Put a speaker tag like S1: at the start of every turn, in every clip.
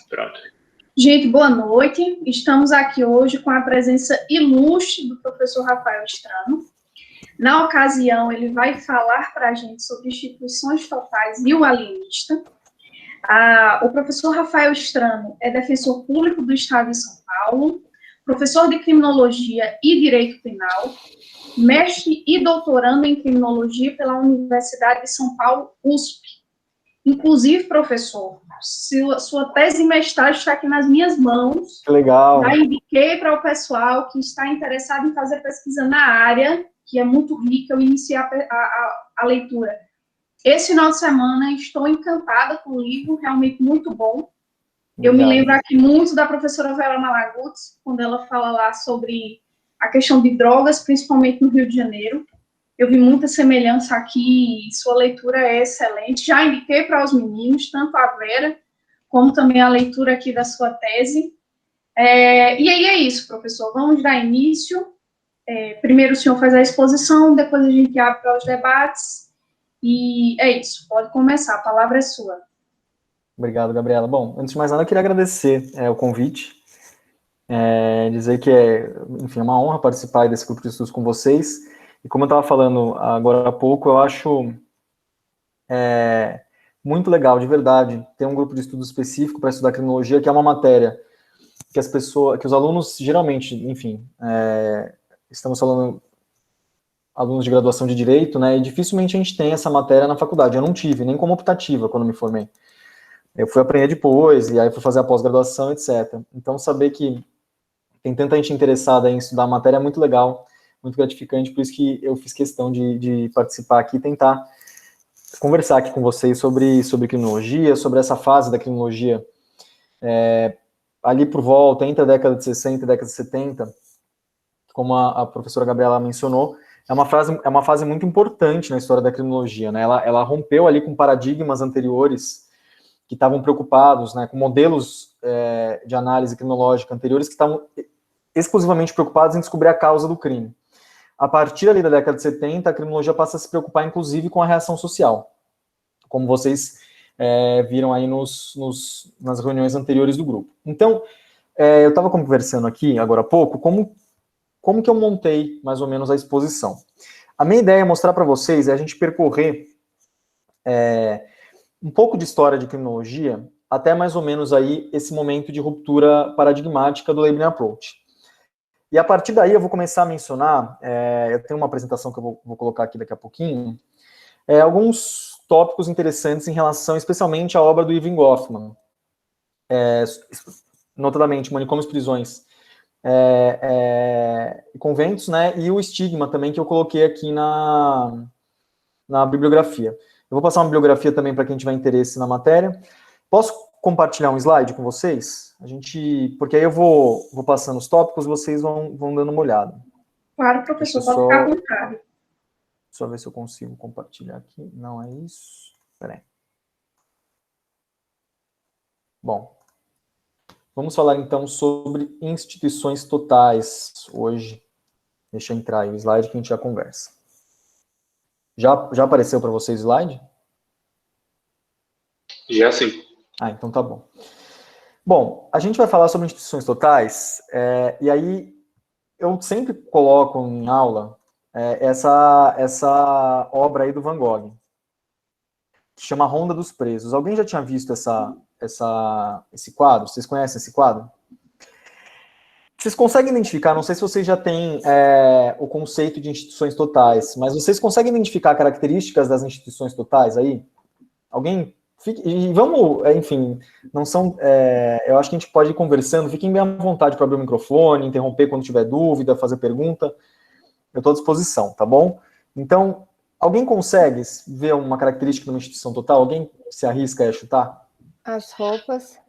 S1: Pronto.
S2: Gente, boa noite. Estamos aqui hoje com a presença ilustre do professor Rafael Strano. Na ocasião, ele vai falar para a gente sobre instituições totais e o alienista. O professor Rafael Strano é defensor público do Estado de São Paulo, professor de Criminologia e Direito Penal, mestre e doutorando em Criminologia pela Universidade de São Paulo, USP. Inclusive, professor, sua tese de mestrado está aqui nas minhas mãos.
S3: Que legal.
S2: Já indiquei para o pessoal que está interessado em fazer pesquisa na área, que é muito rica, eu iniciei a leitura. Esse final de semana, estou encantada com o livro, realmente muito bom. Eu me lembro aqui muito da professora Vera Malaguti, quando ela fala lá sobre a questão de drogas, principalmente no Rio de Janeiro. Eu vi muita semelhança aqui, sua leitura é excelente. Já indiquei para os meninos, tanto a Vera, como também a leitura aqui da sua tese. E aí é isso, professor. Vamos dar início. Primeiro o senhor faz a exposição, depois a gente abre para os debates. E é isso, pode começar, a palavra é sua.
S3: Obrigado, Gabriela. Bom, antes de mais nada, eu queria agradecer o convite. Dizer que enfim, é uma honra participar desse grupo de estudos com vocês. E como eu estava falando agora há pouco, eu acho muito legal, de verdade, ter um grupo de estudo específico para estudar criminologia, que é uma matéria que os alunos, geralmente, enfim, estamos falando alunos de graduação de Direito, né, e dificilmente a gente tem essa matéria na faculdade. Eu não tive, nem como optativa, quando me formei. Eu fui aprender depois, e aí fui fazer a pós-graduação, etc. Então, saber que tem tanta gente interessada em estudar a matéria é muito legal, muito gratificante, por isso que eu fiz questão de participar aqui e tentar conversar aqui com vocês sobre criminologia, sobre essa fase da criminologia, ali por volta, entre a década de 60 e a década de 70, como a professora Gabriela mencionou, é uma fase muito importante na história da criminologia, né? Ela rompeu ali com paradigmas anteriores que estavam preocupados, né, com modelos de análise criminológica anteriores que estavam exclusivamente preocupados em descobrir a causa do crime. A partir ali da década de 70, a criminologia passa a se preocupar, inclusive, com a reação social, como vocês viram aí nas reuniões anteriores do grupo. Então, eu estava conversando aqui, agora há pouco, como que eu montei, mais ou menos, a exposição. A minha ideia é mostrar para vocês, a gente percorrer um pouco de história de criminologia, até mais ou menos aí esse momento de ruptura paradigmática do Labeling Approach. E a partir daí eu vou começar a mencionar, eu tenho uma apresentação que eu vou colocar aqui daqui a pouquinho, alguns tópicos interessantes em relação especialmente à obra do Irving Goffman, notadamente Manicômios, Prisões e Conventos, né, e o estigma também que eu coloquei aqui na bibliografia. Eu vou passar uma bibliografia também para quem tiver interesse na matéria. Posso compartilhar um slide com vocês? Porque aí eu vou passando os tópicos, vocês vão dando uma olhada.
S2: Claro, professor, pode ficar à vontade.
S3: Só ver se eu consigo compartilhar aqui. Não é isso. Espera aí. Bom, vamos falar então sobre instituições totais hoje. Deixa eu entrar aí o slide que a gente já conversa. Já apareceu para vocês o slide?
S1: Já sim.
S3: Então tá bom. Bom, a gente vai falar sobre instituições totais, e aí eu sempre coloco em aula essa obra aí do Van Gogh, que chama Ronda dos Presos. Alguém já tinha visto esse quadro? Vocês conhecem esse quadro? Vocês conseguem identificar, não sei se vocês já têm o conceito de instituições totais, mas vocês conseguem identificar características das instituições totais aí? Alguém? E vamos, enfim, não são... eu acho que a gente pode ir conversando, fiquem bem à vontade para abrir o microfone, interromper quando tiver dúvida, fazer pergunta. Eu estou à disposição, tá bom? Então, alguém consegue ver uma característica de uma instituição total? Alguém se arrisca a chutar?
S4: As roupas.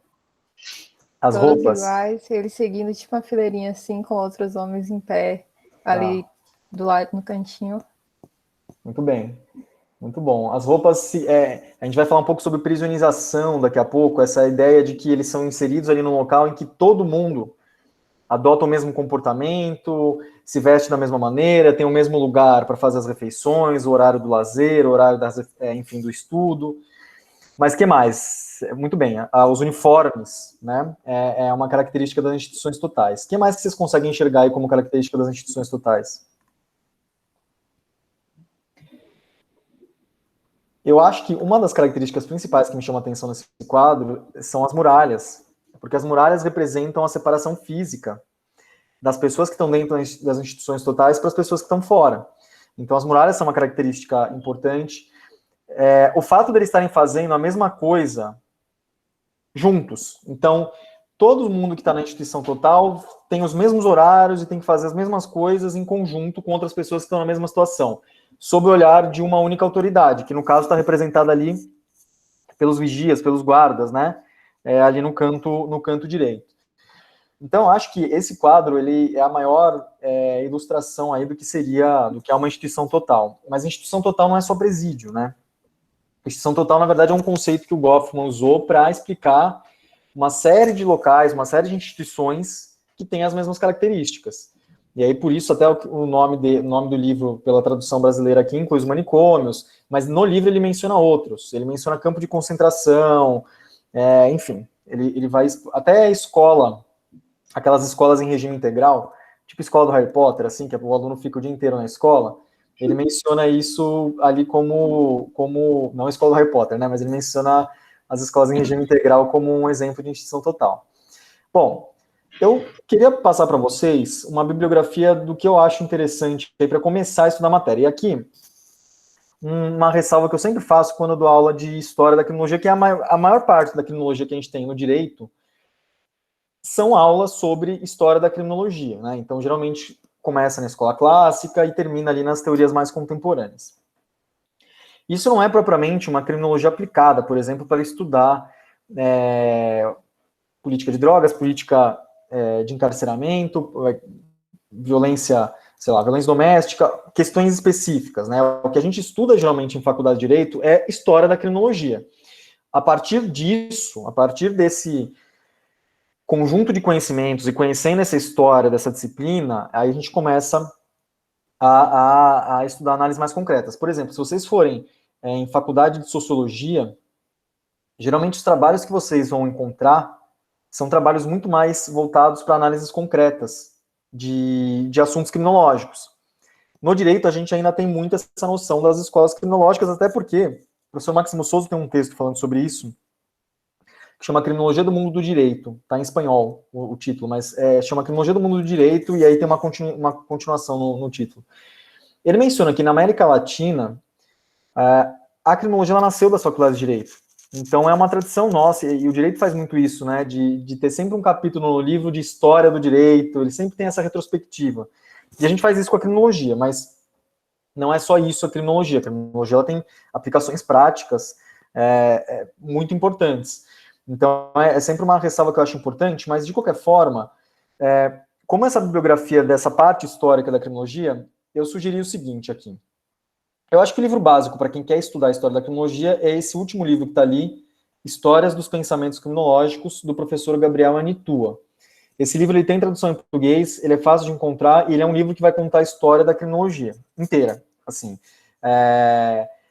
S3: As
S4: todas
S3: roupas?
S4: Iguais, eles seguindo tipo uma fileirinha assim, com outros homens em pé, ali do lado, no cantinho.
S3: Muito bem. Muito bom. As roupas, a gente vai falar um pouco sobre prisionerização daqui a pouco, essa ideia de que eles são inseridos ali num local em que todo mundo adota o mesmo comportamento, se veste da mesma maneira, tem o mesmo lugar para fazer as refeições, o horário do lazer, o horário enfim, do estudo. Mas que mais? Muito bem, os uniformes, né, é uma característica das instituições totais. O que mais que vocês conseguem enxergar aí como característica das instituições totais? Eu acho que uma das características principais que me chama a atenção nesse quadro são as muralhas, porque as muralhas representam a separação física das pessoas que estão dentro das instituições totais para as pessoas que estão fora. Então, as muralhas são uma característica importante. O fato de eles estarem fazendo a mesma coisa juntos. Então, todo mundo que está na instituição total tem os mesmos horários e tem que fazer as mesmas coisas em conjunto com outras pessoas que estão na mesma situação, sob o olhar de uma única autoridade, que no caso está representada ali pelos vigias, pelos guardas, né? Ali no canto direito. Então, acho que esse quadro ele é a maior ilustração aí do que é uma instituição total. Mas a instituição total não é só presídio, né? A instituição total, na verdade, é um conceito que o Goffman usou para explicar uma série de locais, uma série de instituições que têm as mesmas características. E aí, por isso, até o nome do livro, pela tradução brasileira aqui, inclui os manicômios, mas no livro ele menciona outros. Ele menciona campo de concentração, enfim. Ele vai até a escola, aquelas escolas em regime integral, tipo escola do Harry Potter, assim, que o aluno fica o dia inteiro na escola. Ele menciona isso ali como não a escola do Harry Potter, né, mas ele menciona as escolas em regime integral como um exemplo de instituição total. Bom, eu queria passar para vocês uma bibliografia do que eu acho interessante para começar a estudar a matéria. E aqui, uma ressalva que eu sempre faço quando eu dou aula de história da criminologia, que é a maior parte da criminologia que a gente tem no direito, são aulas sobre história da criminologia, né? Então, geralmente, começa na escola clássica e termina ali nas teorias mais contemporâneas. Isso não é propriamente uma criminologia aplicada, por exemplo, para estudar política de drogas, política de encarceramento, violência, violência doméstica, questões específicas, né? O que a gente estuda geralmente em faculdade de Direito é história da criminologia. A partir disso, a partir desse conjunto de conhecimentos e conhecendo essa história dessa disciplina, aí a gente começa a estudar análises mais concretas. Por exemplo, se vocês forem em faculdade de sociologia, geralmente os trabalhos que vocês vão encontrar são trabalhos muito mais voltados para análises concretas de assuntos criminológicos. No direito, a gente ainda tem muito essa noção das escolas criminológicas, até porque o professor Máximo Souza tem um texto falando sobre isso, que chama Criminologia do Mundo do Direito, tá em espanhol o título, mas chama Criminologia do Mundo do Direito, e aí tem uma continuação no título. Ele menciona que na América Latina, a criminologia ela nasceu das faculdades de Direito. Então é uma tradição nossa, e o direito faz muito isso, né, de ter sempre um capítulo no livro de história do direito, ele sempre tem essa retrospectiva. E a gente faz isso com a criminologia, mas não é só isso a criminologia ela tem aplicações práticas muito importantes. Então, é sempre uma ressalva que eu acho importante, mas, de qualquer forma, como essa bibliografia dessa parte histórica da criminologia, eu sugeri o seguinte aqui. Eu acho que o livro básico para quem quer estudar a história da criminologia é esse último livro que está ali, Histórias dos Pensamentos Criminológicos, do professor Gabriel Anitua. Esse livro ele tem tradução em português, ele é fácil de encontrar, e ele é um livro que vai contar a história da criminologia inteira, assim.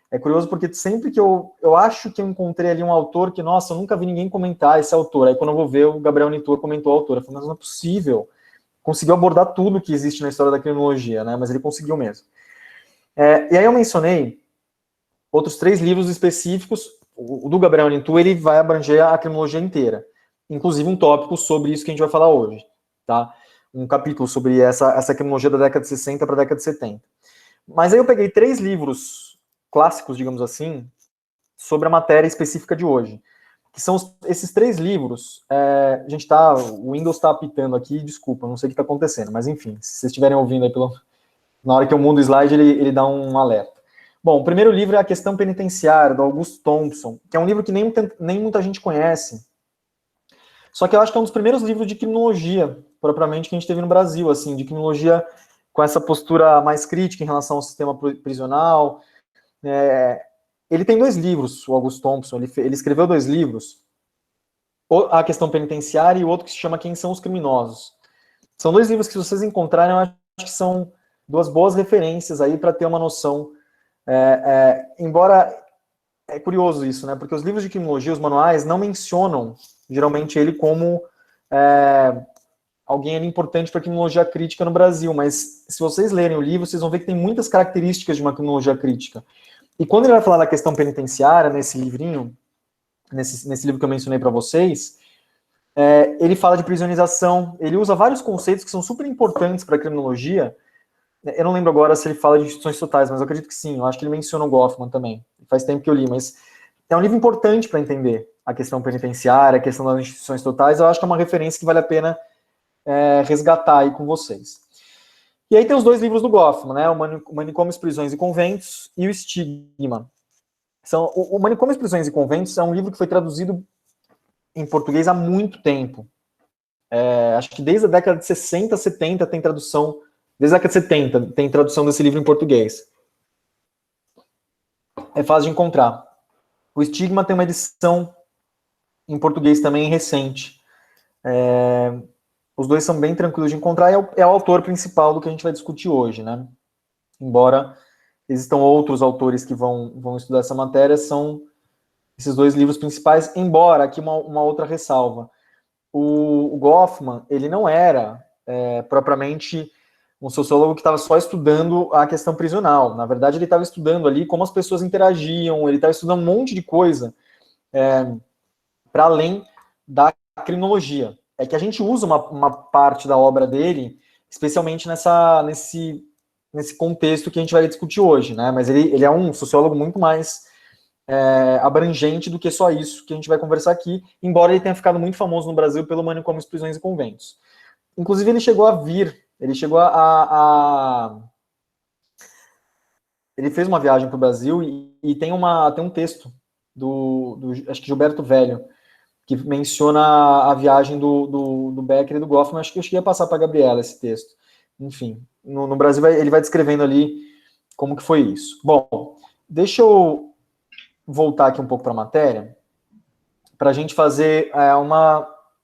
S3: É curioso porque sempre que eu acho que eu encontrei ali um autor que, nossa, eu nunca vi ninguém comentar esse autor. Aí quando eu vou ver, o Gabriel Anitua comentou o autor. Eu falei, mas não é possível. Conseguiu abordar tudo que existe na história da criminologia, né? Mas ele conseguiu mesmo. E aí eu mencionei outros 3 livros específicos. O do Gabriel Anitua, ele vai abranger a criminologia inteira. Inclusive um tópico sobre isso que a gente vai falar hoje, tá? Um capítulo sobre essa criminologia da década de 60 para a década de 70. Mas aí eu peguei 3 livros clássicos, digamos assim, sobre a matéria específica de hoje, que são esses 3 livros. O Windows está apitando aqui, desculpa, não sei o que está acontecendo, mas enfim, se vocês estiverem ouvindo aí na hora que eu mudo o slide, ele dá um alerta. Bom, o primeiro livro é A Questão Penitenciária, do Augusto Thompson, que é um livro que nem muita gente conhece, só que eu acho que é um dos primeiros livros de criminologia, propriamente, que a gente teve no Brasil, assim, de criminologia com essa postura mais crítica em relação ao sistema prisional. Ele tem 2 livros, o Augusto Thompson, ele escreveu 2 livros, A Questão Penitenciária e o outro que se chama Quem São os Criminosos. São 2 livros que, se vocês encontrarem, eu acho que são 2 boas referências aí para ter uma noção, embora é curioso isso, né? Porque os livros de criminologia, os manuais, não mencionam, geralmente, ele como alguém ali importante para a criminologia crítica no Brasil, mas se vocês lerem o livro, vocês vão ver que tem muitas características de uma criminologia crítica. E quando ele vai falar da questão penitenciária, nesse livrinho, nesse livro que eu mencionei para vocês, ele fala de prisionalização, ele usa vários conceitos que são super importantes para a criminologia. Eu não lembro agora se ele fala de instituições totais, mas eu acredito que sim, eu acho que ele menciona o Goffman também, faz tempo que eu li, mas é um livro importante para entender a questão penitenciária, a questão das instituições totais, eu acho que é uma referência que vale a pena resgatar aí com vocês. E aí tem os dois livros do Goffman, né, o Manicômios, Prisões e Conventos e o Estigma. O Manicômios, Prisões e Conventos é um livro que foi traduzido em português há muito tempo. Acho que desde a década de 60, 70 tem tradução, desde a década de 70 tem tradução desse livro em português. É fácil de encontrar. O Estigma tem uma edição em português também recente. Os dois são bem tranquilos de encontrar, é o autor principal do que a gente vai discutir hoje, né? Embora existam outros autores que vão estudar essa matéria, são esses dois livros principais, embora, aqui uma outra ressalva, o Goffman, ele não era propriamente um sociólogo que estava só estudando a questão prisional, na verdade ele estava estudando ali como as pessoas interagiam, ele estava estudando um monte de coisa para além da criminologia. É que a gente usa uma parte da obra dele, especialmente nesse contexto que a gente vai discutir hoje, né? Mas ele é um sociólogo muito mais abrangente do que só isso que a gente vai conversar aqui, embora ele tenha ficado muito famoso no Brasil pelo Manicômios, Prisões e Conventos. Inclusive, ele chegou ele fez uma viagem para o Brasil e tem um texto do acho que Gilberto Velho, que menciona a viagem do Becker e do Goffman. Acho que eu cheguei a passar para a Gabriela esse texto. Enfim, no Brasil ele vai descrevendo ali como que foi isso. Bom, deixa eu voltar aqui um pouco para a matéria, para a gente fazer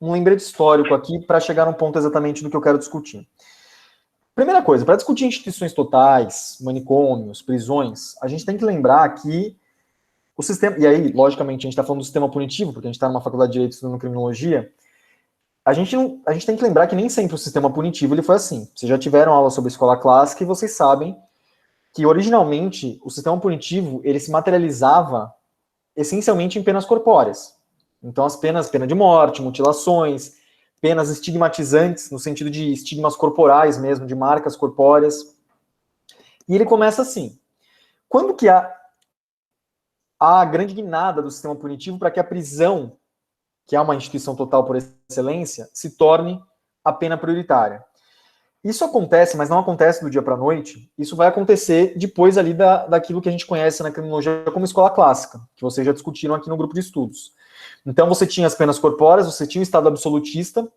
S3: um lembrete histórico aqui, para chegar no ponto exatamente do que eu quero discutir. Primeira coisa, para discutir instituições totais, manicômios, prisões, a gente tem que lembrar que o sistema, e aí, logicamente, a gente está falando do sistema punitivo, porque a gente está numa faculdade de Direito estudando criminologia, a gente tem que lembrar que nem sempre o sistema punitivo ele foi assim. Vocês já tiveram aula sobre escola clássica e vocês sabem que, originalmente, o sistema punitivo ele se materializava essencialmente em penas corpóreas. Então, as penas, pena de morte, mutilações, penas estigmatizantes, no sentido de estigmas corporais mesmo, de marcas corpóreas. E ele começa assim. Quando que há a grande guinada do sistema punitivo para que a prisão, que é uma instituição total por excelência, se torne a pena prioritária? Isso acontece, mas não acontece do dia para a noite. Isso vai acontecer depois ali daquilo que a gente conhece na criminologia como escola clássica, que vocês já discutiram aqui no grupo de estudos. Então você tinha as penas corpóreas, você tinha o Estado absolutista,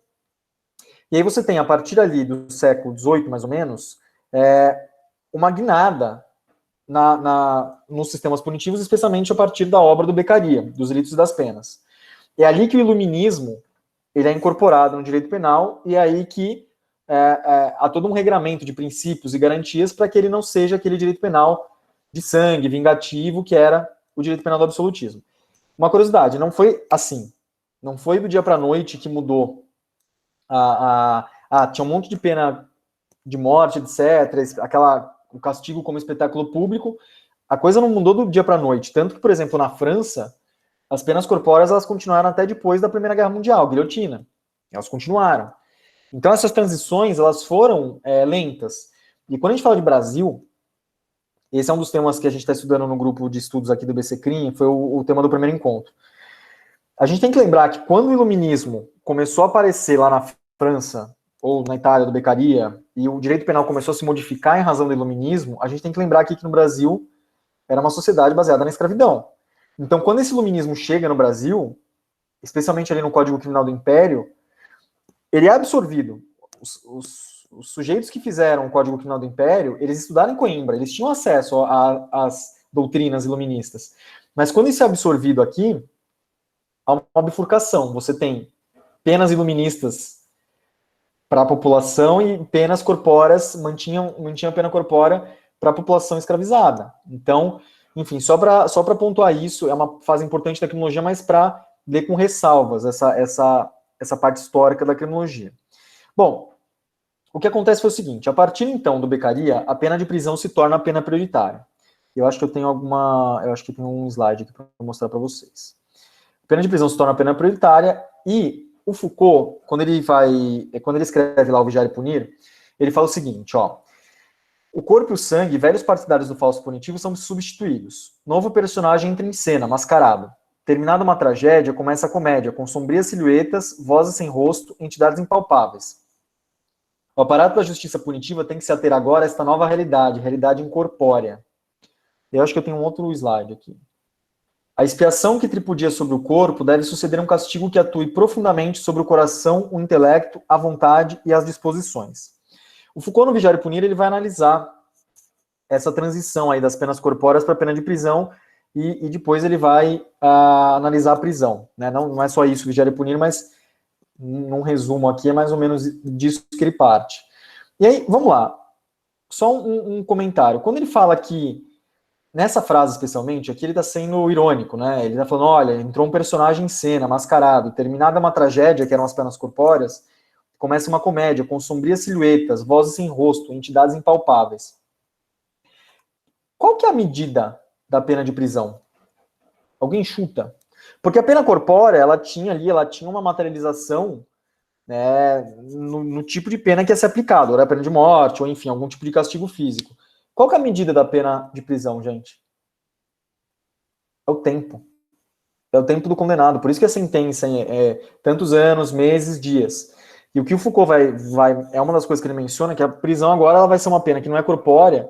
S3: e aí você tem, a partir ali do século XVIII, mais ou menos, uma guinada nos sistemas punitivos, especialmente a partir da obra do Beccaria, dos delitos e das penas. É ali que o iluminismo ele é incorporado no direito penal, e é aí que há todo um regramento de princípios e garantias para que ele não seja aquele direito penal de sangue, vingativo, que era o direito penal do absolutismo. Uma curiosidade, não foi assim. Não foi do dia para a noite que mudou. Tinha um monte de pena de morte, etc., o castigo como espetáculo público. A coisa não mudou do dia para a noite. Tanto que, por exemplo, na França, as penas corpóreas elas continuaram até depois da Primeira Guerra Mundial, guilhotina. Elas continuaram. Então, essas transições, elas foram lentas. E quando a gente fala de Brasil, esse é um dos temas que a gente está estudando no grupo de estudos aqui do BCCRIM, foi o tema do primeiro encontro. A gente tem que lembrar que quando o iluminismo começou a aparecer lá na França, ou na Itália, do Beccaria, e o direito penal começou a se modificar em razão do iluminismo, a gente tem que lembrar aqui que no Brasil era uma sociedade baseada na escravidão. Então, quando esse iluminismo chega no Brasil, especialmente ali no Código Criminal do Império, ele é absorvido. Os sujeitos que fizeram o Código Criminal do Império, eles estudaram em Coimbra, eles tinham acesso às doutrinas iluministas. Mas quando isso é absorvido aqui, há uma bifurcação. Você tem penas iluministas para a população e penas corpóreas, mantinham a pena corpórea para a população escravizada. Então, Enfim, só para pontuar isso, é uma fase importante da criminologia, mas para ler com ressalvas essa parte histórica da criminologia. Bom, o que acontece foi o seguinte, a partir então do Beccaria, a pena de prisão se torna a pena prioritária. Eu acho que eu tenho um slide aqui para mostrar para vocês. A pena de prisão se torna a pena prioritária e o Foucault, quando ele escreve lá o Vigiar e Punir, ele fala o seguinte, ó: o corpo e o sangue, velhos partidários do falso punitivo, são substituídos. Novo personagem entra em cena, mascarado. Terminada uma tragédia, começa a comédia, com sombrias silhuetas, vozes sem rosto, entidades impalpáveis. O aparato da justiça punitiva tem que se ater agora a esta nova realidade incorpórea. Eu acho que eu tenho um outro slide aqui. A expiação que tripudia sobre o corpo deve suceder um castigo que atue profundamente sobre o coração, o intelecto, a vontade e as disposições. O Foucault, no Vigiar e Punir, ele vai analisar essa transição aí das penas corpóreas para a pena de prisão e depois ele vai analisar a prisão. Né? Não é só isso, Vigiar e Punir, mas num resumo aqui é mais ou menos disso que ele parte. E aí, vamos lá. Só um comentário. Quando ele fala que nessa frase, especialmente, aqui ele está sendo irônico, né? Ele está falando, olha, entrou um personagem em cena, mascarado, terminada uma tragédia, que eram as penas corpóreas, começa uma comédia, com sombrias silhuetas, vozes sem rosto, entidades impalpáveis. Qual que é a medida da pena de prisão? Alguém chuta? Porque a pena corpórea, ela tinha uma materialização, né, no tipo de pena que ia ser aplicado, ou era pena de morte, ou enfim, algum tipo de castigo físico. Qual que é a medida da pena de prisão, gente? É o tempo. É o tempo do condenado. Por isso que a sentença é tantos anos, meses, dias. E o que o Foucault é uma das coisas que ele menciona, que a prisão agora ela vai ser uma pena que não é corpórea,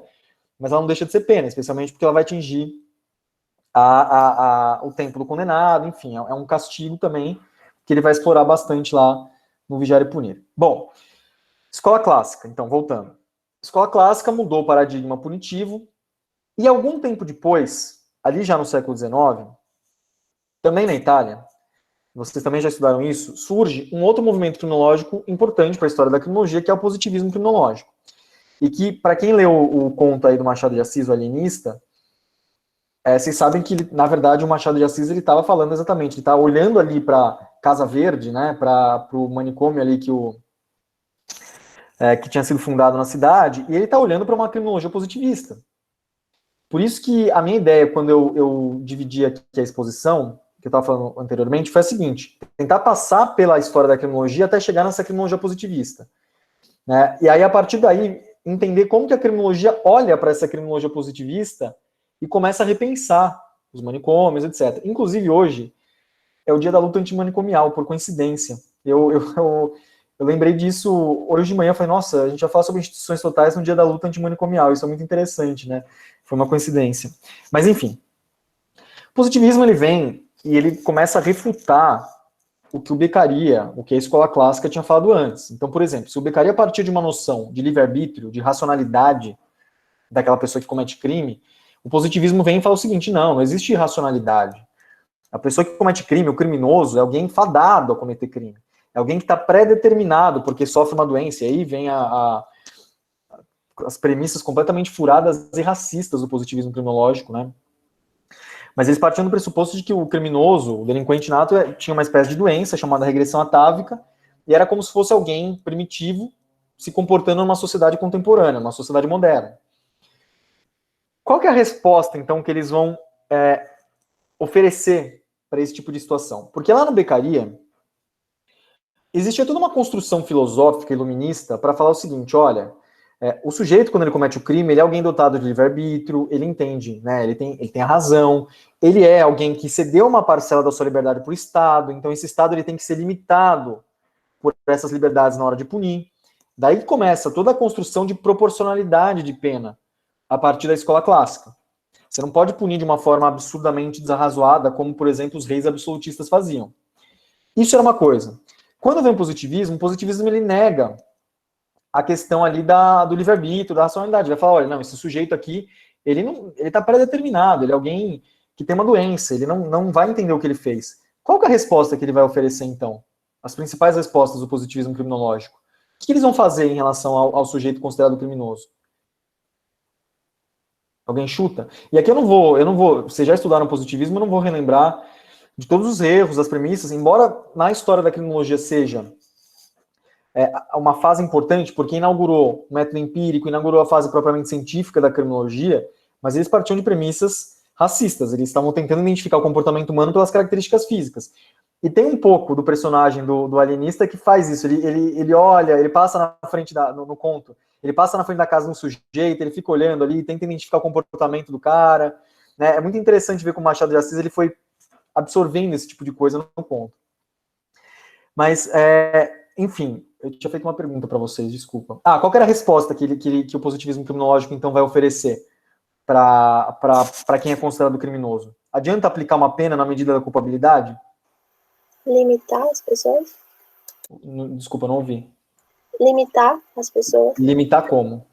S3: mas ela não deixa de ser pena, especialmente porque ela vai atingir o tempo do condenado, enfim, é um castigo também que ele vai explorar bastante lá no Vigiar e Punir. Bom, escola clássica, então, voltando. Escola clássica mudou o paradigma punitivo e algum tempo depois, ali já no século XIX, também na Itália, vocês também já estudaram isso, surge um outro movimento criminológico importante para a história da criminologia, que é o positivismo criminológico. E que, para quem leu o conto aí do Machado de Assis, o Alienista, vocês sabem que, na verdade, o Machado de Assis ele estava falando exatamente, ele estava olhando ali para Casa Verde, né, para o manicômio ali que tinha sido fundado na cidade, e ele está olhando para uma criminologia positivista. Por isso que a minha ideia, quando eu dividi aqui a exposição, que eu estava falando anteriormente, foi a seguinte: tentar passar pela história da criminologia até chegar nessa criminologia positivista. Né? E aí, a partir daí, entender como que a criminologia olha para essa criminologia positivista e começa a repensar os manicômios, etc. Inclusive, hoje, é o dia da luta antimanicomial, por coincidência. Eu lembrei disso hoje de manhã, falei, nossa, a gente vai falar sobre instituições totais no dia da luta antimanicomial, isso é muito interessante, né? Foi uma coincidência. Mas, enfim, o positivismo, ele vem e ele começa a refutar o que o Beccaria, o que a escola clássica tinha falado antes. Então, por exemplo, se o Beccaria partir de uma noção de livre-arbítrio, de racionalidade daquela pessoa que comete crime, o positivismo vem e fala o seguinte, não existe irracionalidade. A pessoa que comete crime, o criminoso, é alguém fadado a cometer crime. É alguém que está pré-determinado porque sofre uma doença. E aí vem as premissas completamente furadas e racistas do positivismo criminológico, né? Mas eles partiam do pressuposto de que o criminoso, o delinquente nato, tinha uma espécie de doença chamada regressão atávica, e era como se fosse alguém primitivo se comportando numa sociedade contemporânea, uma sociedade moderna. Qual que é a resposta, então, que eles vão oferecer para esse tipo de situação? Porque lá no Beccaria, existia toda uma construção filosófica iluminista para falar o seguinte, olha, o sujeito, quando ele comete o crime, ele é alguém dotado de livre-arbítrio, ele entende, né, ele tem a razão, ele é alguém que cedeu uma parcela da sua liberdade para o Estado, então esse Estado ele tem que ser limitado por essas liberdades na hora de punir. Daí começa toda a construção de proporcionalidade de pena, a partir da escola clássica. Você não pode punir de uma forma absurdamente desarrazoada, como, por exemplo, os reis absolutistas faziam. Isso era uma coisa. Quando vem o positivismo ele nega a questão ali do livre-arbítrio, da racionalidade. Vai falar, olha, não, esse sujeito aqui, ele está pré-determinado, ele é alguém que tem uma doença, ele não vai entender o que ele fez. Qual que é a resposta que ele vai oferecer, então? As principais respostas do positivismo criminológico. O que eles vão fazer em relação ao sujeito considerado criminoso? Alguém chuta? E aqui eu não vou, vocês já estudaram positivismo, eu não vou relembrar de todos os erros, das premissas, embora na história da criminologia seja uma fase importante, porque inaugurou o método empírico, inaugurou a fase propriamente científica da criminologia, mas eles partiam de premissas racistas, eles estavam tentando identificar o comportamento humano pelas características físicas. E tem um pouco do personagem do alienista que faz isso, ele olha, ele passa na frente no conto, ele passa na frente da casa de um sujeito, ele fica olhando ali, tenta identificar o comportamento do cara, né? É muito interessante ver como o Machado de Assis ele foi absorvendo esse tipo de coisa no conto. Mas, enfim, eu tinha feito uma pergunta para vocês, desculpa. Qual que era a resposta que o positivismo criminológico, então, vai oferecer para quem é considerado criminoso? Adianta aplicar uma pena na medida da culpabilidade?
S1: Limitar as pessoas?
S3: Desculpa, não ouvi.
S1: Limitar as pessoas?
S3: Limitar como?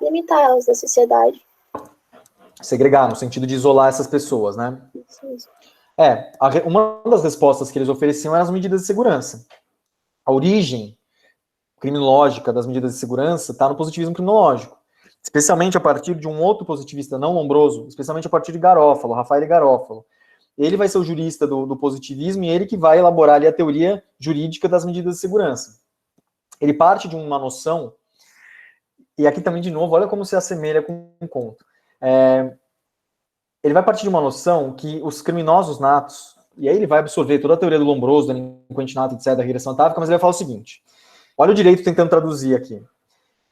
S1: Limitar elas da sociedade.
S3: Segregar, no sentido de isolar essas pessoas, né?
S1: Isso.
S3: Uma das respostas que eles ofereciam eram as medidas de segurança. A origem criminológica das medidas de segurança está no positivismo criminológico, especialmente a partir de um outro positivista não Lombroso, especialmente a partir de Garofalo, Rafael Garofalo. Ele vai ser o jurista do positivismo e ele que vai elaborar ali a teoria jurídica das medidas de segurança. Ele parte de uma noção, e aqui também, de novo, olha como se assemelha com um conto. Ele vai partir de uma noção que os criminosos natos, e aí ele vai absorver toda a teoria do Lombroso, do delinquente nato, etc., da regressão atávica, mas ele vai falar o seguinte, olha o direito tentando traduzir aqui.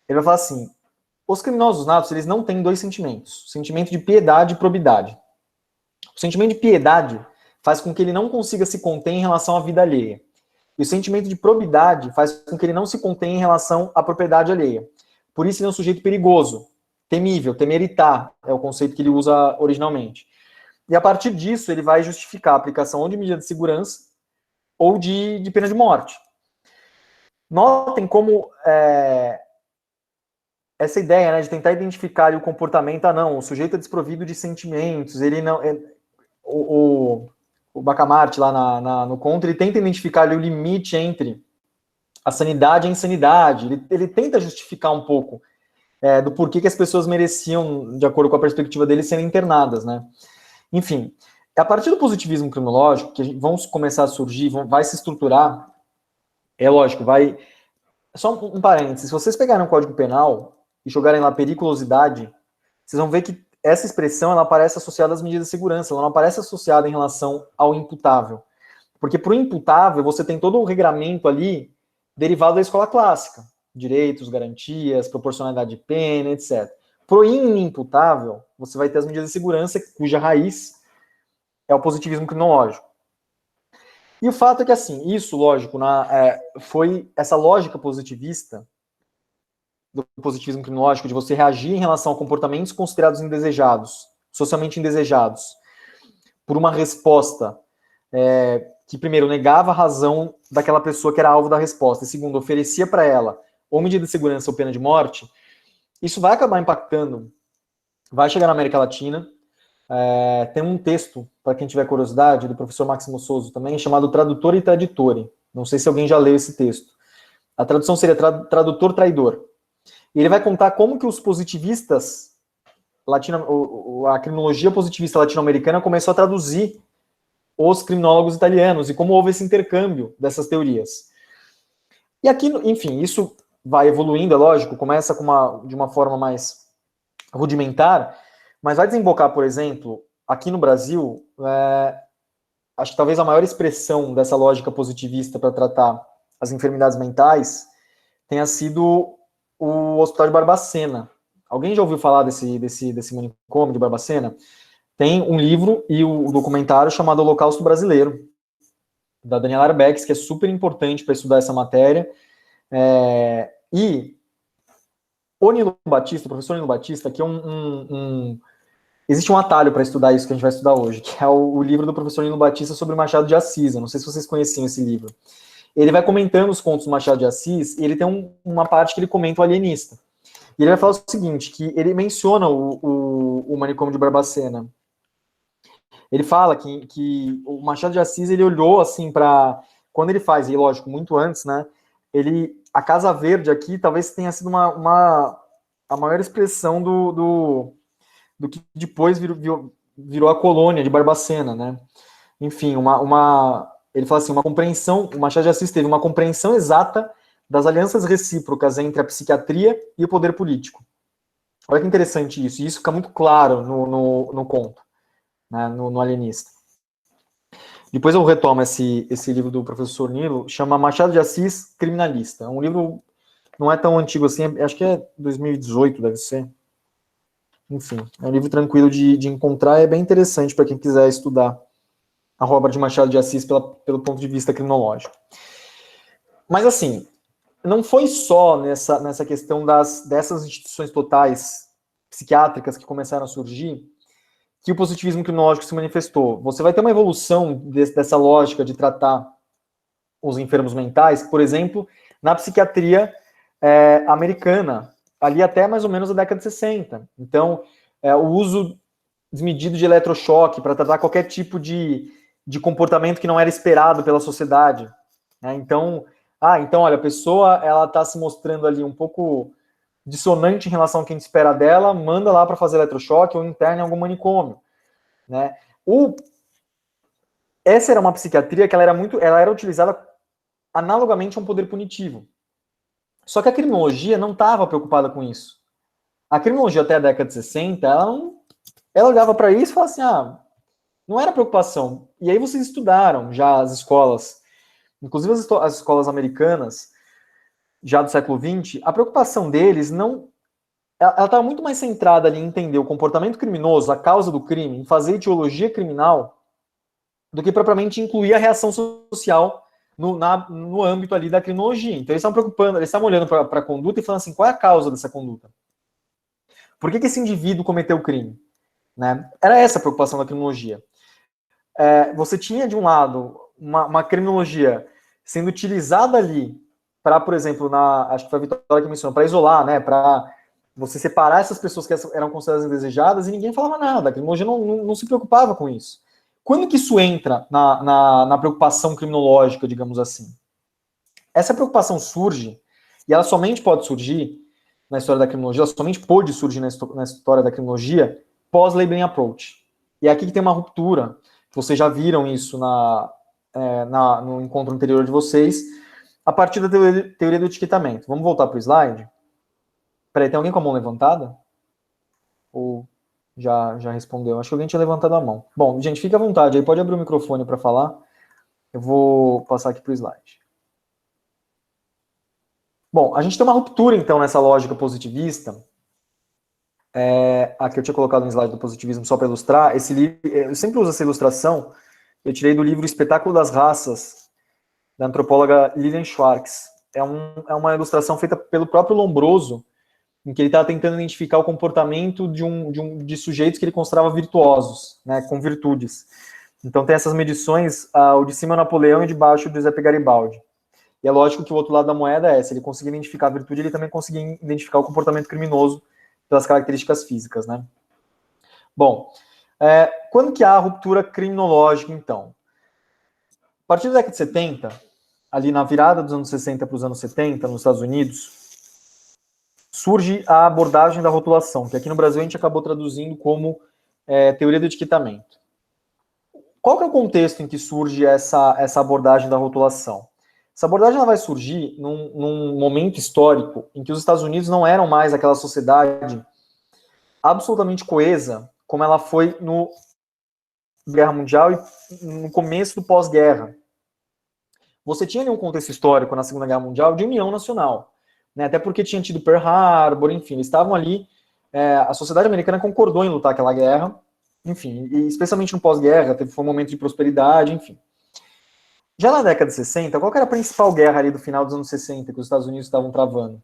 S3: Ele vai falar assim, os criminosos natos, eles não têm dois sentimentos, sentimento de piedade e probidade. O sentimento de piedade faz com que ele não consiga se conter em relação à vida alheia. E o sentimento de probidade faz com que ele não se contenha em relação à propriedade alheia. Por isso ele é um sujeito perigoso, temível, temeritar, é o conceito que ele usa originalmente. E a partir disso ele vai justificar a aplicação ou de medida de segurança ou de pena de morte. Notem como essa ideia, né, de tentar identificar o comportamento, o sujeito é desprovido de sentimentos, ele não... O Bacamarte, lá no conto, ele tenta identificar ali o limite entre a sanidade e a insanidade. Ele tenta justificar um pouco do porquê que as pessoas mereciam, de acordo com a perspectiva dele, serem internadas, né? Enfim, a partir do positivismo criminológico, que vão começar a surgir, vai se estruturar, lógico, vai... Só um parênteses, se vocês pegarem um Código Penal e jogarem lá periculosidade, vocês vão ver que essa expressão ela aparece associada às medidas de segurança, ela não aparece associada em relação ao imputável. Porque para o imputável, você tem todo o regramento ali derivado da escola clássica. Direitos, garantias, proporcionalidade de pena, etc. Para o inimputável, você vai ter as medidas de segurança, cuja raiz é o positivismo criminológico. E o fato é que, assim, isso, lógico, foi essa lógica positivista do positivismo criminológico, de você reagir em relação a comportamentos considerados indesejados, socialmente indesejados, por uma resposta que, primeiro, negava a razão daquela pessoa que era alvo da resposta, e, segundo, oferecia para ela ou medida de segurança ou pena de morte, isso vai acabar impactando, vai chegar na América Latina. Tem um texto, para quem tiver curiosidade, do professor Máximo Souza também, chamado Tradutor e Traditore. Não sei se alguém já leu esse texto. A tradução seria tradutor traidor. E ele vai contar como que os positivistas, a criminologia positivista latino-americana começou a traduzir os criminólogos italianos e como houve esse intercâmbio dessas teorias. E aqui, enfim, isso vai evoluindo, é lógico, começa de uma forma mais rudimentar, mas vai desembocar, por exemplo, aqui no Brasil, acho que talvez a maior expressão dessa lógica positivista para tratar as enfermidades mentais tenha sido o Hospital de Barbacena. Alguém já ouviu falar desse manicômio de Barbacena? Tem um livro e o documentário chamado Holocausto Brasileiro, da Daniela Arbex, que é super importante para estudar essa matéria. E o Nilo Batista, o professor Nilo Batista, que existe um atalho para estudar isso que a gente vai estudar hoje, que é o livro do professor Nilo Batista sobre Machado de Assis. Eu não sei se vocês conheciam esse livro. Ele vai comentando os contos do Machado de Assis, e ele tem uma parte que ele comenta o alienista. E ele vai falar o seguinte, que ele menciona o manicômio de Barbacena. Ele fala que o Machado de Assis, ele olhou assim para... Quando ele faz, e lógico, muito antes, né? A Casa Verde aqui talvez tenha sido a maior expressão do que depois virou a colônia de Barbacena, né? Enfim, ele fala assim, o Machado de Assis teve uma compreensão exata das alianças recíprocas entre a psiquiatria e o poder político. Olha que interessante isso, e isso fica muito claro no conto, né, no Alienista. Depois eu retomo esse livro do professor Nilo, chama Machado de Assis, Criminalista. É um livro, não é tão antigo assim, acho que é 2018, deve ser. Enfim, é um livro tranquilo de encontrar, é bem interessante para quem quiser estudar a obra de Machado de Assis pelo ponto de vista criminológico. Mas, assim, não foi só nessa questão dessas instituições totais psiquiátricas que começaram a surgir que o positivismo criminológico se manifestou. Você vai ter uma evolução dessa lógica de tratar os enfermos mentais, por exemplo, na psiquiatria americana, ali até mais ou menos a década de 60. Então, o uso desmedido de eletrochoque para tratar qualquer tipo de comportamento que não era esperado pela sociedade. Né? Então, olha, a pessoa ela está se mostrando ali um pouco dissonante em relação ao que a gente espera dela, manda lá para fazer eletrochoque ou interna em algum manicômio. Né? Essa era uma psiquiatria que ela era utilizada analogamente a um poder punitivo. Só que a criminologia não estava preocupada com isso. A criminologia até a década de 60, ela olhava para isso e falava assim, não era preocupação. E aí vocês estudaram já as escolas, inclusive as escolas americanas, já do século XX, a preocupação deles ela estava muito mais centrada ali em entender o comportamento criminoso, a causa do crime, em fazer etiologia criminal, do que propriamente incluir a reação social no âmbito ali da criminologia. Então eles estavam olhando para a conduta e falando assim, qual é a causa dessa conduta? Por que esse indivíduo cometeu o crime? Né? Era essa a preocupação da criminologia. Você tinha, de um lado, uma criminologia sendo utilizada ali para, por exemplo, acho que foi a Vitória que mencionou, para isolar, né, para você separar essas pessoas que eram consideradas indesejadas, e ninguém falava nada, a criminologia não se preocupava com isso. Quando que isso entra na preocupação criminológica, digamos assim? Essa preocupação surge, e ela somente pode surgir na história da criminologia, ela somente pôde surgir na história da criminologia pós-labeling approach. E é aqui que tem uma ruptura, vocês já viram isso no encontro anterior de vocês, a partir da teoria do etiquetamento. Vamos voltar para o slide? Peraí, tem alguém com a mão levantada? Ou já respondeu? Acho que alguém tinha levantado a mão. Bom, gente, fica à vontade, aí pode abrir o microfone para falar. Eu vou passar aqui para o slide. Bom, a gente tem uma ruptura, então, nessa lógica positivista. Aqui eu tinha colocado um slide do positivismo só para ilustrar. Esse livro, eu sempre uso essa ilustração. Eu tirei do livro Espetáculo das Raças, da antropóloga Lilian Schwartz. É uma ilustração feita pelo próprio Lombroso, em que ele estava tentando identificar o comportamento de sujeitos que ele considerava virtuosos, né, com virtudes. Então tem essas medições, o de cima é Napoleão e de baixo Giuseppe Garibaldi. E é lógico que o outro lado da moeda se ele conseguir identificar a virtude, ele também conseguir identificar o comportamento criminoso pelas características físicas, né? Bom, quando que há a ruptura criminológica, então? A partir da década de 70, ali na virada dos anos 60 para os anos 70, nos Estados Unidos, surge a abordagem da rotulação, que aqui no Brasil a gente acabou traduzindo como teoria do etiquetamento. Qual que é o contexto em que surge essa abordagem da rotulação? Essa abordagem ela vai surgir num momento histórico em que os Estados Unidos não eram mais aquela sociedade absolutamente coesa como ela foi no Guerra Mundial e no começo do pós-guerra. Você tinha ali um contexto histórico na Segunda Guerra Mundial de união nacional, né? Até porque tinha tido Pearl Harbor, enfim, eles estavam ali, a sociedade americana concordou em lutar aquela guerra, enfim, e especialmente no pós-guerra, foi um momento de prosperidade, enfim. Já na década de 60, qual que era a principal guerra ali do final dos anos 60 que os Estados Unidos estavam travando?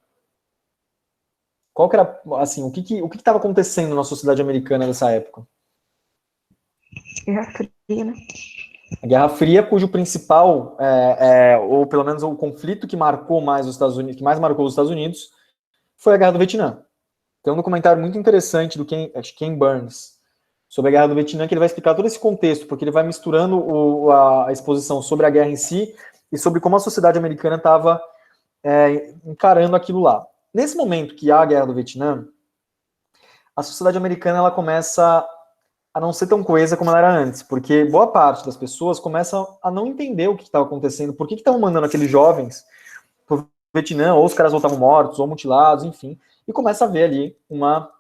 S3: Qual que era, assim, o que estava acontecendo na sociedade americana nessa época?
S5: Guerra Fria, né?
S3: A Guerra Fria, cujo principal, ou pelo menos o conflito que marcou mais os Estados Unidos, que mais marcou os Estados Unidos, foi a Guerra do Vietnã. Tem um documentário muito interessante do Ken Burns sobre a Guerra do Vietnã, que ele vai explicar todo esse contexto, porque ele vai misturando a exposição sobre a guerra em si e sobre como a sociedade americana estava encarando aquilo lá. nesse momento que há a Guerra do Vietnã, a sociedade americana ela começa a não ser tão coesa como ela era antes, porque boa parte das pessoas começa a não entender o que estava acontecendo, por que estavam mandando aqueles jovens para o Vietnã, ou os caras voltavam mortos, ou mutilados, enfim, e começa a ver ali uma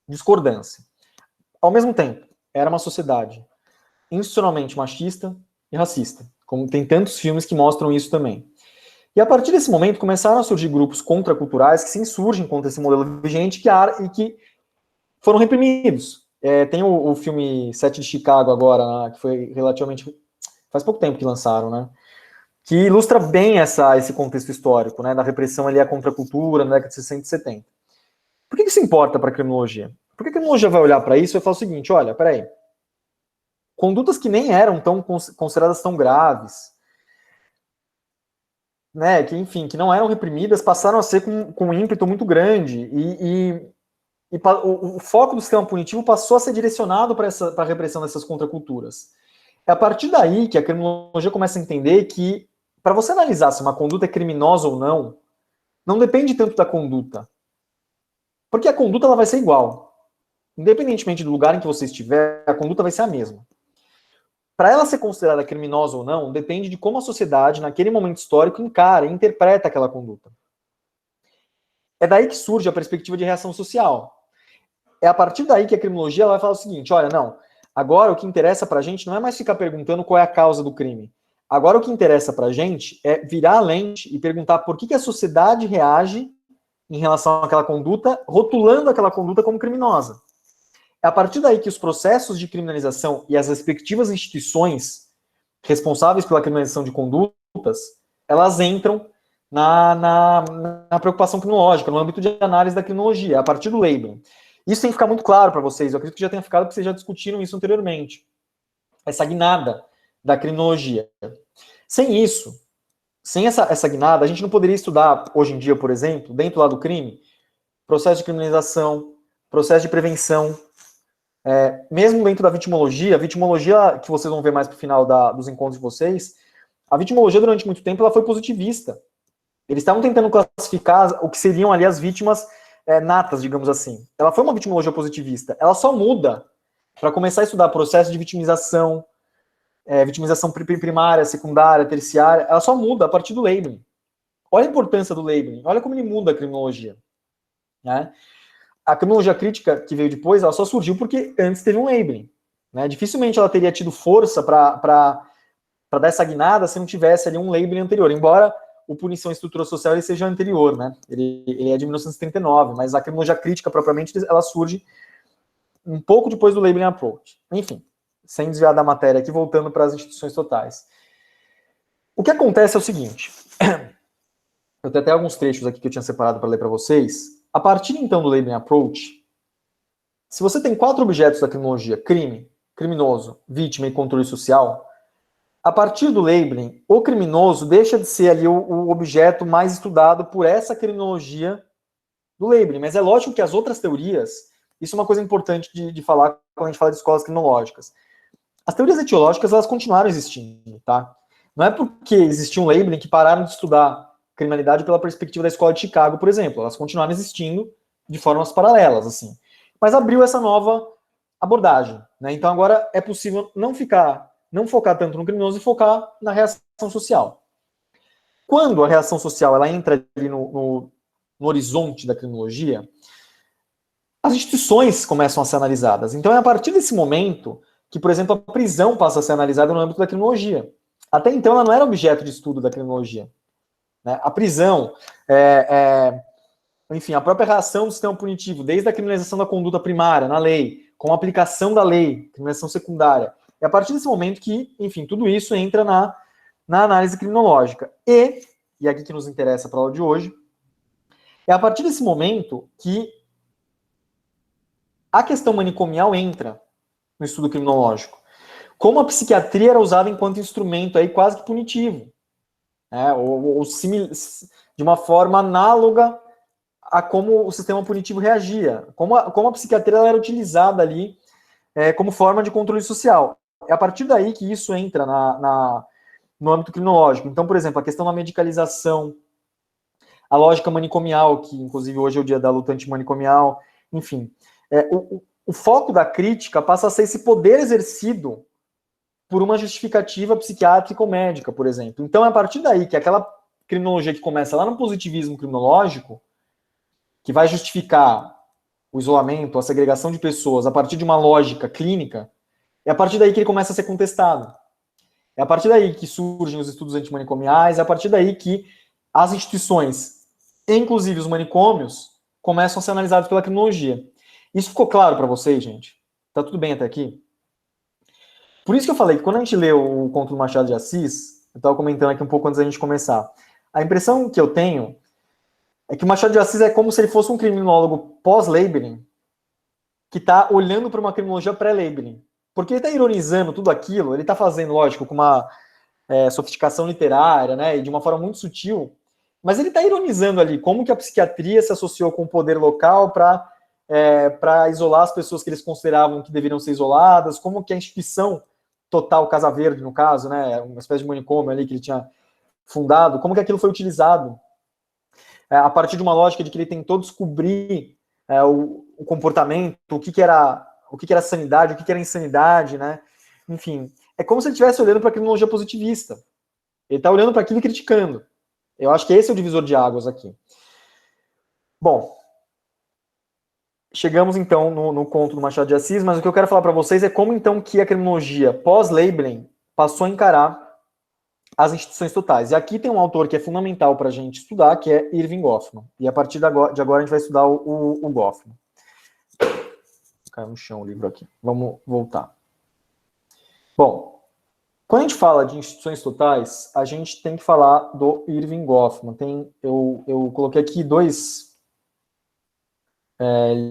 S3: discordância. Ao mesmo tempo, era uma sociedade institucionalmente machista e racista, como tem tantos filmes que mostram isso também. E a partir desse momento começaram a surgir grupos contraculturais que se insurgem contra esse modelo vigente e que foram reprimidos. Tem o filme 7 de Chicago agora, né, que foi relativamente... faz pouco tempo que lançaram, né? Que ilustra bem esse contexto histórico, né, da repressão ali à contracultura na década de 60 e 70. Por que isso importa para a criminologia? Porque a criminologia vai olhar para isso e vai falar o seguinte, olha, peraí, condutas que nem eram tão consideradas tão graves, né, que, enfim, que não eram reprimidas, passaram a ser com um ímpeto muito grande, o foco do sistema punitivo passou a ser direcionado para a repressão dessas contraculturas. É a partir daí que a criminologia começa a entender que, para você analisar se uma conduta é criminosa ou não depende tanto da conduta. Porque a conduta ela vai ser igual. Independentemente do lugar em que você estiver, a conduta vai ser a mesma. Para ela ser considerada criminosa ou não, depende de como a sociedade, naquele momento histórico, encara e interpreta aquela conduta. É daí que surge a perspectiva de reação social. É a partir daí que a criminologia ela vai falar o seguinte, olha, não, agora o que interessa pra gente não é mais ficar perguntando qual é a causa do crime. Agora o que interessa pra gente é virar a lente e perguntar por que a sociedade reage em relação àquela conduta, rotulando aquela conduta como criminosa. É a partir daí que os processos de criminalização e as respectivas instituições responsáveis pela criminalização de condutas, elas entram na preocupação criminológica, no âmbito de análise da criminologia, a partir do labeling. Isso tem que ficar muito claro para vocês, eu acredito que já tenha ficado, porque vocês já discutiram isso anteriormente. Essa guinada da criminologia. Sem isso, sem essa guinada, a gente não poderia estudar, hoje em dia, por exemplo, dentro lá do crime, processo de criminalização, processo de prevenção, mesmo dentro da vitimologia, a vitimologia, que vocês vão ver mais pro final dos encontros de vocês, a vitimologia, durante muito tempo, ela foi positivista. Eles estavam tentando classificar o que seriam ali as vítimas natas, digamos assim. Ela foi uma vitimologia positivista. Ela só muda para começar a estudar processo de vitimização, vitimização primária, secundária, terciária, ela só muda a partir do labeling. Olha a importância do labeling, olha como ele muda a criminologia. Né? A criminologia crítica que veio depois, ela só surgiu porque antes teve um labeling. Né? Dificilmente ela teria tido força para dar essa guinada se não tivesse ali um labeling anterior, embora o Punição e Estrutura Social ele seja anterior, né? Ele é de 1939, mas a criminologia crítica propriamente ela surge um pouco depois do labeling approach. Enfim, sem desviar da matéria aqui, voltando para as instituições totais. O que acontece é o seguinte, eu tenho até alguns trechos aqui que eu tinha separado para ler para vocês. A partir então do labeling approach, se você tem 4 objetos da criminologia, crime, criminoso, vítima e controle social, a partir do labeling, o criminoso deixa de ser ali o objeto mais estudado por essa criminologia do labeling. Mas é lógico que as outras teorias, isso é uma coisa importante de falar quando a gente fala de escolas criminológicas. As teorias etiológicas, elas continuaram existindo, tá? Não é porque existia um labeling que pararam de estudar criminalidade pela perspectiva da escola de Chicago, por exemplo. Elas continuaram existindo de formas paralelas, assim. Mas abriu essa nova abordagem, né? Então agora é possível não focar tanto no criminoso e focar na reação social. Quando a reação social ela entra ali no horizonte da criminologia, as instituições começam a ser analisadas. Então é a partir desse momento que, por exemplo, a prisão passa a ser analisada no âmbito da criminologia. Até então ela não era objeto de estudo da criminologia. Né? A prisão, enfim, a própria reação do sistema punitivo, desde a criminalização da conduta primária na lei, com a aplicação da lei, criminalização secundária, é a partir desse momento que, enfim, tudo isso entra na análise criminológica. E aqui que nos interessa para a aula de hoje, é a partir desse momento que a questão manicomial entra no estudo criminológico. Como a psiquiatria era usada enquanto instrumento aí quase que punitivo. De uma forma análoga a como o sistema punitivo reagia. Como a psiquiatria ela era utilizada ali como forma de controle social. É a partir daí que isso entra no âmbito criminológico. Então, por exemplo, a questão da medicalização, a lógica manicomial, que inclusive hoje é o dia da luta antimanicomial, enfim. O foco da crítica passa a ser esse poder exercido por uma justificativa psiquiátrica ou médica, por exemplo. Então, é a partir daí que aquela criminologia que começa lá no positivismo criminológico, que vai justificar o isolamento, a segregação de pessoas a partir de uma lógica clínica, é a partir daí que ele começa a ser contestado. É a partir daí que surgem os estudos antimanicomiais, é a partir daí que as instituições, inclusive os manicômios, começam a ser analisados pela criminologia. Isso ficou claro para vocês, gente? Tá tudo bem até aqui? Por isso que eu falei que quando a gente lê o conto do Machado de Assis, eu estava comentando aqui um pouco antes da gente começar, a impressão que eu tenho é que o Machado de Assis é como se ele fosse um criminólogo pós-labeling que está olhando para uma criminologia pré-labeling. Porque ele está ironizando tudo aquilo, ele está fazendo, lógico, com uma sofisticação literária, né, e de uma forma muito sutil, mas ele está ironizando ali como que a psiquiatria se associou com o poder local para isolar as pessoas que eles consideravam que deveriam ser isoladas, como que a instituição total, Casa Verde, no caso, né, uma espécie de manicômio ali que ele tinha fundado, como que aquilo foi utilizado a partir de uma lógica de que ele tentou descobrir o comportamento, o que era sanidade, o que era insanidade, né, enfim, é como se ele estivesse olhando para a criminologia positivista. Ele está olhando para aquilo e criticando. Eu acho que esse é o divisor de águas aqui. Bom, chegamos, então, no conto do Machado de Assis, mas o que eu quero falar para vocês é como, então, que a criminologia pós-labeling passou a encarar as instituições totais. E aqui tem um autor que é fundamental para a gente estudar, que é Erving Goffman. E a partir de agora a gente vai estudar o Goffman. Caiu no chão o livro aqui. Vamos voltar. Bom, quando a gente fala de instituições totais, a gente tem que falar do Erving Goffman. Eu coloquei aqui dois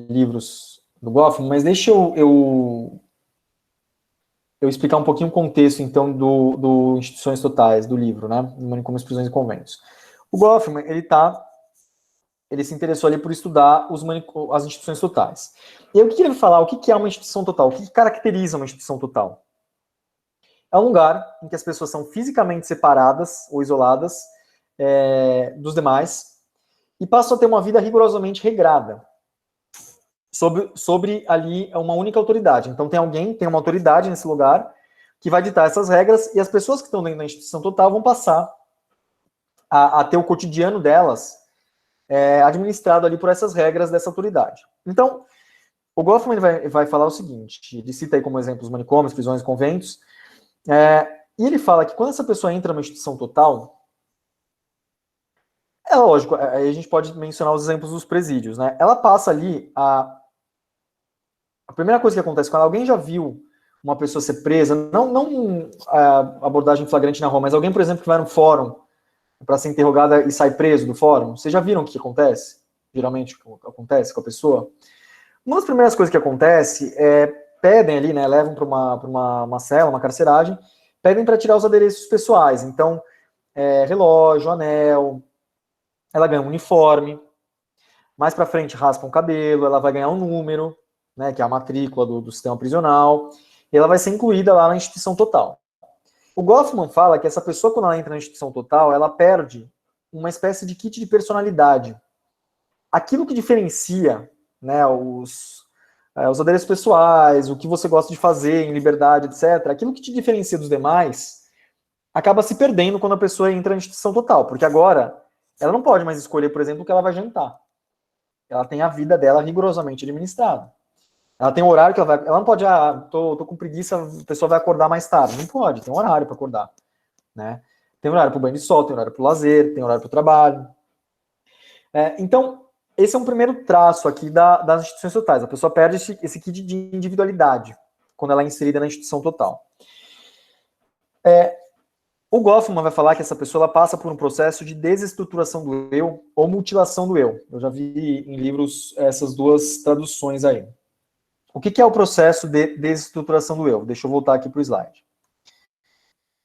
S3: livros do Goffman, mas deixa eu explicar um pouquinho o contexto, então, do Instituições Totais, do livro, né? Manicômios, Prisões e Conventos. O Goffman, ele se interessou ali por estudar as instituições totais. E aí, o que ele vai falar? O que é uma instituição total? O que caracteriza uma instituição total? É um lugar em que as pessoas são fisicamente separadas ou isoladas dos demais e passam a ter uma vida rigorosamente regrada sobre ali uma única autoridade. Então tem uma autoridade nesse lugar que vai ditar essas regras e as pessoas que estão dentro da instituição total vão passar a ter o cotidiano delas administrado ali por essas regras dessa autoridade. Então, o Goffman vai falar o seguinte, ele cita aí como exemplo os manicômios, prisões e conventos, e ele fala que quando essa pessoa entra numa instituição total, é lógico, aí a gente pode mencionar os exemplos dos presídios, né? Ela passa ali a primeira coisa que acontece quando alguém já viu uma pessoa ser presa, não a abordagem flagrante na rua, mas alguém, por exemplo, que vai no fórum para ser interrogada e sai preso do fórum, vocês já viram o que acontece? Geralmente acontece com a pessoa? Uma das primeiras coisas que acontece pedem ali, né, levam para uma cela, uma carceragem, pedem para tirar os adereços pessoais. Então, relógio, anel, ela ganha um uniforme, mais para frente raspam o cabelo, ela vai ganhar um número, né, que é a matrícula do sistema prisional, e ela vai ser incluída lá na instituição total. O Goffman fala que essa pessoa, quando ela entra na instituição total, ela perde uma espécie de kit de personalidade. Aquilo que diferencia, né, os adereços pessoais, o que você gosta de fazer em liberdade, etc., aquilo que te diferencia dos demais, acaba se perdendo quando a pessoa entra na instituição total, porque agora ela não pode mais escolher, por exemplo, o que ela vai jantar. Ela tem a vida dela rigorosamente administrada. Ela tem um horário que ela não pode, tô com preguiça, a pessoa vai acordar mais tarde. Não pode, tem um horário para acordar, né? Tem horário para o banho de sol, tem horário para o lazer, tem horário para o trabalho. Então, esse é um primeiro traço aqui das instituições totais. A pessoa perde esse kit de individualidade quando ela é inserida na instituição total. O Goffman vai falar que essa pessoa ela passa por um processo de desestruturação do eu ou mutilação do eu. Eu já vi em livros essas duas traduções aí. O que é o processo de desestruturação do eu? Deixa eu voltar aqui para o slide.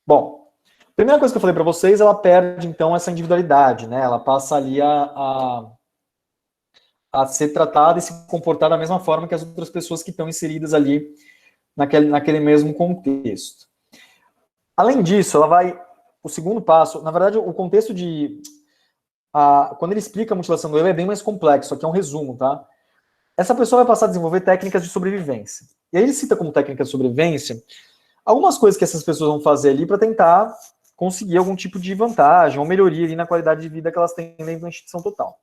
S3: Bom, a primeira coisa que eu falei para vocês, ela perde, então, essa individualidade, né? Ela passa ali a ser tratada e se comportar da mesma forma que as outras pessoas que estão inseridas ali naquele mesmo contexto. Além disso, ela vai... O segundo passo, na verdade, o contexto quando ele explica a mutilação do eu, é bem mais complexo, aqui é um resumo, tá? Essa pessoa vai passar a desenvolver técnicas de sobrevivência. E aí ele cita como técnica de sobrevivência algumas coisas que essas pessoas vão fazer ali para tentar conseguir algum tipo de vantagem ou melhoria ali na qualidade de vida que elas têm dentro da instituição total.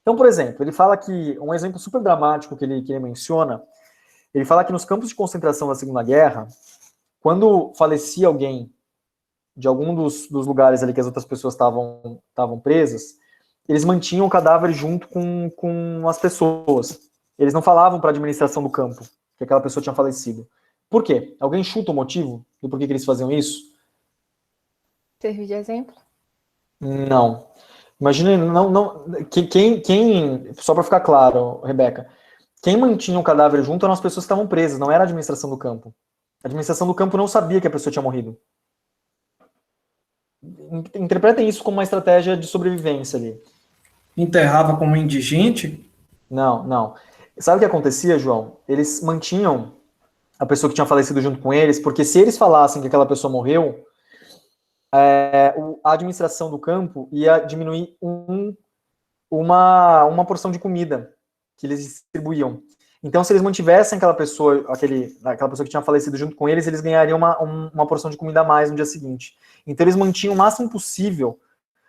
S3: Então, por exemplo, ele fala que, um exemplo super dramático que ele menciona, ele fala que nos campos de concentração da Segunda Guerra, quando falecia alguém de algum dos lugares ali que as outras pessoas estavam presas, eles mantinham o cadáver junto com as pessoas. Eles não falavam para a administração do campo que aquela pessoa tinha falecido. Por quê? Alguém chuta o motivo do porquê que eles faziam isso?
S4: Servir de exemplo?
S3: Não. Imagina, só para ficar claro, Rebeca, quem mantinha o cadáver junto eram as pessoas que estavam presas, não era a administração do campo. A administração do campo não sabia que a pessoa tinha morrido. Interpretem isso como uma estratégia de sobrevivência ali.
S6: Enterrava como indigente?
S3: Não. Sabe o que acontecia, João? Eles mantinham a pessoa que tinha falecido junto com eles, porque se eles falassem que aquela pessoa morreu, a administração do campo ia diminuir uma porção de comida que eles distribuíam. Então, se eles mantivessem aquela pessoa que tinha falecido junto com eles, eles ganhariam uma porção de comida a mais no dia seguinte. Então, eles mantinham o máximo possível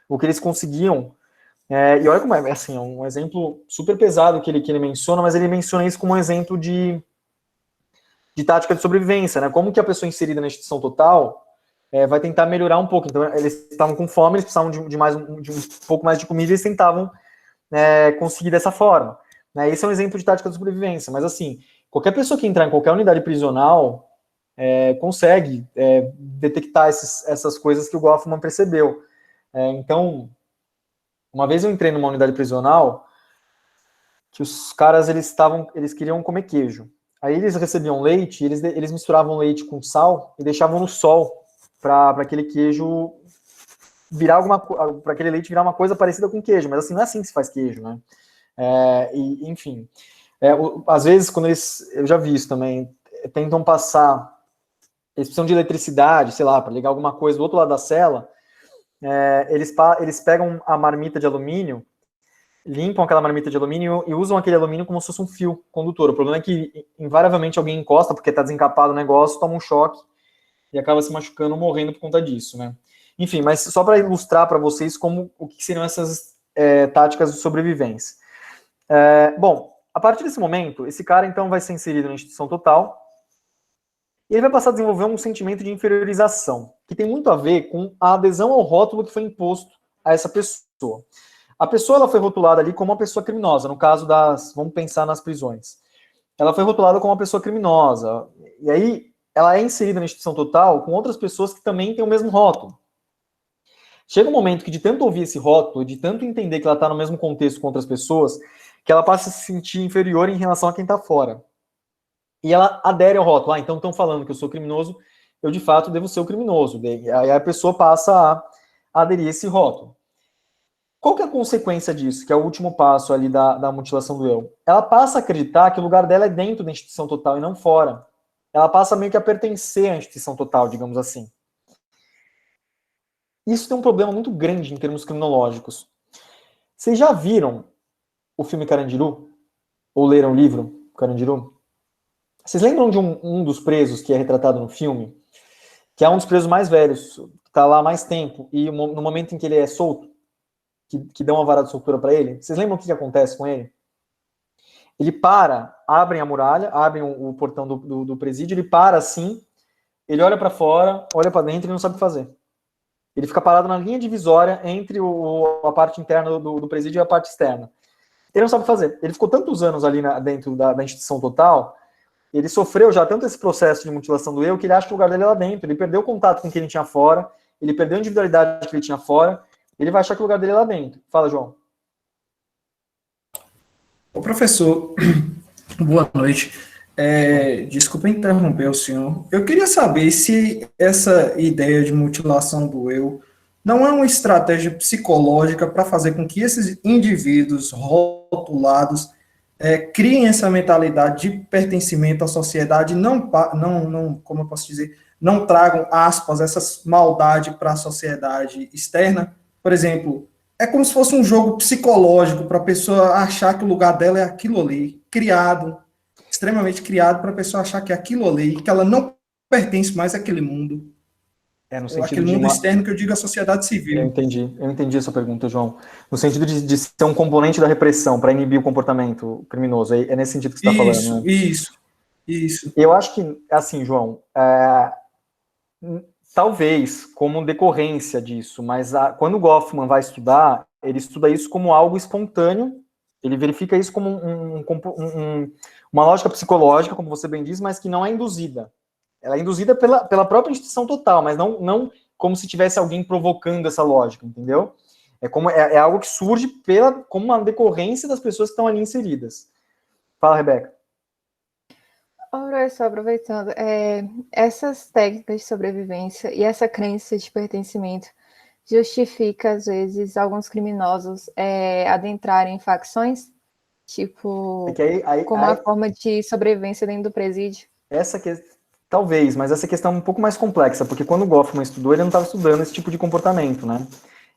S3: o que eles conseguiam. E olha como é assim, um exemplo super pesado que ele menciona, mas ele menciona isso como um exemplo de tática de sobrevivência, né? Como que a pessoa inserida na instituição total vai tentar melhorar um pouco. Então, eles estavam com fome, eles precisavam de um pouco mais de comida e eles tentavam conseguir dessa forma. Esse é um exemplo de tática de sobrevivência. Mas, assim, qualquer pessoa que entrar em qualquer unidade prisional consegue detectar essas coisas que o Goffman percebeu. Então, uma vez eu entrei numa unidade prisional que os caras, eles queriam comer queijo. Aí eles recebiam leite, eles misturavam leite com sal e deixavam no sol para aquele queijo virar para aquele leite virar uma coisa parecida com queijo, mas assim, não é assim que se faz queijo, né? Enfim, às vezes quando eu já vi isso também, tentam passar, eles precisam de eletricidade, sei lá, para ligar alguma coisa do outro lado da cela, eles pegam a marmita de alumínio, limpam aquela marmita de alumínio e usam aquele alumínio como se fosse um fio condutor. O problema é que, invariavelmente, alguém encosta, porque está desencapado o negócio, toma um choque e acaba se machucando ou morrendo por conta disso, né? Enfim, mas só para ilustrar para vocês o que seriam essas táticas de sobrevivência. Bom, a partir desse momento, esse cara, então, vai ser inserido na instituição total e ele vai passar a desenvolver um sentimento de inferiorização, que tem muito a ver com a adesão ao rótulo que foi imposto a essa pessoa. A pessoa ela foi rotulada ali como uma pessoa criminosa, no caso vamos pensar nas prisões. Ela foi rotulada como uma pessoa criminosa, e aí ela é inserida na instituição total com outras pessoas que também têm o mesmo rótulo. Chega um momento que de tanto ouvir esse rótulo, de tanto entender que ela está no mesmo contexto com outras pessoas, que ela passa a se sentir inferior em relação a quem está fora. E ela adere ao rótulo. Então estão falando que eu sou criminoso, eu de fato devo ser o criminoso. E aí a pessoa passa a aderir a esse rótulo. Qual que é a consequência disso, que é o último passo ali da mutilação do eu? Ela passa a acreditar que o lugar dela é dentro da instituição total e não fora. Ela passa meio que a pertencer à instituição total, digamos assim. Isso tem um problema muito grande em termos criminológicos. Vocês já viram o filme Carandiru? Ou leram o livro Carandiru? Vocês lembram de um dos presos que é retratado no filme? Que é um dos presos mais velhos, que está lá há mais tempo, e no momento em que ele é solto, que dão uma vara de soltura para ele, vocês lembram o que acontece com ele? Ele para, abrem a muralha, abrem o portão do presídio, ele para assim, ele olha para fora, olha para dentro e não sabe o que fazer. Ele fica parado na linha divisória entre a parte interna do presídio e a parte externa. Ele não sabe o que fazer. Ele ficou tantos anos ali dentro da instituição total, ele sofreu já tanto esse processo de mutilação do eu, que ele acha que o lugar dele é lá dentro. Ele perdeu o contato com quem ele tinha fora, ele perdeu a individualidade que ele tinha fora, ele vai achar que o lugar dele é lá dentro. Fala, João.
S6: Ô, professor, boa noite. Desculpa interromper o senhor. Eu queria saber se essa ideia de mutilação do eu não é uma estratégia psicológica para fazer com que esses indivíduos rotulados criem essa mentalidade de pertencimento à sociedade, não, como eu posso dizer, não tragam, aspas, essas maldades para a sociedade externa. Por exemplo, é como se fosse um jogo psicológico para a pessoa achar que o lugar dela é aquilo ali, criado, extremamente criado para a pessoa achar que é aquilo ali, que ela não pertence mais àquele mundo.
S3: No sentido
S6: Aquele
S3: de
S6: mundo
S3: uma...
S6: externo que eu digo a sociedade
S3: Eu
S6: civil.
S3: entendi a sua pergunta, João. No sentido de ser um componente da repressão para inibir o comportamento criminoso. É nesse sentido que você está falando, né?
S6: Isso.
S3: Eu acho que, assim, João, talvez como decorrência disso, mas quando o Goffman vai estudar, ele estuda isso como algo espontâneo, ele verifica isso como uma lógica psicológica, como você bem diz, mas que não é induzida. Ela é induzida pela própria instituição total, mas não como se tivesse alguém provocando essa lógica, entendeu? É algo que surge como uma decorrência das pessoas que estão ali inseridas. Fala, Rebeca.
S4: Ora, só aproveitando, essas técnicas de sobrevivência e essa crença de pertencimento justifica, às vezes, alguns criminosos adentrarem em facções, tipo, como uma forma de sobrevivência dentro do presídio.
S3: Talvez, mas essa questão é um pouco mais complexa, porque quando o Goffman estudou, ele não estava estudando esse tipo de comportamento, né?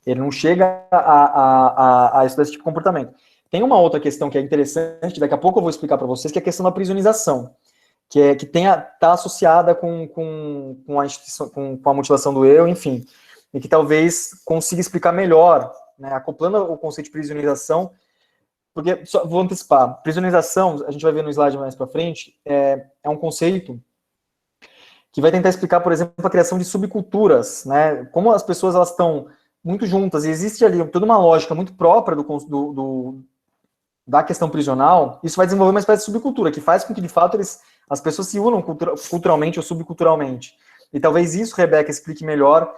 S3: Ele não chega a estudar esse tipo de comportamento. Tem uma outra questão que é interessante, daqui a pouco eu vou explicar para vocês, que é a questão da priorização, que está associada com a mutilação do eu, enfim, e que talvez consiga explicar melhor, né, acoplando o conceito de prisionerização, porque, vou antecipar, prisionerização, a gente vai ver no slide mais para frente, é um conceito que vai tentar explicar, por exemplo, a criação de subculturas, né, como as pessoas elas estão muito juntas, e existe ali toda uma lógica muito própria da questão prisional, isso vai desenvolver uma espécie de subcultura, que faz com que, de fato, as pessoas se unam culturalmente ou subculturalmente. E talvez isso, Rebeca, explique melhor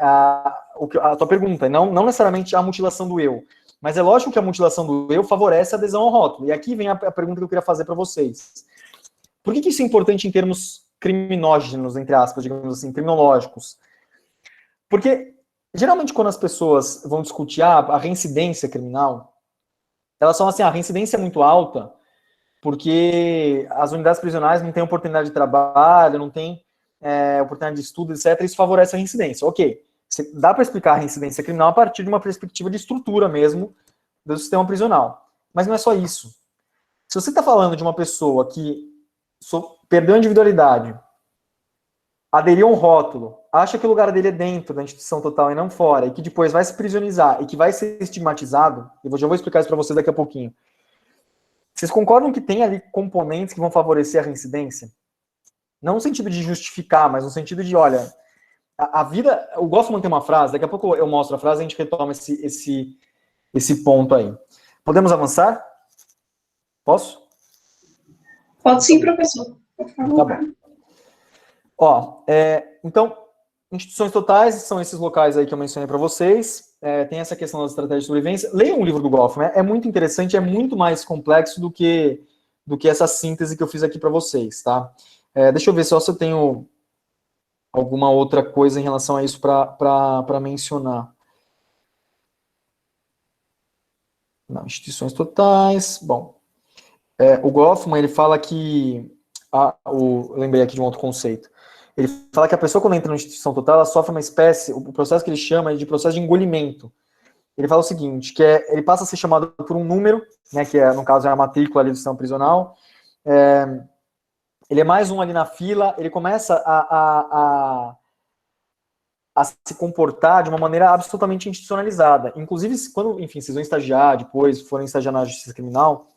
S3: a tua pergunta. Não necessariamente a mutilação do eu, mas é lógico que a mutilação do eu favorece a adesão ao rótulo. E aqui vem a pergunta que eu queria fazer para vocês. Por que isso é importante em termos criminógenos, entre aspas, digamos assim, criminológicos? Porque, geralmente, quando as pessoas vão discutir a reincidência criminal, elas falam assim, a reincidência é muito alta, porque as unidades prisionais não têm oportunidade de trabalho, não têm oportunidade de estudo, etc. Isso favorece a reincidência. Ok, dá para explicar a reincidência criminal a partir de uma perspectiva de estrutura mesmo do sistema prisional. Mas não é só isso. Se você está falando de uma pessoa que perdeu a individualidade, aderiu a um rótulo, acha que o lugar dele é dentro da instituição total e não fora, e que depois vai se prisionizar e que vai ser estigmatizado, eu já vou explicar isso para vocês daqui a pouquinho. Vocês concordam que tem ali componentes que vão favorecer a reincidência? Não no sentido de justificar, mas no sentido de, olha, a vida... O Goffman tem uma frase, daqui a pouco eu mostro a frase e a gente retoma esse ponto aí. Podemos avançar? Posso?
S2: Pode sim, professor.
S3: Tá bom. Ó, então, instituições totais são esses locais aí que eu mencionei para vocês. Tem essa questão das estratégias de sobrevivência. Leiam um livro do Goffman, é muito interessante, é muito mais complexo do que essa síntese que eu fiz aqui para vocês, tá? Deixa eu ver só se eu tenho alguma outra coisa em relação a isso para mencionar. Não, instituições totais. Bom, o Goffman, ele fala que... lembrei aqui de um outro conceito. Ele fala que a pessoa, quando entra na instituição total, ela sofre uma espécie, o processo que ele chama de processo de engolimento. Ele fala o seguinte, que ele passa a ser chamado por um número, né, que no caso é a matrícula ali do sistema prisional, ele é mais um ali na fila, ele começa a se comportar de uma maneira absolutamente institucionalizada. Inclusive, quando, enfim, vocês vão estagiar depois, forem estagiar na justiça criminal,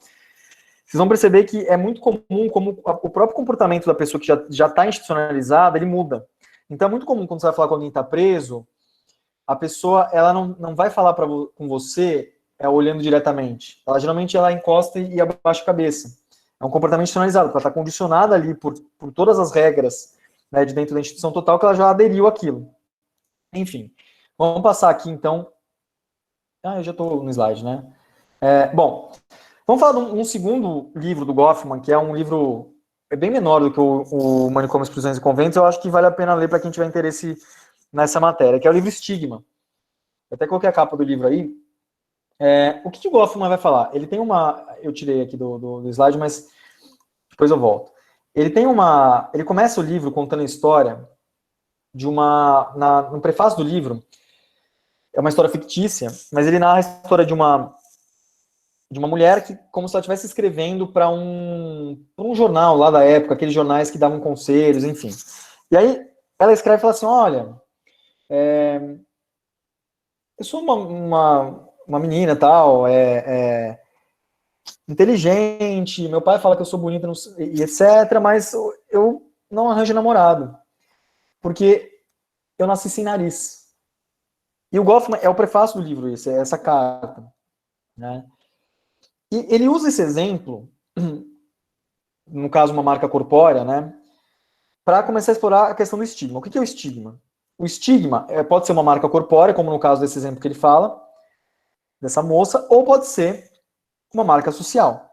S3: vocês vão perceber que é muito comum como o próprio comportamento da pessoa que já está institucionalizada, ele muda. Então é muito comum quando você vai falar com alguém que está preso, a pessoa ela não vai falar com você olhando diretamente. Geralmente ela encosta e abaixa a cabeça. É um comportamento institucionalizado, porque ela está condicionada ali por todas as regras, né, de dentro da instituição total, que ela já aderiu àquilo. Enfim, vamos passar aqui então. Eu já estou no slide, né? Bom, vamos falar de um segundo livro do Goffman, que é um livro bem menor do que o Manicômios, Prisões e Conventos. Eu acho que vale a pena ler para quem tiver interesse nessa matéria, que é o livro Estigma. Eu até coloquei a capa do livro aí. O que o Goffman vai falar? Ele tem eu tirei aqui do slide, mas depois eu volto. Ele começa o livro contando a história de no prefácio do livro, é uma história fictícia, mas ele narra a história de uma mulher que, como se ela estivesse escrevendo para um jornal lá da época, aqueles jornais que davam conselhos, enfim. E aí ela escreve e fala assim, olha, eu sou uma menina tal, inteligente, meu pai fala que eu sou bonita e etc, mas eu não arranjo namorado, porque eu nasci sem nariz. E o Goffman, é o prefácio do livro esse, é essa carta, né? E ele usa esse exemplo, no caso uma marca corpórea, né, para começar a explorar a questão do estigma. O que é o estigma? O estigma pode ser uma marca corpórea, como no caso desse exemplo que ele fala, dessa moça, ou pode ser uma marca social.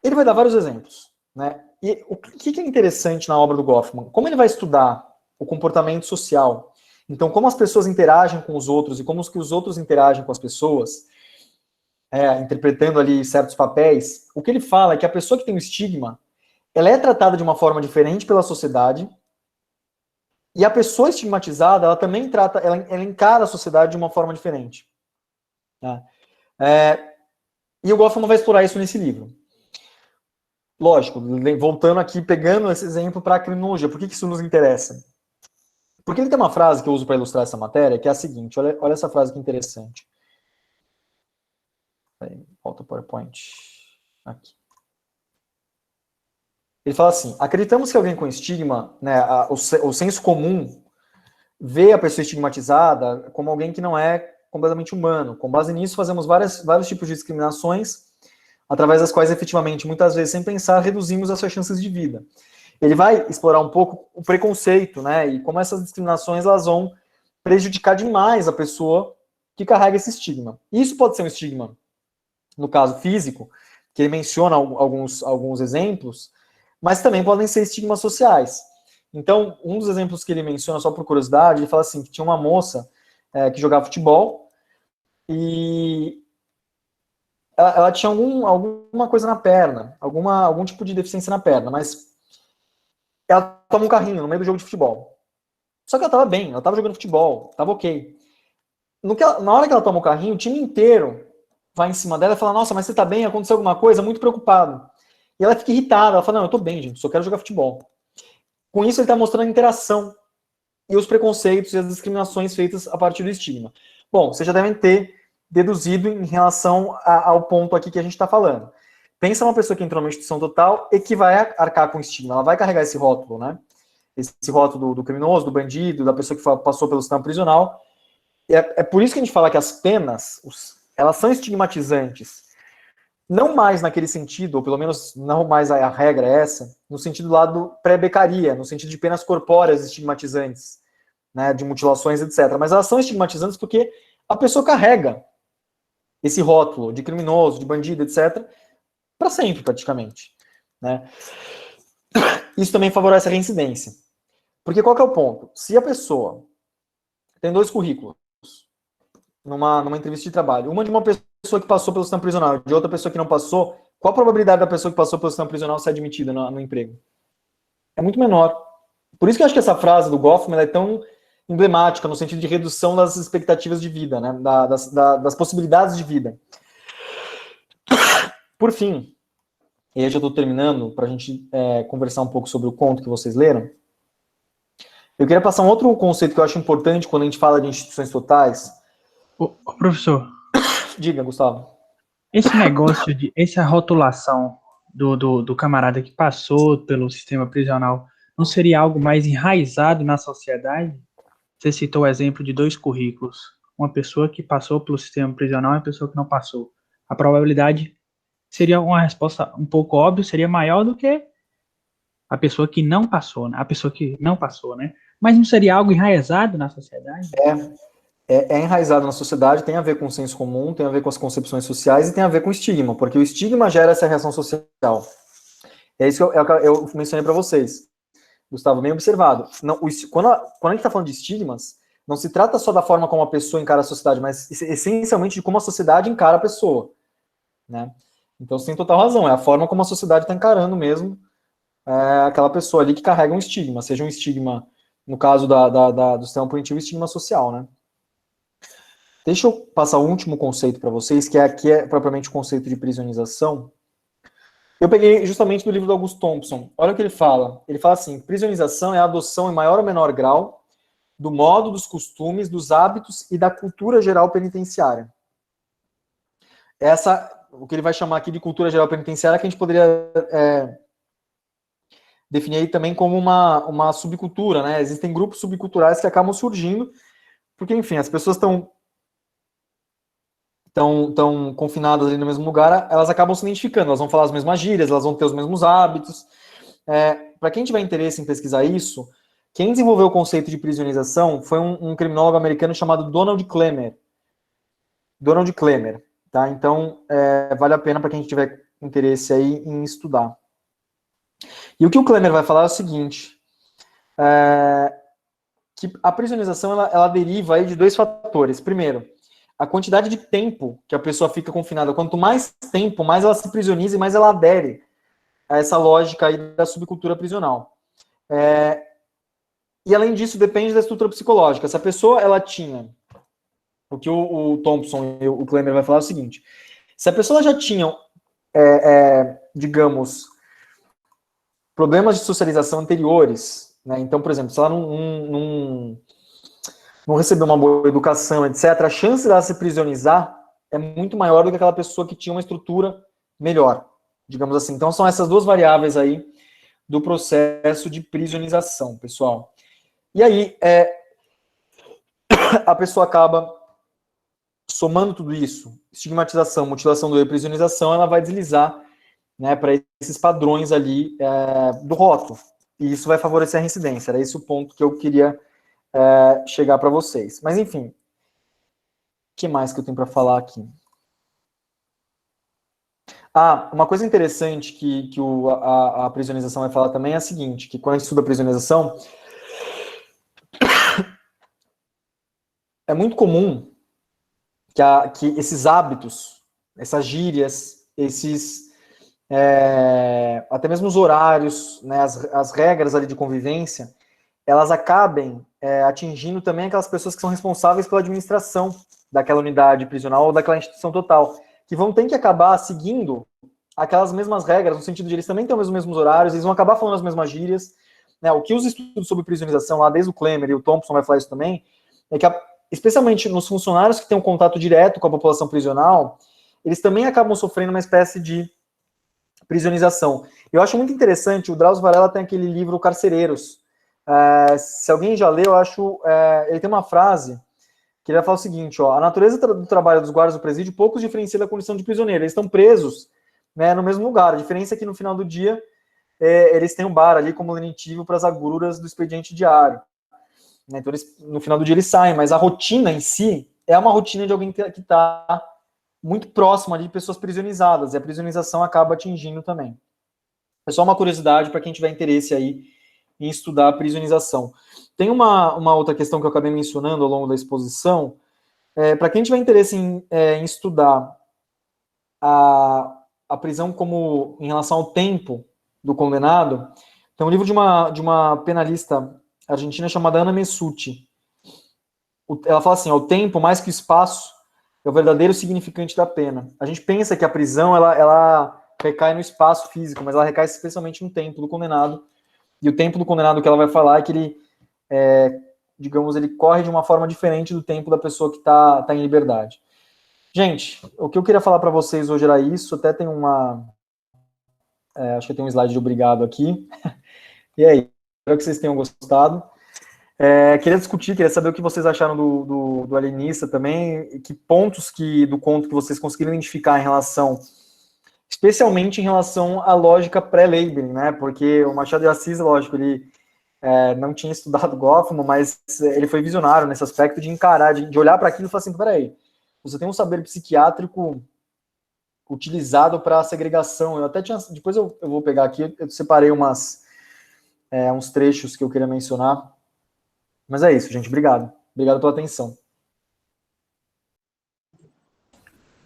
S3: Ele vai dar vários exemplos, né? E o que é interessante na obra do Goffman? Como ele vai estudar o comportamento social, então como as pessoas interagem com os outros e como os outros interagem com as pessoas, interpretando ali certos papéis, o que ele fala é que a pessoa que tem o estigma, ela é tratada de uma forma diferente pela sociedade, e a pessoa estigmatizada, ela também ela encara a sociedade de uma forma diferente. Tá? E o Goffman vai explorar isso nesse livro. Lógico, voltando aqui, pegando esse exemplo para a criminologia, por que isso nos interessa? Porque ele tem uma frase que eu uso para ilustrar essa matéria, que é a seguinte, olha essa frase que interessante. Volta o PowerPoint. Aqui. Ele fala assim, acreditamos que alguém com estigma, né, o senso comum, vê a pessoa estigmatizada como alguém que não é completamente humano. Com base nisso, fazemos vários tipos de discriminações, através das quais, efetivamente, muitas vezes, sem pensar, reduzimos as suas chances de vida. Ele vai explorar um pouco o preconceito, né, e como essas discriminações elas vão prejudicar demais a pessoa que carrega esse estigma. Isso pode ser um estigma, no caso físico, que ele menciona alguns exemplos, mas também podem ser estigmas sociais. Então, um dos exemplos que ele menciona, só por curiosidade, ele fala assim, que tinha uma moça que jogava futebol e ela tinha alguma coisa na perna, algum tipo de deficiência na perna, mas ela toma um carrinho no meio do jogo de futebol. Só que ela estava bem, ela estava jogando futebol, estava ok. Na hora que ela toma o carrinho, o time inteiro vai em cima dela e fala, nossa, mas você está bem? Aconteceu alguma coisa? Muito preocupado. E ela fica irritada, ela fala, não, eu tô bem, gente, só quero jogar futebol. Com isso, ele está mostrando a interação e os preconceitos e as discriminações feitas a partir do estigma. Bom, vocês já devem ter deduzido em relação ao ponto aqui que a gente está falando. Pensa uma pessoa que entrou numa instituição total e que vai arcar com estigma, ela vai carregar esse rótulo, né? Esse rótulo do criminoso, do bandido, da pessoa que passou pelo sistema prisional. É por isso que a gente fala que as penas, elas são estigmatizantes. Não mais naquele sentido, ou pelo menos não mais a regra é essa, no sentido lá do pré-becaria, no sentido de penas corpóreas estigmatizantes, né, de mutilações, etc. Mas elas são estigmatizantes porque a pessoa carrega esse rótulo de criminoso, de bandido, etc., para sempre, praticamente. Né? Isso também favorece a reincidência. Porque qual que é o ponto? Se a pessoa tem 2 currículos numa entrevista de trabalho, uma de uma pessoa que passou pelo sistema prisional, de outra pessoa que não passou, qual a probabilidade da pessoa que passou pelo sistema prisional ser admitida no emprego? É muito menor. Por isso que eu acho que essa frase do Goffman é tão emblemática, no sentido de redução das expectativas de vida, né? das possibilidades de vida. Por fim, e aí eu já estou terminando, para a gente conversar um pouco sobre o conto que vocês leram, eu queria passar um outro conceito que eu acho importante quando a gente fala de instituições totais.
S7: Ô, professor,
S3: Diga, Gustavo.
S7: esse negócio essa rotulação do camarada que passou pelo sistema prisional não seria algo mais enraizado na sociedade? Você citou o exemplo de 2 currículos. Uma pessoa que passou pelo sistema prisional e uma pessoa que não passou. A probabilidade seria uma resposta um pouco óbvia, seria maior do que a pessoa que não passou, né? A pessoa que não passou, né? Mas não seria algo enraizado na sociedade?
S3: É enraizado na sociedade, tem a ver com o senso comum, tem a ver com as concepções sociais e tem a ver com o estigma, porque o estigma gera essa reação social. É isso que eu mencionei para vocês. Gustavo, bem observado. Não, quando a gente está falando de estigmas, não se trata só da forma como a pessoa encara a sociedade, mas essencialmente de como a sociedade encara a pessoa. Né? Então você tem total razão, é a forma como a sociedade está encarando mesmo aquela pessoa ali que carrega um estigma, seja um estigma, no caso do sistema punitivo, estigma social, né? Deixa eu passar o último conceito para vocês, que aqui é propriamente o conceito de prisionalização. Eu peguei justamente do livro do Augusto Thompson. Olha o que ele fala. Ele fala assim: prisionalização é a adoção em maior ou menor grau do modo, dos costumes, dos hábitos e da cultura geral penitenciária. O que ele vai chamar aqui de cultura geral penitenciária, que a gente poderia definir aí também como uma subcultura, né? Existem grupos subculturais que acabam surgindo, porque, enfim, as pessoas estão confinadas ali no mesmo lugar, elas acabam se identificando, elas vão falar as mesmas gírias, elas vão ter os mesmos hábitos. Para quem tiver interesse em pesquisar isso, quem desenvolveu o conceito de prisionalização foi um criminólogo americano chamado Donald Klemmer. Donald Klemmer, tá? Então, vale a pena para quem tiver interesse aí em estudar. E o que o Klemmer vai falar é o seguinte, que a prisionalização, ela deriva aí de dois fatores. Primeiro, a quantidade de tempo que a pessoa fica confinada. Quanto mais tempo, mais ela se prisioniza e mais ela adere a essa lógica aí da subcultura prisional. E, além disso, depende da estrutura psicológica. Se a pessoa, ela tinha... O que o Thompson e o Klemmer vai falar é o seguinte. Se a pessoa já tinha, digamos, problemas de socialização anteriores, né? Então, por exemplo, se ela não recebeu uma boa educação, etc., a chance dela se prisionizar é muito maior do que aquela pessoa que tinha uma estrutura melhor, digamos assim. Então, são essas duas variáveis aí do processo de prisionalização, pessoal. E aí, a pessoa acaba somando tudo isso, estigmatização, mutilação do eu e prisionalização, ela vai deslizar, né, para esses padrões ali do rótulo. E isso vai favorecer a reincidência. Era esse o ponto que eu queria chegar para vocês. Mas, enfim, o que mais que eu tenho para falar aqui? Uma coisa interessante que a prisionalização vai falar também é a seguinte, que quando a gente estuda a prisionalização, é muito comum que esses hábitos, essas gírias, até mesmo os horários, né, as regras ali de convivência, elas acabem atingindo também aquelas pessoas que são responsáveis pela administração daquela unidade prisional ou daquela instituição total, que vão ter que acabar seguindo aquelas mesmas regras, no sentido de eles também têm os mesmos horários, eles vão acabar falando as mesmas gírias, né? O que os estudos sobre prisionalização, lá desde o Klemmer e o Thompson vai falar isso também, é que especialmente nos funcionários que têm um contato direto com a população prisional, eles também acabam sofrendo uma espécie de prisionalização. Eu acho muito interessante, o Drauzio Varela tem aquele livro Carcereiros. Se alguém já leu, eu acho... ele tem uma frase que ele vai falar o seguinte, a natureza do trabalho dos guardas do presídio poucos diferencia da condição de prisioneiro. Eles estão presos, né, no mesmo lugar. A diferença é que no final do dia, eles têm um bar ali como lenitivo para as agruras do expediente diário. Então, no final do dia eles saem, mas a rotina em si é uma rotina de alguém que está muito próximo ali de pessoas prisionalizadas, e a prisionalização acaba atingindo também. É só uma curiosidade para quem tiver interesse aí em estudar a prisionalização. Tem uma outra questão que eu acabei mencionando ao longo da exposição, para quem tiver interesse em estudar a prisão como em relação ao tempo do condenado, tem um livro de uma penalista argentina chamada Ana Messuti. Ela fala assim, o tempo, mais que o espaço, é o verdadeiro significante da pena. A gente pensa que a prisão, ela recai no espaço físico, mas ela recai especialmente no tempo do condenado. E o tempo do condenado que ela vai falar é que ele, digamos, ele corre de uma forma diferente do tempo da pessoa que está em liberdade. Gente, o que eu queria falar para vocês hoje era isso. Até tem acho que tem um slide de obrigado aqui. E aí, espero que vocês tenham gostado. Queria saber o que vocês acharam do alienista também, e que pontos do conto que vocês conseguiram identificar em relação, especialmente em relação à lógica pré-labeling, né? Porque o Machado de Assis, lógico, ele não tinha estudado Goffman, mas ele foi visionário nesse aspecto de encarar, de olhar para aquilo e falar assim, peraí, você tem um saber psiquiátrico utilizado para a segregação. Eu até tinha, depois eu vou pegar aqui, eu separei uns trechos que eu queria mencionar. Mas é isso, gente. Obrigado. Obrigado pela atenção.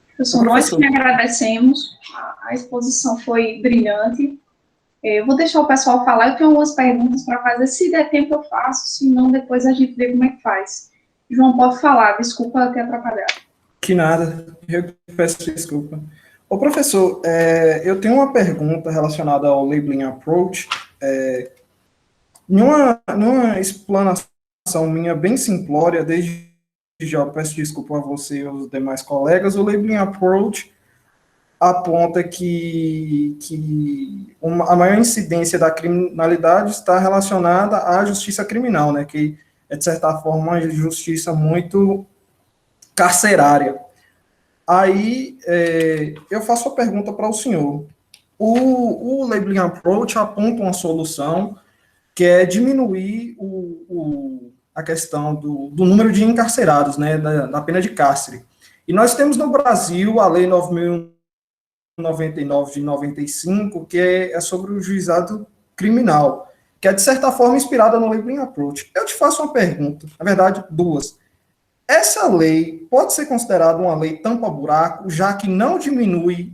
S2: Professor, nós que agradecemos. A exposição foi brilhante. Eu vou deixar o pessoal falar. Eu tenho algumas perguntas para fazer. Se der tempo, eu faço. Se não, depois a gente vê como é que faz. João, pode falar, desculpa ter atrapalhado.
S6: Que nada, eu peço desculpa. Ô, professor, eu tenho uma pergunta relacionada ao Labeling Approach. Numa explanação minha bem simplória, desde já eu peço desculpa a você e aos demais colegas, o Labeling Approach aponta que a maior incidência da criminalidade está relacionada à justiça criminal, né, que é, de certa forma, uma justiça muito carcerária. Aí, eu faço a pergunta para o senhor. O Labeling Approach aponta uma solução que é diminuir a questão do número de encarcerados, né, da pena de cárcere. E nós temos no Brasil a Lei 9.099 de 95, que é sobre o juizado criminal, que é, de certa forma, inspirada no Labeling Approach. Eu te faço uma pergunta, na verdade, duas. Essa lei pode ser considerada uma lei tampa-buraco, já que não diminui,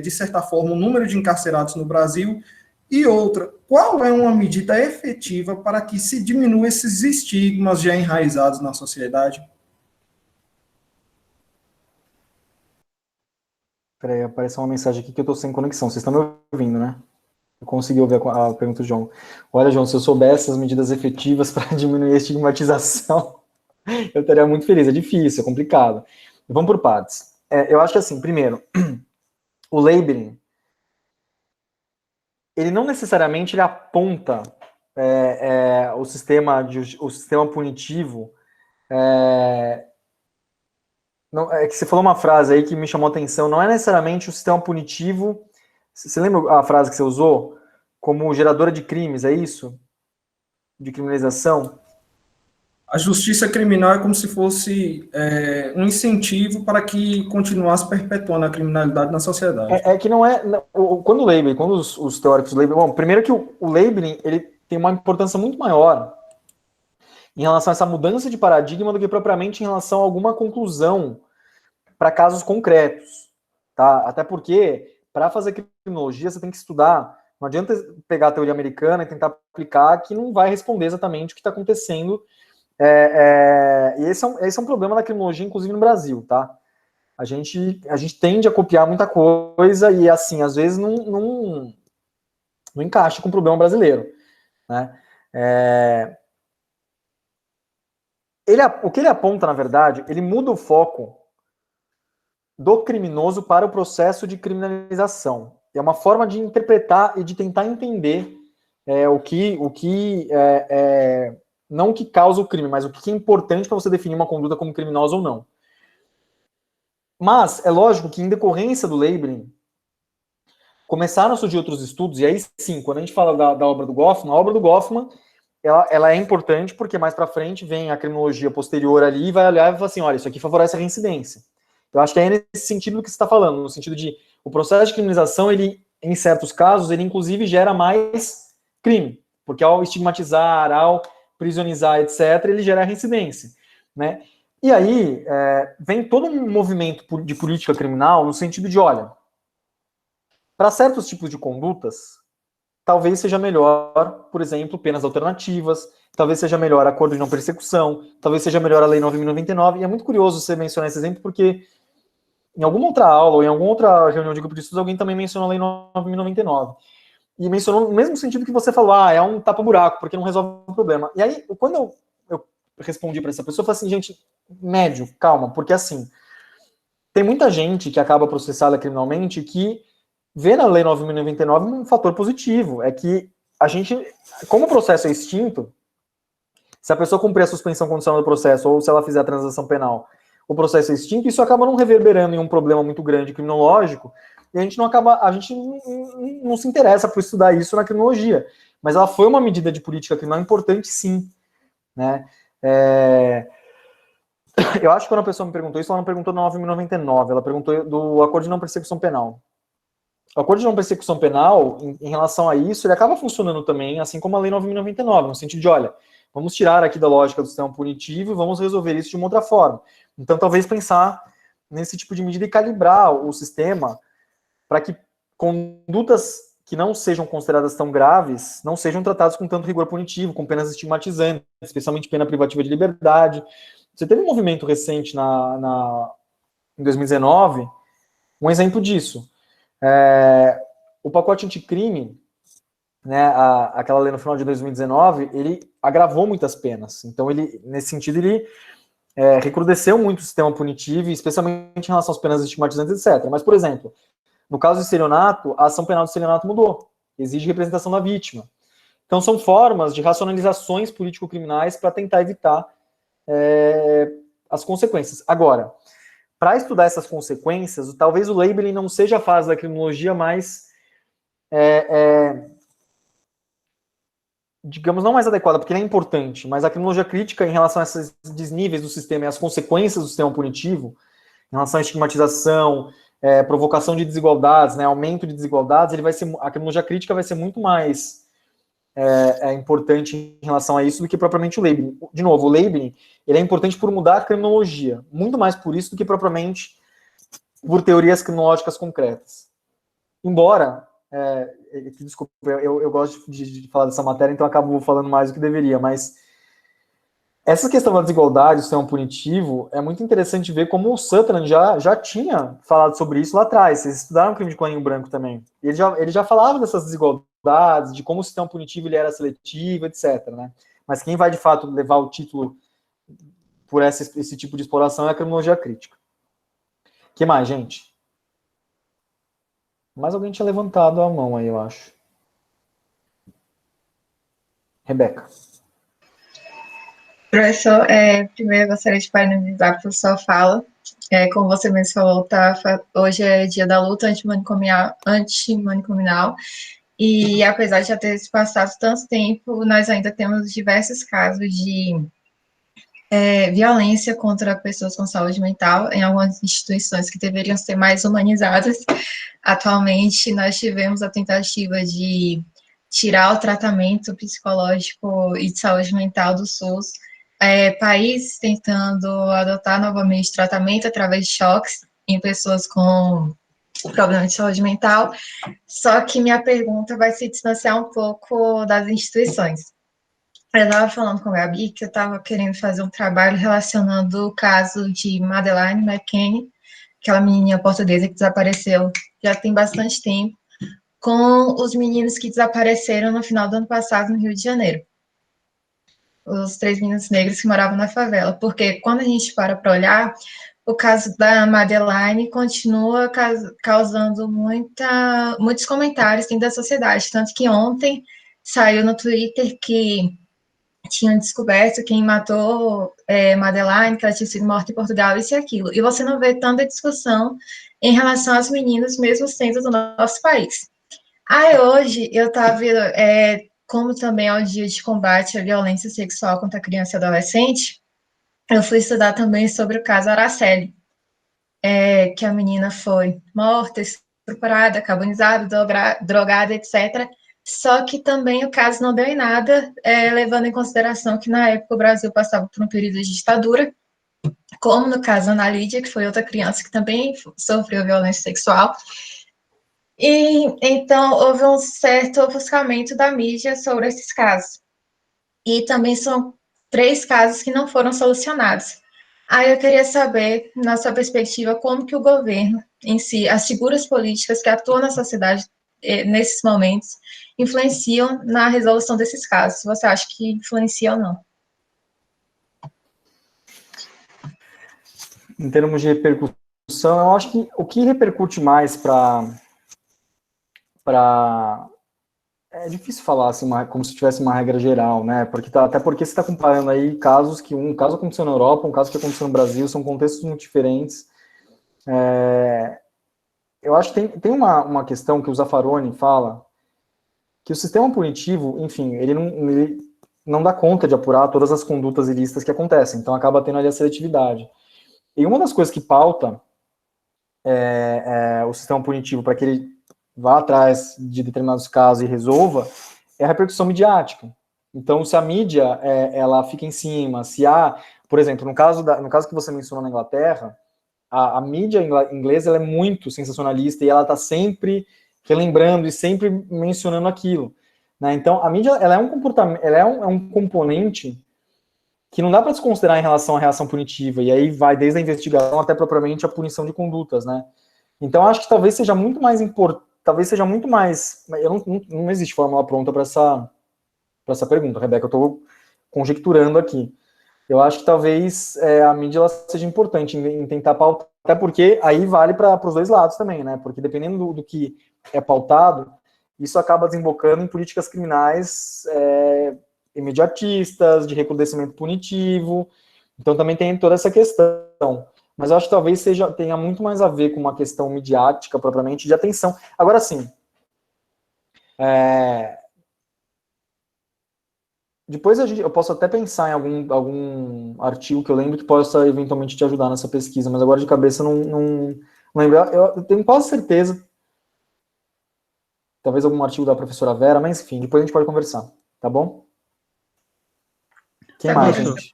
S6: de certa forma, o número de encarcerados no Brasil? E outra, qual é uma medida efetiva para que se diminua esses estigmas já enraizados na sociedade?
S3: Peraí, apareceu uma mensagem aqui que eu estou sem conexão. Vocês estão me ouvindo, né? Eu consegui ouvir a pergunta do João. Olha, João, se eu soubesse as medidas efetivas para diminuir a estigmatização, eu estaria muito feliz. É difícil, é complicado. Vamos por partes. Eu acho que, assim, primeiro, o labeling, ele não necessariamente ele aponta o sistema punitivo. Não, é que você falou uma frase aí que me chamou a atenção. Não é necessariamente o sistema punitivo. Você lembra a frase que você usou? Como geradora de crimes, é isso? De criminalização?
S6: A justiça criminal é como se fosse um incentivo para que continuasse perpetuando a criminalidade na sociedade.
S3: É que não é... Quando o labeling, quando os teóricos do labeling... Bom, primeiro que o labeling, ele tem uma importância muito maior em relação a essa mudança de paradigma do que propriamente em relação a alguma conclusão para casos concretos. Tá? Até porque, para fazer criminologia, você tem que estudar. Não adianta pegar a teoria americana e tentar aplicar, que não vai responder exatamente o que está acontecendo. E esse é um problema da criminologia, inclusive no Brasil, tá? A gente tende a copiar muita coisa e, assim, às vezes não encaixa com o problema brasileiro, né? O que ele aponta, na verdade, ele muda o foco do criminoso para o processo de criminalização. É uma forma de interpretar e de tentar entender não o que causa o crime, mas o que é importante para você definir uma conduta como criminosa ou não. Mas é lógico que, em decorrência do labeling, começaram a surgir outros estudos, e aí sim, quando a gente fala da obra do Goffman, a obra do Goffman, ela é importante porque mais para frente vem a criminologia posterior ali e vai olhar e vai falar assim, olha, isso aqui favorece a reincidência. Eu acho que é nesse sentido do que você está falando, no sentido de o processo de criminalização, ele, em certos casos, ele inclusive gera mais crime, porque ao estigmatizar, ao prisionizar, etc., ele gera a reincidência, né? E aí, vem todo um movimento de política criminal no sentido de, olha, para certos tipos de condutas, talvez seja melhor, por exemplo, penas alternativas, talvez seja melhor acordo de não persecução, talvez seja melhor a Lei 9.099, e é muito curioso você mencionar esse exemplo, porque em alguma outra aula ou em alguma outra reunião de grupo de estudos, alguém também mencionou a Lei 9.099. E mencionou no mesmo sentido que você falou, é um tapa-buraco, porque não resolve o problema. E aí, quando eu respondi para essa pessoa, eu falei assim, gente, médio, calma, porque assim, tem muita gente que acaba processada criminalmente que vê na Lei 9.099 um fator positivo, é que a gente, como o processo é extinto, se a pessoa cumprir a suspensão condicional do processo, ou se ela fizer a transação penal, o processo é extinto, isso acaba não reverberando em um problema muito grande criminológico, e a gente não se interessa por estudar isso na criminologia. Mas ela foi uma medida de política criminal importante, sim. Né? Eu acho que quando a pessoa me perguntou isso, ela não perguntou na 9.099, ela perguntou do acordo de não persecução penal. O acordo de não persecução penal, em relação a isso, ele acaba funcionando também, assim como a Lei 9.099, no sentido de, olha, vamos tirar aqui da lógica do sistema punitivo e vamos resolver isso de uma outra forma. Então, talvez pensar nesse tipo de medida e calibrar o sistema para que condutas que não sejam consideradas tão graves não sejam tratadas com tanto rigor punitivo, com penas estigmatizantes, especialmente pena privativa de liberdade. Você teve um movimento recente em 2019, um exemplo disso. O pacote anticrime, né, aquela lei no final de 2019, ele agravou muitas penas. Então, nesse sentido, ele recrudesceu muito o sistema punitivo, especialmente em relação às penas estigmatizantes, etc. Mas, por exemplo, no caso de estelionato, a ação penal de estelionato mudou. Exige representação da vítima. Então, são formas de racionalizações político-criminais para tentar evitar as consequências. Agora, para estudar essas consequências, talvez o labeling não seja a fase da criminologia mais, digamos, não mais adequada, porque ele é importante, mas a criminologia crítica em relação a esses desníveis do sistema e as consequências do sistema punitivo, em relação à estigmatização, provocação de desigualdades, né, aumento de desigualdades, a criminologia crítica vai ser muito mais importante em relação a isso do que propriamente o labeling. De novo, o labeling, ele é importante por mudar a criminologia, muito mais por isso do que propriamente por teorias criminológicas concretas. Embora, desculpa, eu gosto de falar dessa matéria, então eu acabo falando mais do que deveria, mas essa questão da desigualdade, do sistema punitivo, é muito interessante ver como o Sutherland já tinha falado sobre isso lá atrás. Vocês estudaram o crime de colarinho branco também. Ele já falava dessas desigualdades, de como o sistema punitivo ele era seletivo, etc. Né? Mas quem vai, de fato, levar o título por esse tipo de exploração é a criminologia crítica. O que mais, gente? Mais alguém tinha levantado a mão aí, eu acho. Rebeca.
S8: Professor, primeiro eu gostaria de parabenizar por sua fala. Como você mesmo falou, hoje é dia da luta antimanicomial, e apesar de já ter se passado tanto tempo, nós ainda temos diversos casos de violência contra pessoas com saúde mental em algumas instituições que deveriam ser mais humanizadas. Atualmente, nós tivemos a tentativa de tirar o tratamento psicológico e de saúde mental do SUS, países tentando adotar novamente tratamento através de choques em pessoas com problema de saúde mental, só que minha pergunta vai se distanciar um pouco das instituições. Eu estava falando com a Gabi que eu estava querendo fazer um trabalho relacionando o caso de Madeleine McCann, aquela menininha portuguesa que desapareceu já tem bastante tempo, com os meninos que desapareceram no final do ano passado no Rio de Janeiro. Os 3 meninos negros que moravam na favela, porque quando a gente para olhar, o caso da Madeleine continua causando muitos comentários dentro da sociedade, tanto que ontem saiu no Twitter que tinham descoberto quem matou Madeleine, que ela tinha sido morta em Portugal, isso e aquilo, e você não vê tanta discussão em relação aos meninos, mesmo sendo do nosso país. Aí hoje eu estava vendo, como também é o dia de combate à violência sexual contra criança e adolescente, eu fui estudar também sobre o caso Araceli, que a menina foi morta, estuprada, carbonizada, drogada, etc. Só que também o caso não deu em nada, levando em consideração que na época o Brasil passava por um período de ditadura, como no caso Ana Lídia, que foi outra criança que também sofreu violência sexual. E então houve um certo ofuscamento da mídia sobre esses casos. E também são 3 casos que não foram solucionados. Aí eu queria saber, na sua perspectiva, como que o governo em si, as figuras políticas que atuam na sociedade nesses momentos, influenciam na resolução desses casos. Se você acha que influencia ou não.
S3: Em termos de repercussão, eu acho que o que repercute mais é difícil falar assim, como se tivesse uma regra geral, né? Até porque você está comparando aí casos que um caso aconteceu na Europa, um caso que aconteceu no Brasil, são contextos muito diferentes. Eu acho que tem uma questão que o Zaffaroni fala, que o sistema punitivo, enfim, ele não dá conta de apurar todas as condutas ilícitas que acontecem, então acaba tendo ali a seletividade. E uma das coisas que pauta o sistema punitivo para que ele vá atrás de determinados casos e resolva, é a repercussão midiática. Então, se a mídia ela fica em cima, se há, por exemplo, no caso que você mencionou na Inglaterra, a mídia inglesa ela é muito sensacionalista e ela está sempre relembrando e sempre mencionando aquilo. Né? Então, a mídia ela é um comportamento, ela é um componente que não dá para desconsiderar em relação à reação punitiva, e aí vai desde a investigação até propriamente a punição de condutas, né? Então, acho que talvez seja muito mais importante, não existe fórmula pronta para essa pergunta, Rebeca, eu estou conjecturando aqui. Eu acho que talvez a mídia ela seja importante em tentar pautar, até porque aí vale para os dois lados também, né? Porque dependendo do que é pautado, isso acaba desembocando em políticas criminais imediatistas, de recrudescimento punitivo. Então também tem toda essa questão. Mas eu acho que talvez tenha muito mais a ver com uma questão midiática, propriamente, de atenção. Agora, sim, depois eu posso até pensar em algum artigo que eu lembro que possa eventualmente te ajudar nessa pesquisa, mas agora de cabeça não lembro. Eu tenho quase certeza, talvez algum artigo da professora Vera, mas enfim, depois a gente pode conversar, tá bom? Quem mais, gente?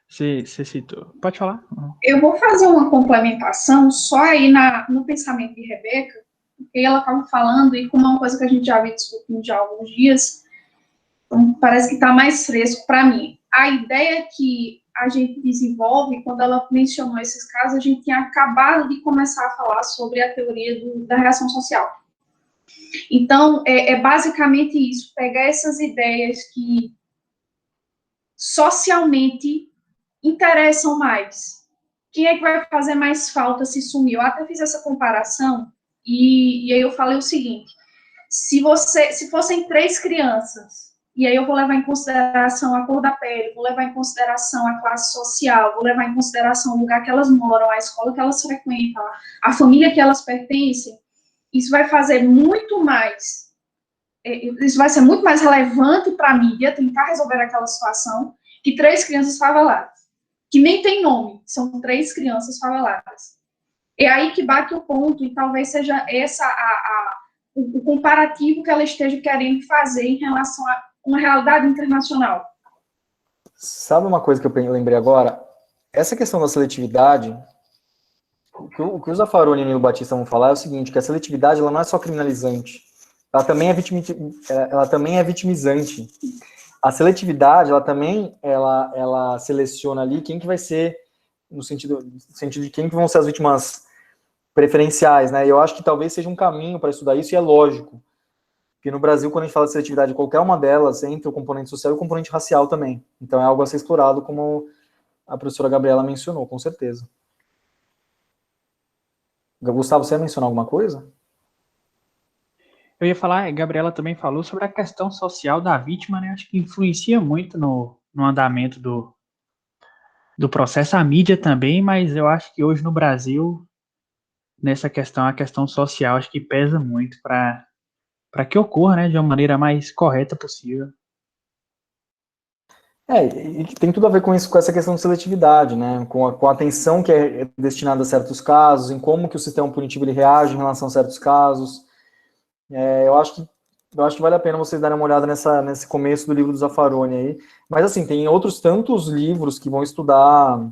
S7: Você citou. Pode falar?
S2: Eu vou fazer uma complementação só aí no pensamento de Rebeca, porque ela estava falando, e como é uma coisa que a gente já vem discutindo já há alguns dias, então parece que está mais fresco para mim. A ideia que a gente desenvolve, quando ela mencionou esses casos, a gente tinha acabado de começar a falar sobre a teoria da reação social. Então, é basicamente isso, pegar essas ideias que socialmente interessam mais. Quem é que vai fazer mais falta se sumir? Eu até fiz essa comparação e aí eu falei o seguinte: se fossem 3 crianças, e aí eu vou levar em consideração a cor da pele, vou levar em consideração a classe social, vou levar em consideração o lugar que elas moram, a escola que elas frequentam, a família que elas pertencem, isso vai fazer muito mais, isso vai ser muito mais relevante para a mídia tentar resolver aquela situação que 3 crianças faveladas, que nem tem nome, são 3 crianças faveladas. É aí que bate o ponto, e talvez seja o comparativo que ela esteja querendo fazer em relação a uma realidade internacional.
S3: Sabe uma coisa que eu lembrei agora? Essa questão da seletividade, o que o Zaffaroni e o Nilo Batista vão falar é o seguinte, que a seletividade ela não é só criminalizante, ela também é vitimizante. A seletividade, ela também ela seleciona ali quem que vai ser, no sentido de quem que vão ser as vítimas preferenciais, né? E eu acho que talvez seja um caminho para estudar isso, e é lógico. Porque no Brasil, quando a gente fala de seletividade, qualquer uma delas entra o componente social e o componente racial também. Então é algo a ser explorado, como a professora Gabriela mencionou, com certeza. Gustavo, você ia mencionar alguma coisa?
S7: Eu ia falar, a Gabriela também falou sobre a questão social da vítima, né? Acho que influencia muito no andamento do processo, a mídia também, mas eu acho que hoje no Brasil, nessa questão, a questão social, acho que pesa muito para que ocorra, né, de uma maneira mais correta possível.
S3: E tem tudo a ver com isso, com essa questão de seletividade, né? Com a atenção que é destinada a certos casos, em como que o sistema punitivo ele reage em relação a certos casos. Eu acho que vale a pena vocês darem uma olhada nesse começo do livro do Zaffaroni aí. Mas, assim, tem outros tantos livros que vão estudar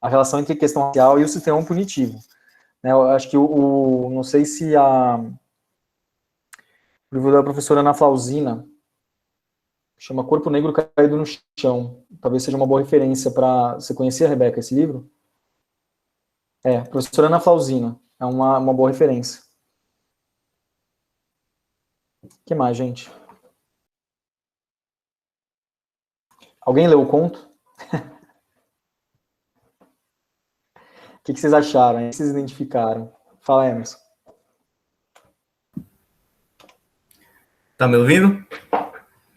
S3: a relação entre questão racial e o sistema punitivo. Eu acho que não sei se o livro da professora Ana Flausina chama Corpo Negro Caído no Chão. Talvez seja uma boa referência para... Você conhecia, Rebeca, esse livro? Professora Ana Flausina. É uma boa referência. O que mais, gente? Alguém leu o conto? O que vocês acharam? O que vocês identificaram? Fala, Emerson.
S9: Tá me ouvindo?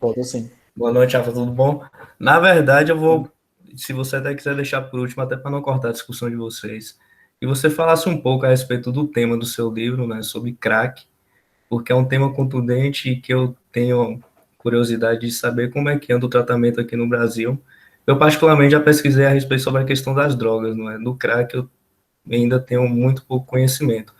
S3: Tô sim.
S9: Boa noite, Rafa, tudo bom? Na verdade, eu vou, se você até quiser deixar por último, até para não cortar a discussão de vocês, que você falasse um pouco a respeito do tema do seu livro, né, sobre crack, porque é um tema contundente e que eu tenho curiosidade de saber como é que anda o tratamento aqui no Brasil. Eu, particularmente, já pesquisei a respeito sobre a questão das drogas, não é? Do crack eu ainda tenho muito pouco conhecimento.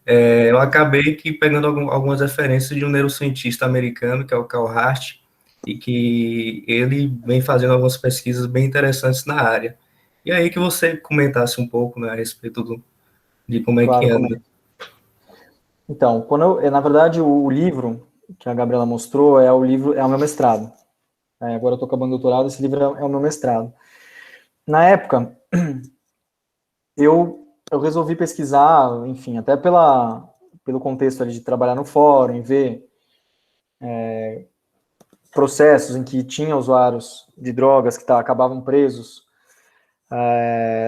S9: Eu acabei pegando algumas referências de um neurocientista americano, que é o Carl Hart, e que ele vem fazendo algumas pesquisas bem interessantes na área. E aí que você comentasse um pouco, né, a respeito de como é que anda.
S3: Então, na verdade, o livro que a Gabriela mostrou é o meu mestrado. agora eu estou acabando o doutorado, esse livro é o meu mestrado. Na época, eu resolvi pesquisar, enfim, até pelo contexto ali de trabalhar no fórum, ver processos em que tinha usuários de drogas que acabavam presos,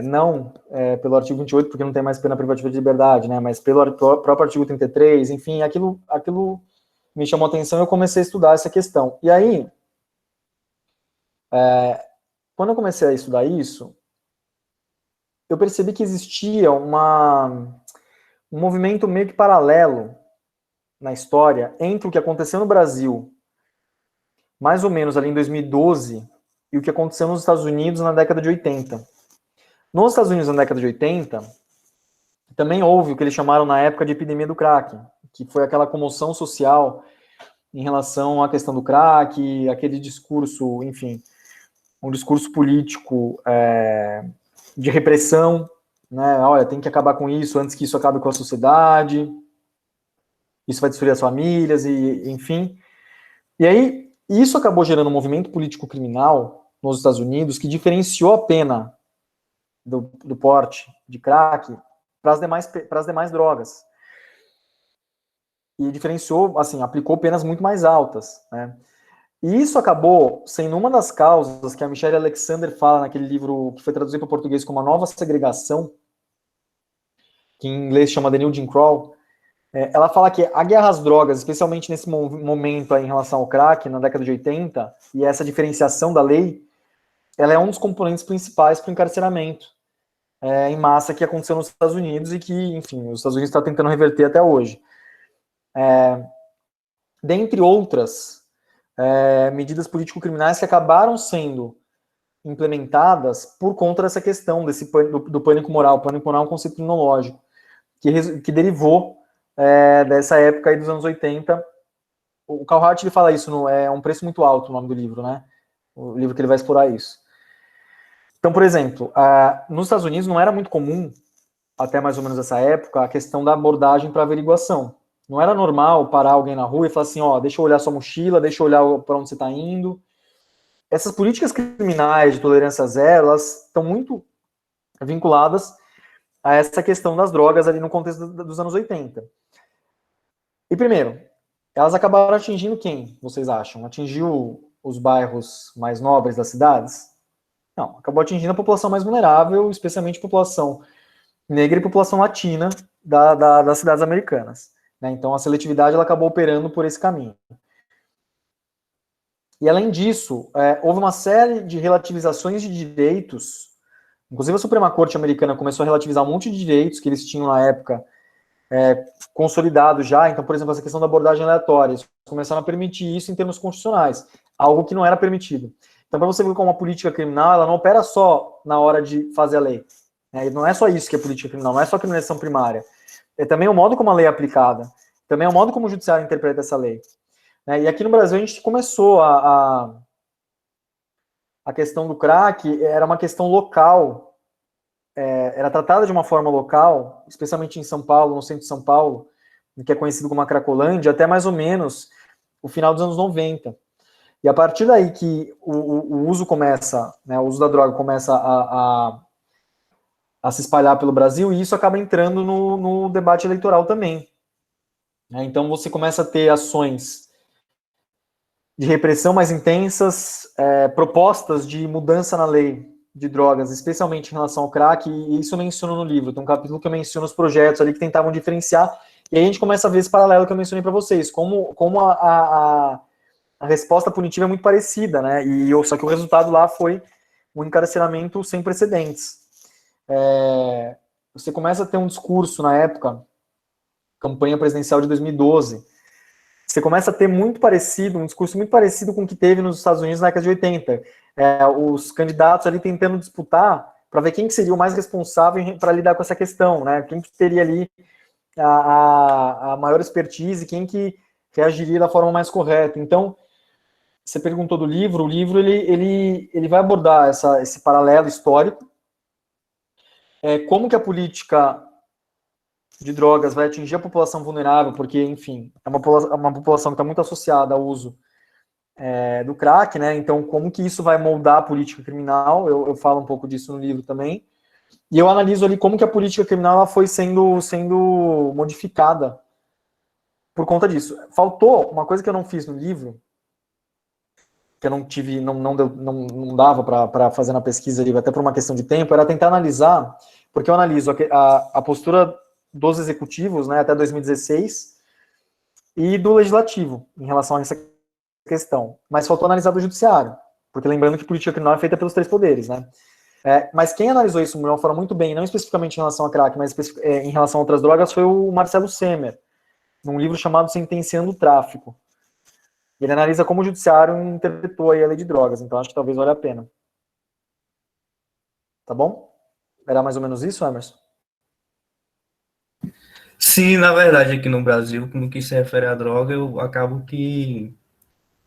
S3: não pelo artigo 28, porque não tem mais pena privativa de liberdade, né, mas pelo próprio artigo 33, enfim, aquilo me chamou a atenção e eu comecei a estudar essa questão. E aí, quando eu comecei a estudar isso, eu percebi que existia um movimento meio que paralelo na história entre o que aconteceu no Brasil, mais ou menos ali em 2012, e o que aconteceu nos Estados Unidos na década de 80. Nos Estados Unidos, na década de 80, também houve o que eles chamaram na época de epidemia do crack, que foi aquela comoção social em relação à questão do crack, aquele discurso, enfim, um discurso político de repressão, né? Olha, tem que acabar com isso antes que isso acabe com a sociedade, isso vai destruir as famílias, e enfim. E aí, isso acabou gerando um movimento político criminal nos Estados Unidos que diferenciou a pena do porte de crack para as demais drogas. E diferenciou, assim, aplicou penas muito mais altas, né? E isso acabou sendo uma das causas que a Michelle Alexander fala naquele livro que foi traduzido para o português como A Nova Segregação, que em inglês chama The New Jim Crow. Ela fala que a guerra às drogas, especialmente nesse momento aí em relação ao crack, na década de 80, e essa diferenciação da lei, ela é um dos componentes principais para o encarceramento em massa que aconteceu nos Estados Unidos e que, enfim, os Estados Unidos estão tentando reverter até hoje. Dentre outras medidas político-criminais que acabaram sendo implementadas por conta dessa questão do pânico moral. O pânico moral é um conceito criminológico que derivou dessa época aí dos anos 80. O Carl Hart, ele fala isso, é um preço muito alto o nome do livro, né? O livro que ele vai explorar isso. Então, por exemplo, nos Estados Unidos não era muito comum, até mais ou menos essa época, a questão da abordagem para averiguação. Não era normal parar alguém na rua e falar assim, ó, deixa eu olhar sua mochila, deixa eu olhar para onde você está indo. Essas políticas criminais de tolerância zero, elas estão muito vinculadas a essa questão das drogas ali no contexto dos anos 80. E primeiro, elas acabaram atingindo quem, vocês acham? Atingiu os bairros mais nobres das cidades? Não, acabou atingindo a população mais vulnerável, especialmente a população negra e população latina das cidades americanas. Né? Então, a seletividade ela acabou operando por esse caminho. E, além disso, houve uma série de relativizações de direitos. Inclusive, a Suprema Corte americana começou a relativizar um monte de direitos que eles tinham na época consolidados já. Então, por exemplo, essa questão da abordagem aleatória. Eles começaram a permitir isso em termos constitucionais, algo que não era permitido. Então, para você ver como a política criminal, ela não opera só na hora de fazer a lei. Não é só isso que é política criminal, não é só criminalização primária. É também o modo como a lei é aplicada, também é o modo como o judiciário interpreta essa lei. E aqui no Brasil a gente começou a questão do crack, era uma questão local, era tratada de uma forma local, especialmente em São Paulo, no centro de São Paulo, que é conhecido como a Cracolândia, até mais ou menos o final dos anos 90. E a partir daí que o uso começa, né, o uso da droga começa a se espalhar pelo Brasil, e isso acaba entrando no debate eleitoral também. Então você começa a ter ações de repressão mais intensas, propostas de mudança na lei de drogas, especialmente em relação ao crack, e isso eu menciono no livro. Tem um capítulo que eu menciono os projetos ali que tentavam diferenciar, e aí a gente começa a ver esse paralelo que eu mencionei para vocês, como a resposta punitiva é muito parecida, né? Só que o resultado lá foi um encarceramento sem precedentes. Você começa a ter um discurso na época, campanha presidencial de 2012, você começa a ter um discurso muito parecido com o que teve nos Estados Unidos na década de 80. Os candidatos ali tentando disputar para ver quem que seria o mais responsável para lidar com essa questão, né? Quem que teria ali a maior expertise, quem que reagiria da forma mais correta. Então, você perguntou do livro, o livro ele vai abordar esse paralelo histórico, como que a política de drogas vai atingir a população vulnerável, porque, enfim, é uma população que está muito associada ao uso do crack, né? Então, como que isso vai moldar a política criminal? Eu falo um pouco disso no livro também. E eu analiso ali como que a política criminal ela foi sendo modificada por conta disso. Faltou uma coisa que eu não fiz no livro, que eu não tive, não dava para fazer na pesquisa ali, até por uma questão de tempo, era tentar analisar, porque eu analiso a postura dos executivos, né, até 2016, e do legislativo, em relação a essa questão. Mas faltou analisar do judiciário, porque lembrando que política criminal é feita pelos 3 poderes, né. Mas quem analisou isso de uma forma muito bem, não especificamente em relação a crack, mas em relação a outras drogas, foi o Marcelo Semer, num livro chamado Sentenciando o Tráfico. Ele analisa como o judiciário interpretou aí a lei de drogas, então acho que talvez valha a pena. Tá bom? Era mais ou menos isso, Emerson?
S9: Sim, na verdade, aqui no Brasil, no que se refere à droga, eu acabo que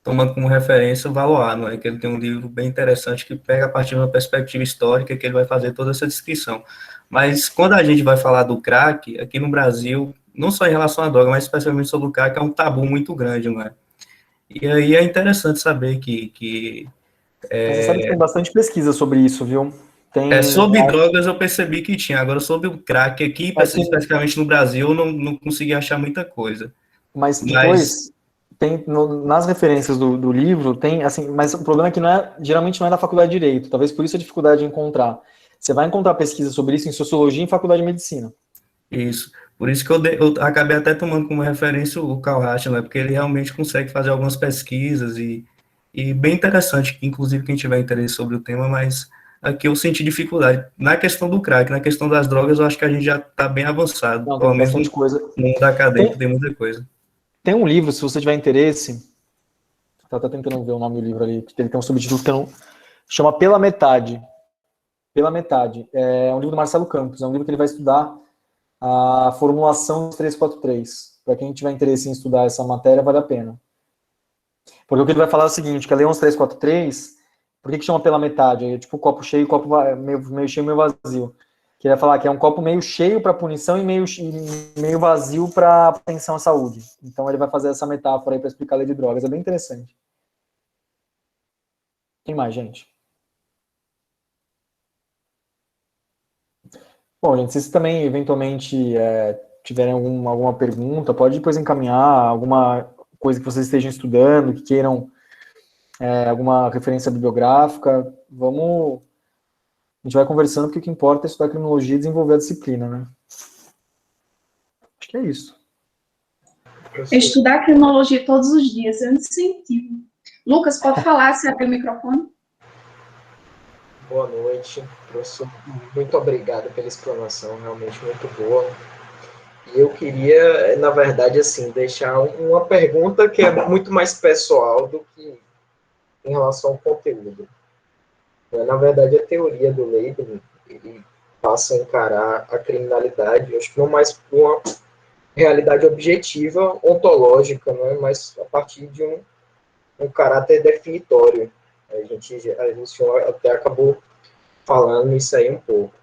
S9: tomando como referência o Valois, não é? Que ele tem um livro bem interessante que pega a partir de uma perspectiva histórica que ele vai fazer toda essa descrição. Mas quando a gente vai falar do crack, aqui no Brasil, não só em relação à droga, mas especialmente sobre o crack, é um tabu muito grande, não é? E aí é interessante saber que
S3: Mas você sabe que tem bastante pesquisa sobre isso, viu?
S9: sobre drogas eu percebi que tinha, agora sobre o crack aqui, especificamente no Brasil, eu não consegui achar muita coisa.
S3: Mas depois, tem, nas referências do livro, tem, assim, mas o problema é que geralmente não é da faculdade de Direito, talvez por isso a dificuldade de encontrar. Você vai encontrar pesquisa sobre isso em Sociologia e em Faculdade de Medicina.
S9: Isso. Por isso que eu acabei até tomando como referência o Karl Rachel, né? Porque ele realmente consegue fazer algumas pesquisas e bem interessante, inclusive quem tiver interesse sobre o tema, mas aqui eu senti dificuldade. Na questão do crack, na questão das drogas, eu acho que a gente já está bem avançado.
S3: Não, tem bastante coisa.
S9: No mundo acadêmico tem muita coisa.
S3: Tem um livro, se você tiver interesse, estou até tentando ver o nome do livro ali, que ele tem um subtítulo que chama Pela Metade. Pela Metade. É um livro do Marcelo Campos, é um livro que ele vai estudar a formulação dos 343. Para quem tiver interesse em estudar essa matéria, vale a pena. Porque o que ele vai falar é o seguinte, que a Lei 11343, por que chama pela metade? É tipo copo cheio, copo meio cheio, meio vazio. Que ele vai falar que é um copo meio cheio para punição e meio vazio para atenção à saúde. Então ele vai fazer essa metáfora aí para explicar a lei de drogas. É bem interessante. Tem mais, gente? Bom, gente, se vocês também, eventualmente, tiverem alguma pergunta, pode depois encaminhar alguma coisa que vocês estejam estudando, que queiram alguma referência bibliográfica. A gente vai conversando, porque o que importa é estudar criminologia e desenvolver a disciplina, né? Acho que é isso.
S2: Estudar criminologia todos os dias é um incentivo. Lucas, pode falar, se abre o microfone.
S10: Boa noite, professor. Muito obrigado pela explanação, realmente muito boa. E eu queria, na verdade, assim, deixar uma pergunta que é muito mais pessoal do que em relação ao conteúdo. Na verdade, a teoria do Leibniz, ele passa a encarar a criminalidade, acho que não mais por uma realidade objetiva, ontológica, né, mas a partir de um caráter definitório. A gente até acabou falando isso aí um pouco.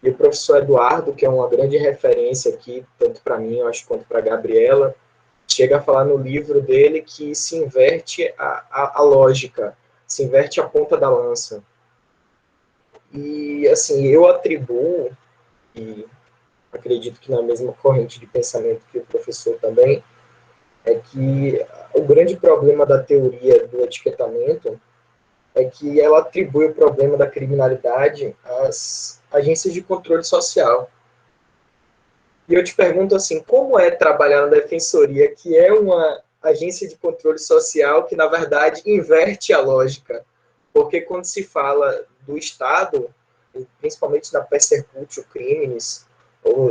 S10: E o professor Eduardo, que é uma grande referência aqui, tanto para mim, eu acho, quanto para a Gabriela, chega a falar no livro dele que se inverte a lógica, se inverte a ponta da lança. E, assim, eu atribuo, e acredito que na mesma corrente de pensamento que o professor também, é que o grande problema da teoria do etiquetamento é que ela atribui o problema da criminalidade às agências de controle social. E eu te pergunto assim, como é trabalhar na defensoria, que é uma agência de controle social que, na verdade, inverte a lógica? Porque quando se fala do Estado, principalmente da persecutio criminis,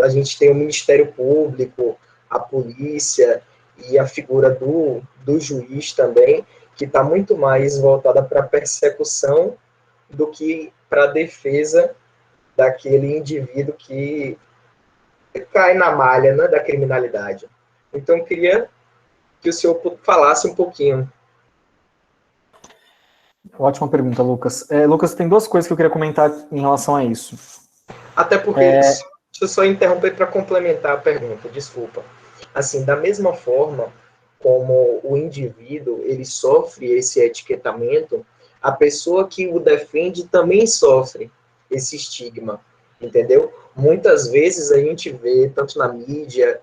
S10: a gente tem o Ministério Público, a polícia e a figura do juiz também, que está muito mais voltada para a persecução do que para a defesa daquele indivíduo que cai na malha, né, da criminalidade. Então, eu queria que o senhor falasse um pouquinho.
S3: Ótima pergunta, Lucas. Lucas, tem duas coisas que eu queria comentar em relação a isso.
S10: Até porque, deixa eu só interromper para complementar a pergunta, desculpa. Assim, da mesma forma, como o indivíduo ele sofre esse etiquetamento, a pessoa que o defende também sofre esse estigma, entendeu? Muitas vezes a gente vê, tanto na mídia,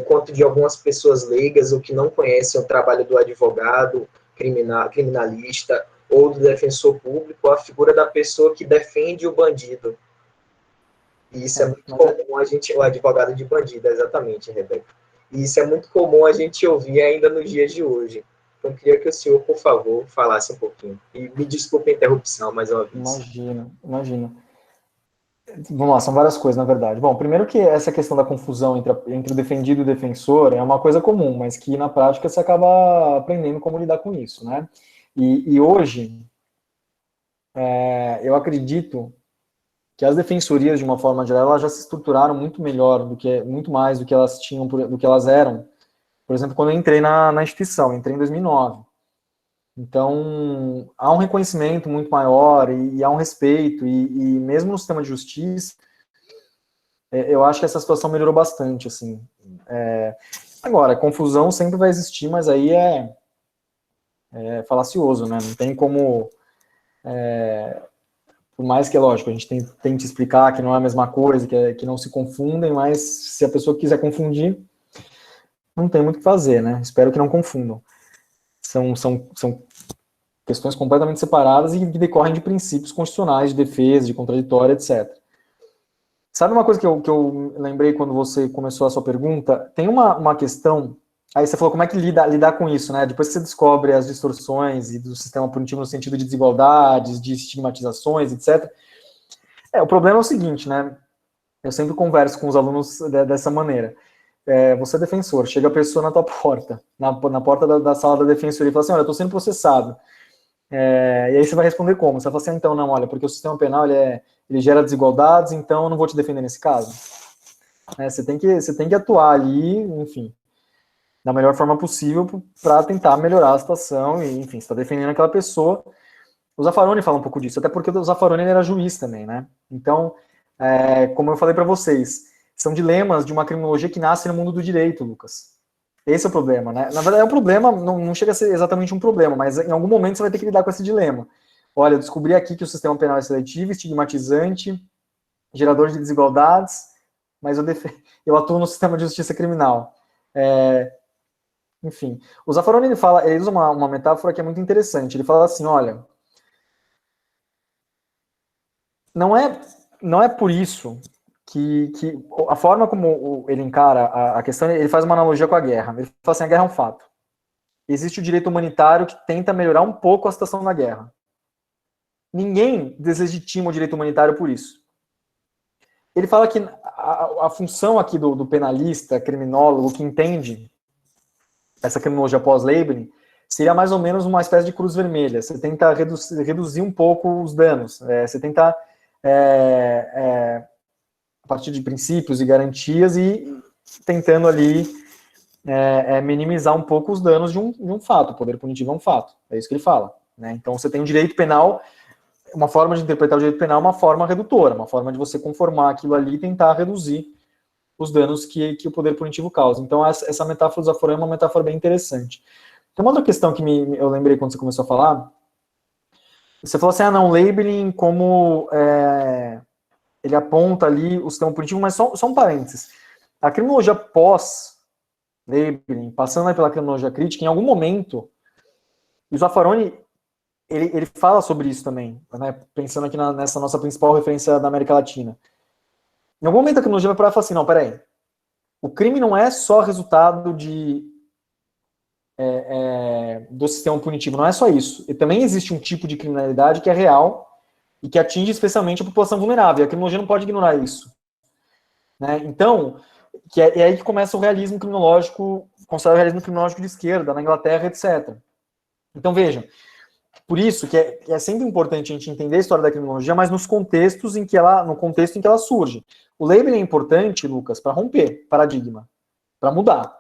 S10: quanto de algumas pessoas leigas ou que não conhecem o trabalho do advogado criminalista ou do defensor público, a figura da pessoa que defende o bandido. E isso é muito comum o advogado de bandido, exatamente, Rebeca. E isso é muito comum a gente ouvir ainda nos dias de hoje. Então, eu queria que o senhor, por favor, falasse um pouquinho. E me desculpe a interrupção, mais uma vez.
S3: Imagina. Vamos lá, são várias coisas, na verdade. Bom, primeiro que essa questão da confusão entre o defendido e o defensor é uma coisa comum, mas que na prática você acaba aprendendo como lidar com isso, né? E hoje, eu acredito que as defensorias, de uma forma geral, elas já se estruturaram muito melhor, muito mais do que elas tinham, do que elas eram. Por exemplo, quando eu entrei na instituição, entrei em 2009. Então, há um reconhecimento muito maior e há um respeito, e mesmo no sistema de justiça, eu acho que essa situação melhorou bastante, assim. Agora, confusão sempre vai existir, mas aí é falacioso, né? Não tem como... por mais que, é lógico, a gente tente explicar que não é a mesma coisa, que não se confundem, mas se a pessoa quiser confundir, não tem muito o que fazer, né? Espero que não confundam. São questões completamente separadas e que decorrem de princípios constitucionais, de defesa, de contraditório, etc. Sabe uma coisa que eu lembrei quando você começou a sua pergunta? Tem uma questão, aí você falou como é que lidar com isso, né? Depois que você descobre as distorções e do sistema punitivo no sentido de desigualdades, de estigmatizações, etc. O problema é o seguinte, né? Eu sempre converso com os alunos dessa maneira. Você é defensor, chega a pessoa na tua porta, na porta da sala da defensoria e fala assim, olha, eu estou sendo processado. E aí você vai responder como? Você vai falar assim, então, não, olha, porque o sistema penal ele gera desigualdades, então eu não vou te defender nesse caso. Você tem que atuar ali, enfim, da melhor forma possível para tentar melhorar a situação e, enfim, você está defendendo aquela pessoa. O Zaffaroni fala um pouco disso, até porque o Zaffaroni era juiz também, né? Então, como eu falei para vocês, são dilemas de uma criminologia que nasce no mundo do direito, Lucas. Esse é o problema, né? Na verdade, é um problema, não chega a ser exatamente um problema, mas em algum momento você vai ter que lidar com esse dilema. Olha, eu descobri aqui que o sistema penal é seletivo, estigmatizante, gerador de desigualdades, mas eu atuo no sistema de justiça criminal. Enfim, o Zaffaroni, ele usa uma metáfora que é muito interessante. Ele fala assim, olha, não é por isso que a forma como ele encara a questão, ele faz uma analogia com a guerra. Ele fala assim, a guerra é um fato. Existe o direito humanitário que tenta melhorar um pouco a situação da guerra. Ninguém deslegitima o direito humanitário por isso. Ele fala que a função aqui do penalista, criminólogo, que entende essa criminologia pós-Leibniz, seria mais ou menos uma espécie de cruz vermelha. Você tenta reduzir um pouco os danos. Você tenta... a partir de princípios e garantias e tentando ali minimizar um pouco os danos de um fato. O poder punitivo é um fato, é isso que ele fala, né? Então você tem um direito penal, uma forma de interpretar o direito penal é uma forma redutora, uma forma de você conformar aquilo ali e tentar reduzir os danos que o poder punitivo causa. Então essa metáfora do Zaffaroni é uma metáfora bem interessante. Tem uma outra questão que eu lembrei quando você começou a falar. Você falou assim, não, labeling como... ele aponta ali o sistema punitivo, mas só um parênteses. A criminologia pós-labeling, passando aí pela criminologia crítica, em algum momento, o Zaffaroni, ele fala sobre isso também, né, pensando aqui nessa nossa principal referência da América Latina. Em algum momento a criminologia vai parar e falar assim, não, peraí, o crime não é só resultado do sistema punitivo, não é só isso. E também existe um tipo de criminalidade que é real, e que atinge especialmente a população vulnerável. A criminologia não pode ignorar isso. Né? Então, é aí que começa o realismo criminológico, considerado o realismo criminológico de esquerda, na Inglaterra, etc. Então, vejam, por isso que é sempre importante a gente entender a história da criminologia, mas no contexto em que ela surge. O labeling é importante, Lucas, para romper paradigma, para mudar.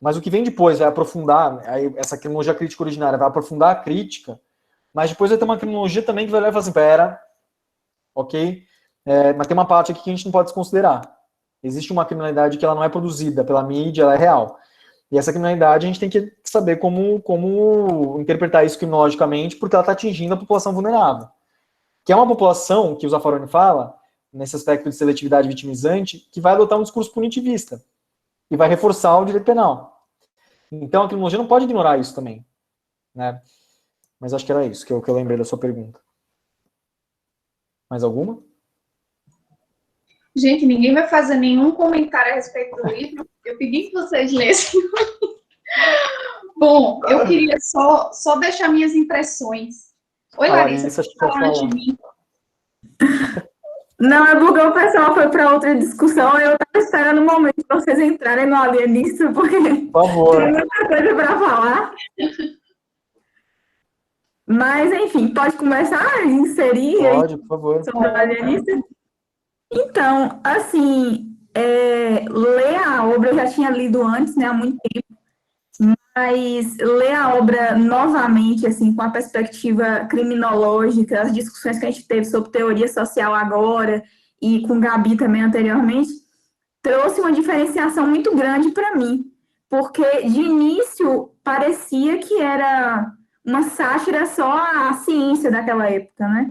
S3: Mas o que vem depois vai aprofundar, aí essa criminologia crítica originária vai aprofundar a crítica, mas depois vai ter uma criminologia também que vai olhar e falar assim, pera, ok, mas tem uma parte aqui que a gente não pode desconsiderar. Existe uma criminalidade que ela não é produzida pela mídia, ela é real. E essa criminalidade a gente tem que saber como interpretar isso criminologicamente, porque ela está atingindo a população vulnerável. Que é uma população, que o Zaffaroni fala, nesse aspecto de seletividade vitimizante, que vai adotar um discurso punitivista e vai reforçar o direito penal. Então a criminologia não pode ignorar isso também, né? Mas acho que era isso que eu lembrei da sua pergunta. Mais alguma?
S2: Gente, ninguém vai fazer nenhum comentário a respeito do livro. Eu pedi que vocês lessem. Bom, eu queria só deixar minhas impressões. Oi, Larissa,
S3: Larissa,
S2: você fala antes de mim.
S5: Não, é porque o pessoal foi para outra discussão. Eu estava esperando o momento de vocês entrarem no alienista, porque
S3: Por favor.
S5: tem muita coisa para falar. Mas, enfim, pode começar a inserir
S3: Pode, por favor.
S5: sobre o alienista? Então, assim, ler a obra, eu já tinha lido antes, né, há muito tempo, mas ler a obra novamente, assim, com a perspectiva criminológica, as discussões que a gente teve sobre teoria social agora, e com Gabi também anteriormente, trouxe uma diferenciação muito grande para mim, porque de início parecia que era uma sátira só à ciência daquela época, né?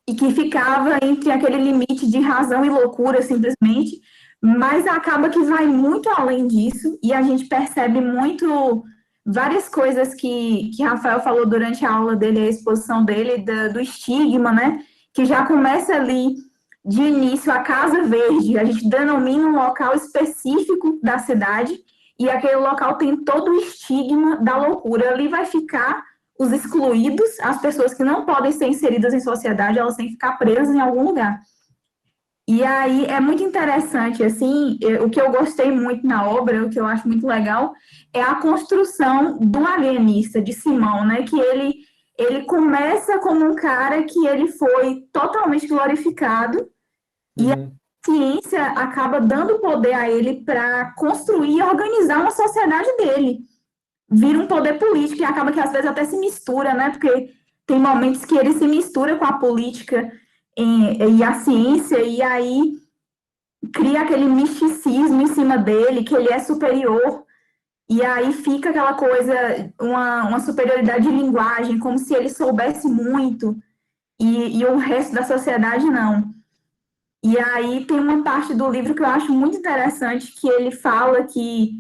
S5: E que ficava entre aquele limite de razão e loucura, simplesmente, mas acaba que vai muito além disso, e a gente percebe muito várias coisas que Rafael falou durante a aula dele, a exposição dele, do estigma, né? Que já começa ali, de início, a Casa Verde, a gente denomina um local específico da cidade, e aquele local tem todo o estigma da loucura. Ali vai ficar os excluídos, as pessoas que não podem ser inseridas em sociedade, elas têm que ficar presas em algum lugar. E aí é muito interessante, assim, o que eu gostei muito na obra, o que eu acho muito legal, é a construção do alienista, de Simão, né, que ele começa como um cara que ele foi totalmente glorificado, e a ciência acaba dando poder a ele para construir e organizar uma sociedade dele. Vira um poder político e acaba que às vezes até se mistura, né? Porque tem momentos que ele se mistura com a política e a ciência, e aí cria aquele misticismo em cima dele, que ele é superior, e aí fica aquela coisa, uma superioridade de linguagem, como se ele soubesse muito, e o resto da sociedade não. E aí tem uma parte do livro que eu acho muito interessante, que ele fala que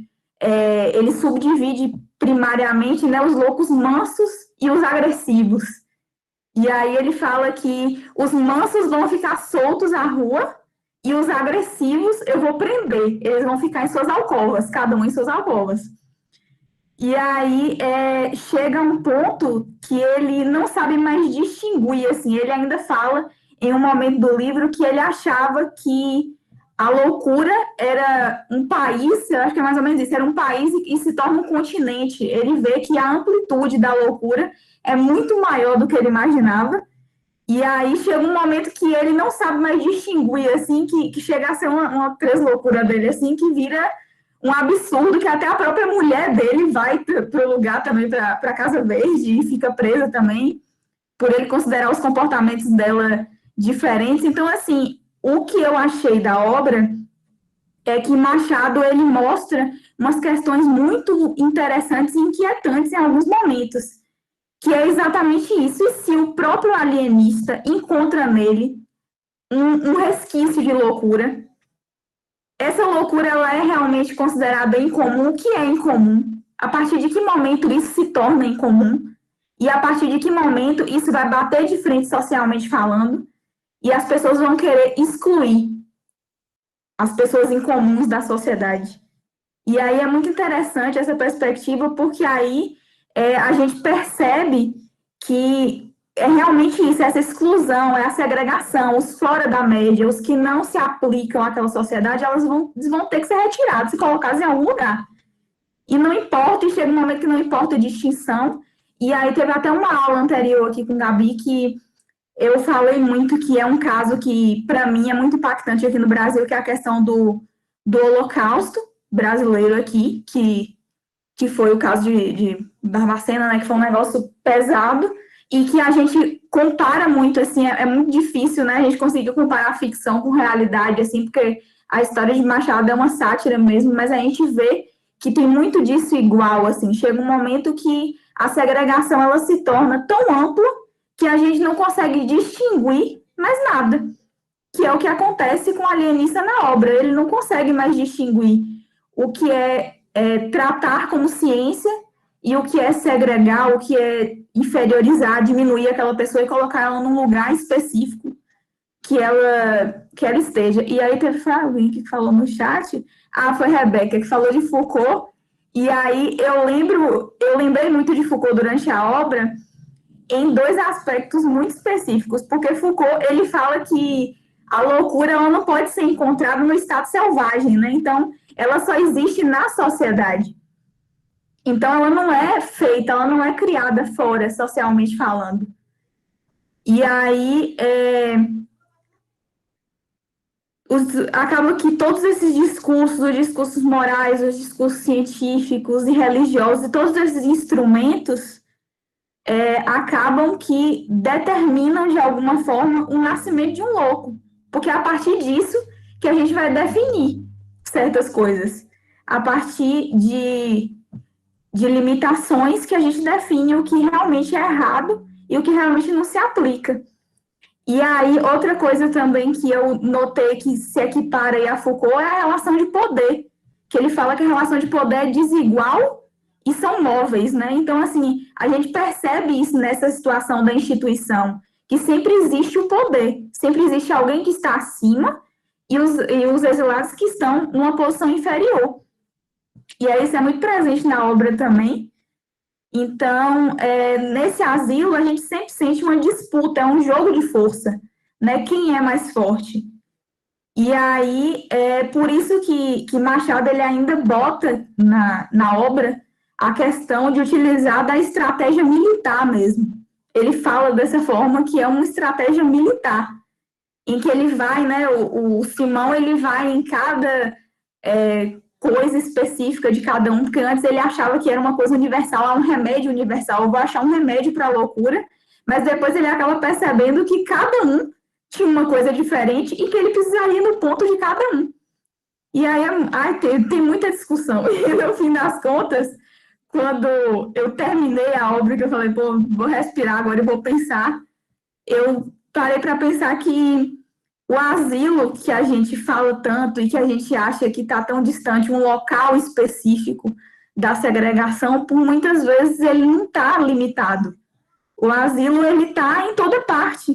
S5: ele subdivide primariamente, né, os loucos mansos e os agressivos. E aí ele fala que os mansos vão ficar soltos à rua e os agressivos eu vou prender. Eles vão ficar em suas alcovas, cada um em suas alcovas. E aí chega um ponto que ele não sabe mais distinguir, assim, ele ainda fala em um momento do livro que ele achava que a loucura era um país, eu acho que é mais ou menos isso, era um país e se torna um continente. Ele vê que a amplitude da loucura é muito maior do que ele imaginava, e aí chega um momento que ele não sabe mais distinguir, assim, que chega a ser uma loucura dele, assim, que vira um absurdo, que até a própria mulher dele vai para o lugar também, para a Casa Verde, e fica presa também, por ele considerar os comportamentos dela diferentes. Então, assim, o que eu achei da obra é que Machado, ele mostra umas questões muito interessantes e inquietantes em alguns momentos, que é exatamente isso. E se o próprio alienista encontra nele um resquício de loucura, essa loucura ela é realmente considerada incomum? O que é incomum? A partir de que momento isso se torna incomum? E a partir de que momento isso vai bater de frente socialmente falando? E as pessoas vão querer excluir as pessoas incomuns da sociedade. E aí é muito interessante essa perspectiva, porque aí a gente percebe que é realmente isso, essa exclusão, é a segregação, os fora da média, os que não se aplicam àquela sociedade, eles vão ter que ser retirados e colocados em algum lugar. E não importa, e chega um momento que não importa a distinção. E aí teve até uma aula anterior aqui com o Gabi que eu falei muito que é um caso que, para mim, é muito impactante aqui no Brasil, que é a questão do Holocausto brasileiro aqui, que foi o caso de Barbacena, né, que foi um negócio pesado, e que a gente compara muito, assim, é muito difícil, né, a gente conseguir comparar a ficção com realidade, assim, porque a história de Machado é uma sátira mesmo, mas a gente vê que tem muito disso igual, assim, chega um momento que a segregação, ela se torna tão ampla que a gente não consegue distinguir mais nada, que é o que acontece com o alienista na obra, ele não consegue mais distinguir o que é tratar como ciência e o que é segregar, o que é inferiorizar, diminuir aquela pessoa e colocar ela num lugar específico que ela esteja. E aí teve alguém que falou no chat, foi a Rebeca, que falou de Foucault, e aí eu lembrei muito de Foucault durante a obra em dois aspectos muito específicos, porque Foucault, ele fala que a loucura ela não pode ser encontrada no estado selvagem, né? Então, ela só existe na sociedade. Então, ela não é feita, ela não é criada fora, socialmente falando. E aí, acaba que todos esses discursos, os discursos morais, os discursos científicos e religiosos, e todos esses instrumentos acabam que determinam, de alguma forma, o nascimento de um louco. Porque é a partir disso que a gente vai definir certas coisas. A partir de limitações que a gente define o que realmente é errado e o que realmente não se aplica. E aí, outra coisa também que eu notei que se equipara aí a Foucault é a relação de poder, que ele fala que a relação de poder é desigual e são móveis, né? Então, assim, a gente percebe isso nessa situação da instituição, que sempre existe o poder, sempre existe alguém que está acima e os exilados que estão numa posição inferior. E aí isso é muito presente na obra também. Então, nesse asilo, a gente sempre sente uma disputa, é um jogo de força, né? Quem é mais forte? E aí, é por isso que Machado ele ainda bota na obra a questão de utilizar da estratégia militar mesmo. Ele fala dessa forma que é uma estratégia militar, em que ele vai, né, o Simão, ele vai em cada coisa específica de cada um, porque antes ele achava que era uma coisa universal, um remédio universal, eu vou achar um remédio para a loucura, mas depois ele acaba percebendo que cada um tinha uma coisa diferente e que ele precisaria no ponto de cada um. E aí tem muita discussão. E no fim das contas, quando eu terminei a obra, que eu falei, pô, vou respirar agora e vou pensar, eu parei para pensar que o asilo que a gente fala tanto e que a gente acha que está tão distante, um local específico da segregação, por muitas vezes ele não está limitado. O asilo, ele está em toda parte,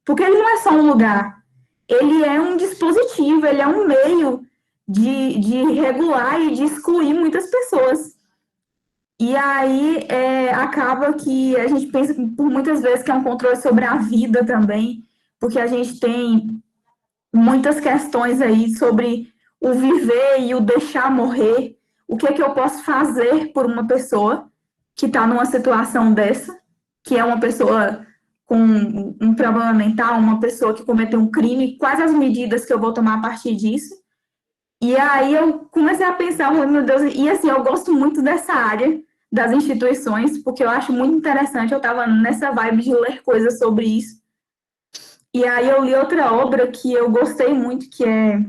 S5: porque ele não é só um lugar, ele é um dispositivo, ele é um meio de regular e de excluir muitas pessoas. E aí acaba que a gente pensa por muitas vezes que é um controle sobre a vida também, porque a gente tem muitas questões aí sobre o viver e o deixar morrer, o que é que eu posso fazer por uma pessoa que está numa situação dessa, que é uma pessoa com um problema mental, uma pessoa que cometeu um crime, quais as medidas que eu vou tomar a partir disso. E aí eu comecei a pensar, meu Deus, e assim, eu gosto muito dessa área das instituições, porque eu acho muito interessante, eu estava nessa vibe de ler coisas sobre isso. E aí eu li outra obra que eu gostei muito, que é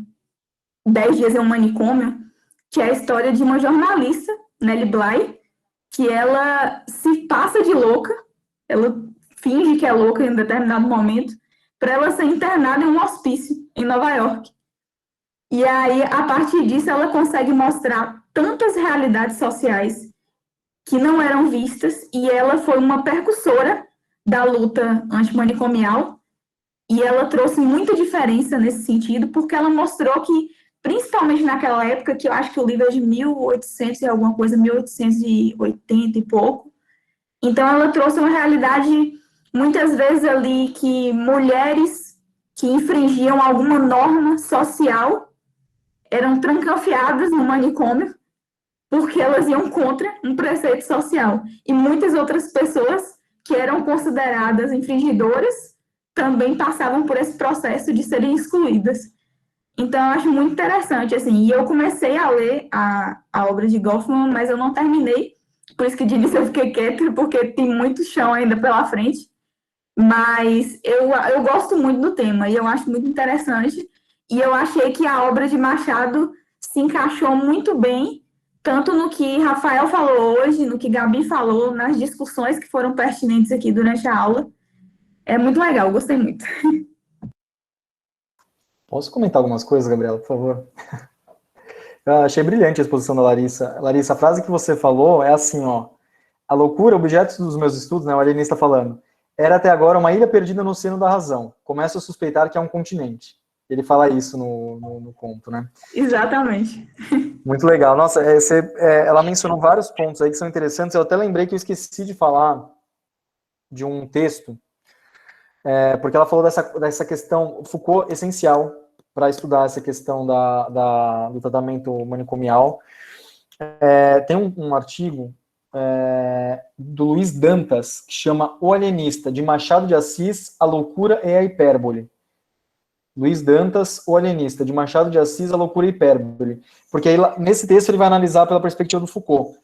S5: 10 Dias em um Manicômio, que é a história de uma jornalista, Nelly Bly, que ela se passa de louca, ela finge que é louca em um determinado momento, para ela ser internada em um hospício em Nova York. E aí, a partir disso, ela consegue mostrar tantas realidades sociais que não eram vistas, e ela foi uma percussora da luta antimanicomial, e ela trouxe muita diferença nesse sentido, porque ela mostrou que, principalmente naquela época, que eu acho que o livro é de 1800 e alguma coisa, 1880 e pouco, então ela trouxe uma realidade, muitas vezes ali, que mulheres que infringiam alguma norma social eram trancafiadas no manicômio, porque elas iam contra um preceito social. E muitas outras pessoas que eram consideradas infringidoras também passavam por esse processo de serem excluídas. Então, eu acho muito interessante, assim, e eu comecei a ler a obra de Goffman, mas eu não terminei, por isso que de início eu fiquei quieta, porque tem muito chão ainda pela frente, mas eu gosto muito do tema, e eu acho muito interessante, e eu achei que a obra de Machado se encaixou muito bem tanto no que Rafael falou hoje, no que Gabi falou, nas discussões que foram pertinentes aqui durante a aula. É muito legal, gostei muito.
S3: Posso comentar algumas coisas, Gabriela, por favor? Eu achei brilhante a exposição da Larissa. Larissa, a frase que você falou é assim, ó. A loucura, objeto dos meus estudos, né, o alienista falando, era até agora uma ilha perdida no oceano da razão. Começo a suspeitar que é um continente. Ele fala isso no conto, né?
S5: Exatamente.
S3: Muito legal. Nossa, ela mencionou vários pontos aí que são interessantes. Eu até lembrei que eu esqueci de falar de um texto, porque ela falou dessa questão, Foucault, essencial para estudar essa questão do tratamento manicomial. Tem um artigo do Luiz Dantas, que chama O Alienista, de Machado de Assis, a loucura e a hipérbole. Luiz Dantas, O Alienista, de Machado de Assis, a loucura e a hipérbole. Porque aí, nesse texto ele vai analisar pela perspectiva do Foucault.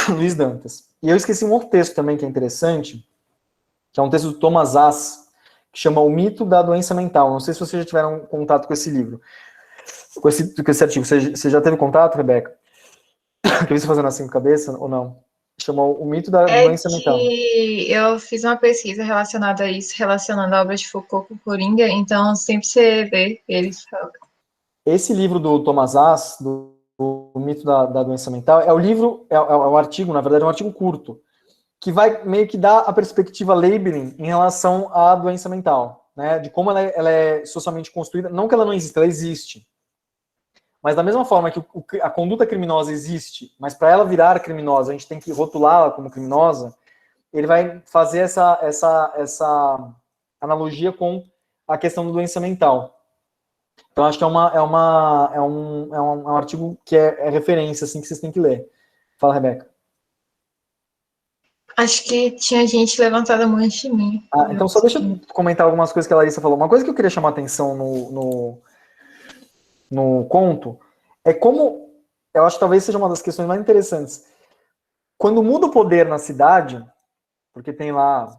S3: Luiz Dantas. E eu esqueci um outro texto também que é interessante, que é um texto do Thomas Ass, que chama O Mito da Doença Mental. Não sei se vocês já tiveram contato com esse livro, com esse artigo. Você já teve contato, Rebeca? Que você fazendo assim com a cabeça, ou não? Chama O Mito da Doença Mental.
S8: Eu fiz uma pesquisa relacionada a isso, relacionando a obra de Foucault com Coringa, então sempre você vê eles falando.
S3: Esse livro do Thomas Ass, do Mito da Doença Mental, é um artigo, na verdade, é um artigo curto, que vai meio que dar a perspectiva labeling em relação à doença mental, né? De como ela é socialmente construída. Não que ela não exista, ela existe. Mas da mesma forma que a conduta criminosa existe, mas para ela virar criminosa, a gente tem que rotulá-la como criminosa, ele vai fazer essa analogia com a questão da doença mental. Então, acho que é um artigo que é referência, assim, que vocês têm que ler. Fala, Rebeca.
S8: Acho que tinha gente levantada a mão antes de mim.
S3: Então, só deixa eu comentar algumas coisas que a Larissa falou. Uma coisa que eu queria chamar a atenção no conto é como, eu acho que talvez seja uma das questões mais interessantes. Quando muda o poder na cidade, porque tem lá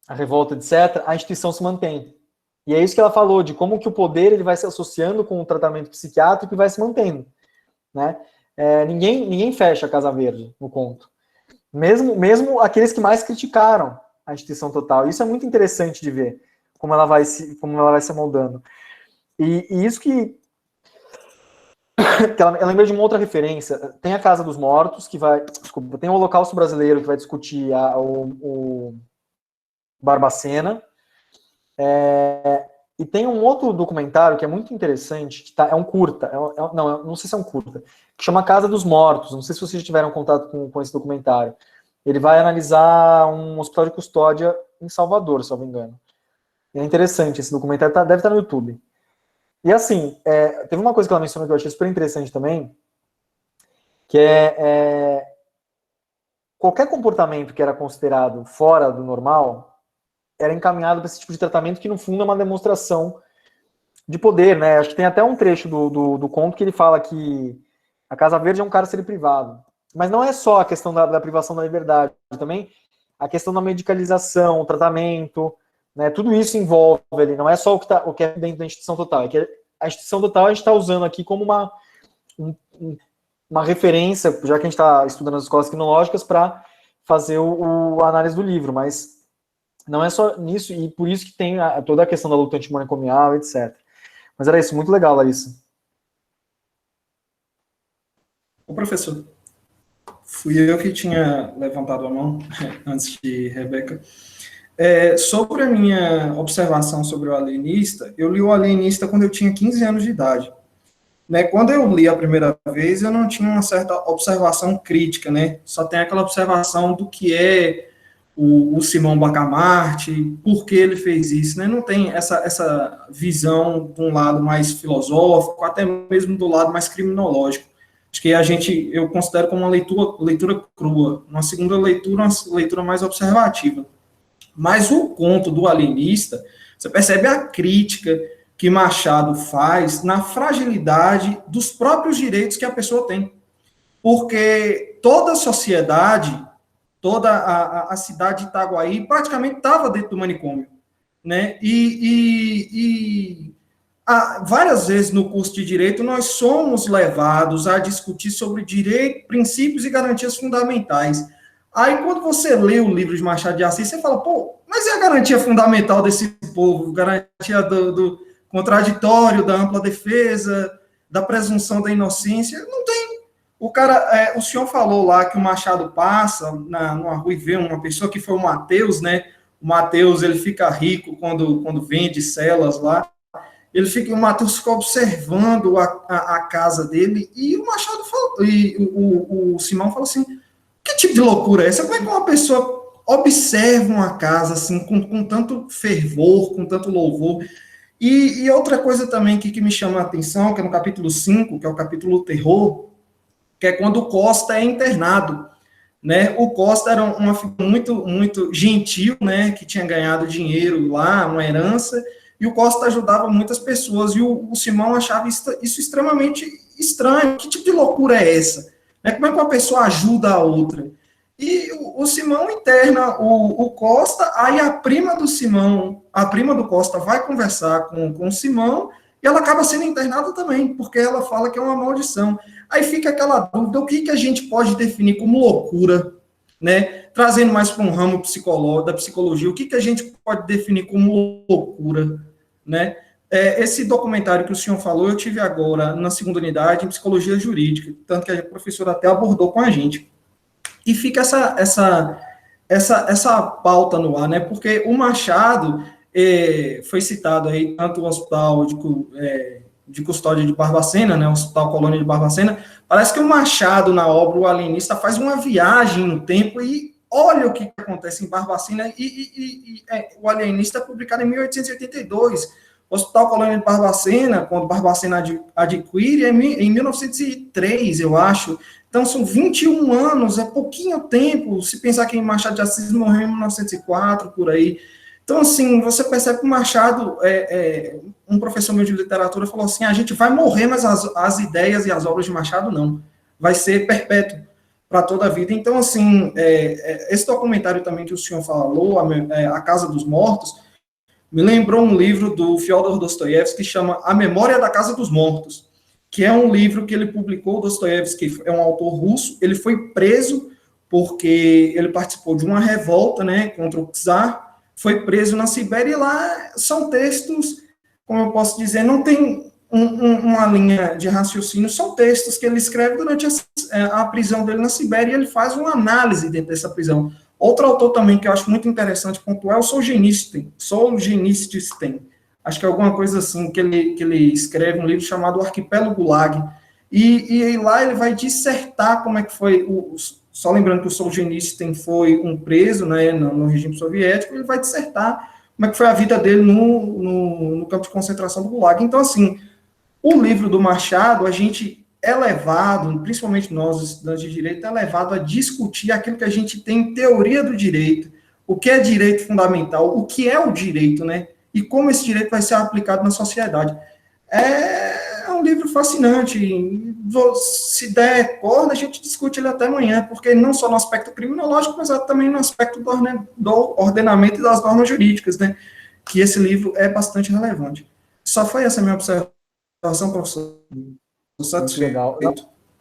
S3: a revolta, etc., a instituição se mantém. E é isso que ela falou, de como que o poder ele vai se associando com o tratamento psiquiátrico e vai se mantendo. Né? Ninguém fecha a Casa Verde no conto. Mesmo aqueles que mais criticaram a instituição total. Isso é muito interessante de ver, como ela vai se moldando. E isso que eu lembrei de uma outra referência. Tem a Casa dos Mortos, tem o Holocausto Brasileiro, que vai discutir o Barbacena. E tem um outro documentário que é muito interessante, que é um curta, não sei se é um curta, que chama Casa dos Mortos. Não sei se vocês tiveram contato com esse documentário. Ele vai analisar um hospital de custódia em Salvador, se eu não me engano. E é interessante, esse documentário deve estar no YouTube. E assim, teve uma coisa que ela mencionou que eu achei super interessante também, que qualquer comportamento que era considerado fora do normal era encaminhado para esse tipo de tratamento que, no fundo, é uma demonstração de poder, né? Acho que tem até um trecho do conto que ele fala que a Casa Verde é um cárcere privado. Mas não é só a questão da privação da liberdade, também a questão da medicalização, o tratamento, né? Tudo isso envolve ali, não é só o que é dentro da instituição total, é que a instituição total a gente está usando aqui como uma referência, já que a gente está estudando as escolas crinológicas, para fazer a análise do livro, mas não é só nisso, e por isso que tem toda a questão da luta antimanicomial, etc. Mas era isso, muito legal, Larissa.
S6: Ô, professor, fui eu que tinha levantado a mão antes de Rebeca. Sobre a minha observação sobre o alienista, eu li o alienista quando eu tinha 15 anos de idade. Né? Quando eu li a primeira vez, eu não tinha uma certa observação crítica, né? Só tem aquela observação do que é o Simão Bacamarte, por que ele fez isso, né? Não tem essa visão de um lado mais filosófico, até mesmo do lado mais criminológico. Acho que eu considero como uma leitura crua, uma segunda leitura, uma leitura mais observativa. Mas o conto do alienista, você percebe a crítica que Machado faz na fragilidade dos próprios direitos que a pessoa tem. Porque toda a sociedade, toda a cidade de Itaguaí praticamente estava dentro do manicômio. Né? E várias vezes no curso de Direito, nós somos levados a discutir sobre direito, princípios e garantias fundamentais. Aí, quando você lê o livro de Machado de Assis, você fala, pô, mas é a garantia fundamental desse povo? Garantia do contraditório, da ampla defesa, da presunção da inocência? Não tem. O senhor falou lá que o Machado passa numa rua e vê uma pessoa que foi o Mateus, né? O Mateus, ele fica rico quando vende celas lá. O Mateus fica observando a casa dele, e o Machado fala, e o Simão fala assim, que tipo de loucura é essa? Como é que uma pessoa observa uma casa assim, com tanto fervor, com tanto louvor? E outra coisa também que me chama a atenção, que é no capítulo 5, que é o capítulo terror, que é quando o Costa é internado, né? O Costa era uma figura muito gentil, né? Que tinha ganhado dinheiro lá, uma herança, e o Costa ajudava muitas pessoas, e o Simão achava isso extremamente estranho. Que tipo de loucura é essa? Né? Como é que uma pessoa ajuda a outra? E o Simão interna o Costa, aí a prima do Costa vai conversar com o Simão, e ela acaba sendo internada também, porque ela fala que é uma maldição. Aí fica aquela dúvida, o que a gente pode definir como loucura, né? Trazendo mais para um ramo da psicologia, o que a gente pode definir como loucura, né? Esse documentário que o senhor falou, eu tive agora na segunda unidade em psicologia jurídica, tanto que a professora até abordou com a gente. E fica essa pauta no ar, né? Porque o Machado foi citado aí, tanto o hospital de custódia de Barbacena, né? O Hospital Colônia de Barbacena. Parece que o Machado, na obra O Alienista, faz uma viagem no tempo e olha o que acontece em Barbacena. O Alienista é publicado em 1882. O Hospital Colônia de Barbacena, quando Barbacena adquire, é em 1903, eu acho. Então, são 21 anos, é pouquinho tempo, se pensar que Machado de Assis morreu em 1904, por aí. Então, assim, você percebe que o Machado, um professor meu de literatura falou assim, a gente vai morrer, mas as ideias e as obras de Machado não. Vai ser perpétuo para toda a vida. Então, assim, esse documentário também que o senhor falou, A Casa dos Mortos, me lembrou um livro do Fyodor Dostoiévski que chama A Memória da Casa dos Mortos, que é um livro que ele publicou. Dostoiévski é um autor russo, ele foi preso porque ele participou de uma revolta, né, contra o czar, foi preso na Sibéria, e lá são textos, como eu posso dizer, não tem uma linha de raciocínio, são textos que ele escreve durante a prisão dele na Sibéria, e ele faz uma análise dentro dessa prisão. Outro autor também que eu acho muito interessante pontuar é o Solzhenitsyn, acho que é alguma coisa assim, que ele escreve um livro chamado O Arquipélago Gulag, e lá ele vai dissertar como é que foi, só lembrando que o Solzhenitsyn foi um preso, né, no regime soviético, ele vai dissertar como é que foi a vida dele no campo de concentração do Gulag. Então, assim, o livro do Machado, a gente é levado, principalmente nós, estudantes de direito, é levado a discutir aquilo que a gente tem em teoria do direito, o que é direito fundamental, o que é o direito, né, e como esse direito vai ser aplicado na sociedade. É um livro fascinante, se der corda, a gente discute ele até amanhã, porque não só no aspecto criminológico, mas também no aspecto do ordenamento e das normas jurídicas, né, que esse livro é bastante relevante. Só foi essa a minha observação, professor.
S3: Muito legal.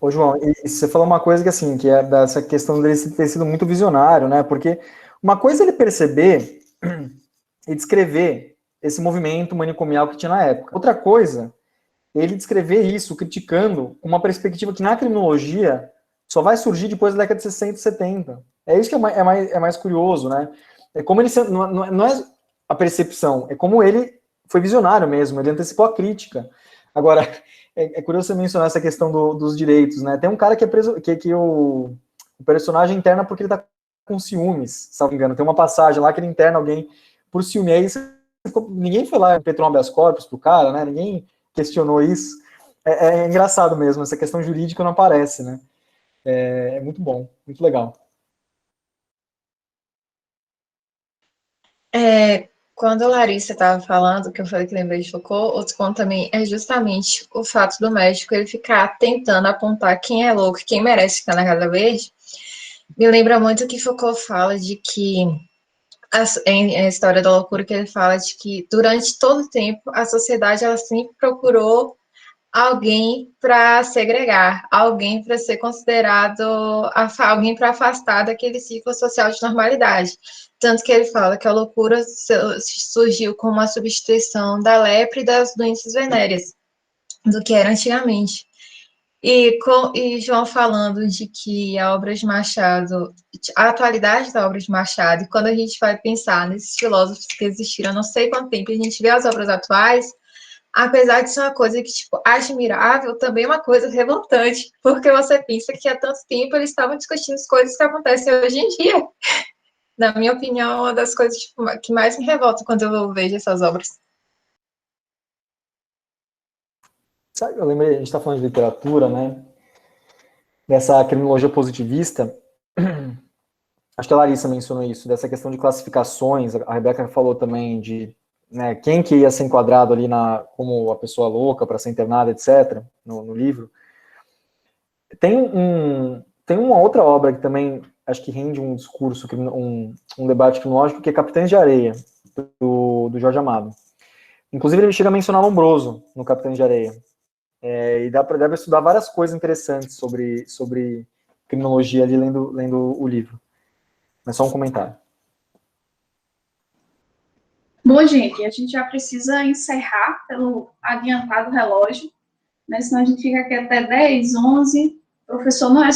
S3: Ô, João, e você falou uma coisa que, assim, que é dessa questão dele ter sido muito visionário, né, porque uma coisa é ele perceber e descrever esse movimento manicomial que tinha na época. Outra coisa, ele descrever isso criticando uma perspectiva que na criminologia só vai surgir depois da década de 60 e 70. É isso que é mais curioso, né? É como ele não é a percepção, é como ele foi visionário mesmo, ele antecipou a crítica. Agora, é curioso você mencionar essa questão dos direitos, né? Tem um cara que é preso, que o personagem interna porque ele tá com ciúmes, se não me engano. Tem uma passagem lá que ele interna alguém por ciúme. Aí ninguém foi lá impetrou um habeas corpus pro cara, né? Ninguém questionou isso. É engraçado mesmo, essa questão jurídica não aparece, né? É muito bom, muito legal.
S8: Quando a Larissa estava falando, que eu falei que lembrei de Foucault, outro ponto também é justamente o fato do médico ele ficar tentando apontar quem é louco, quem merece ficar na Casa Verde. Me lembra muito que Foucault fala de que a história da loucura, que ele fala de que durante todo o tempo a sociedade ela sempre procurou alguém para segregar, alguém para ser considerado, alguém para afastar daquele ciclo social de normalidade. Tanto que ele fala que a loucura surgiu como uma substituição da lepra e das doenças venéreas, do que era antigamente. E João falando de que a obra de Machado, a atualidade da obra de Machado, e quando a gente vai pensar nesses filósofos que existiram há não sei quanto tempo, a gente vê as obras atuais, apesar de ser uma coisa que, tipo, admirável, também é uma coisa revoltante, porque você pensa que há tanto tempo eles estavam discutindo as coisas que acontecem hoje em dia. Na minha opinião, é uma das coisas tipo, que mais me revolta quando eu vejo essas obras.
S3: Sabe, eu lembrei, a gente está falando de literatura, né? Dessa criminologia positivista. Acho que a Larissa mencionou isso, dessa questão de classificações. A Rebeca falou também de, né, quem que ia ser enquadrado ali como a pessoa louca para ser internada, etc., no livro. Tem uma outra obra que também acho que rende um discurso, um debate criminológico, que é Capitães de Areia, do Jorge Amado. Inclusive, ele chega a mencionar Lombroso no Capitães de Areia. E dá para estudar várias coisas interessantes sobre criminologia ali lendo o livro. É só um comentário.
S2: Bom, gente, a gente já precisa encerrar pelo adiantado relógio, né? Senão a gente fica aqui até 10, 11. O professor não é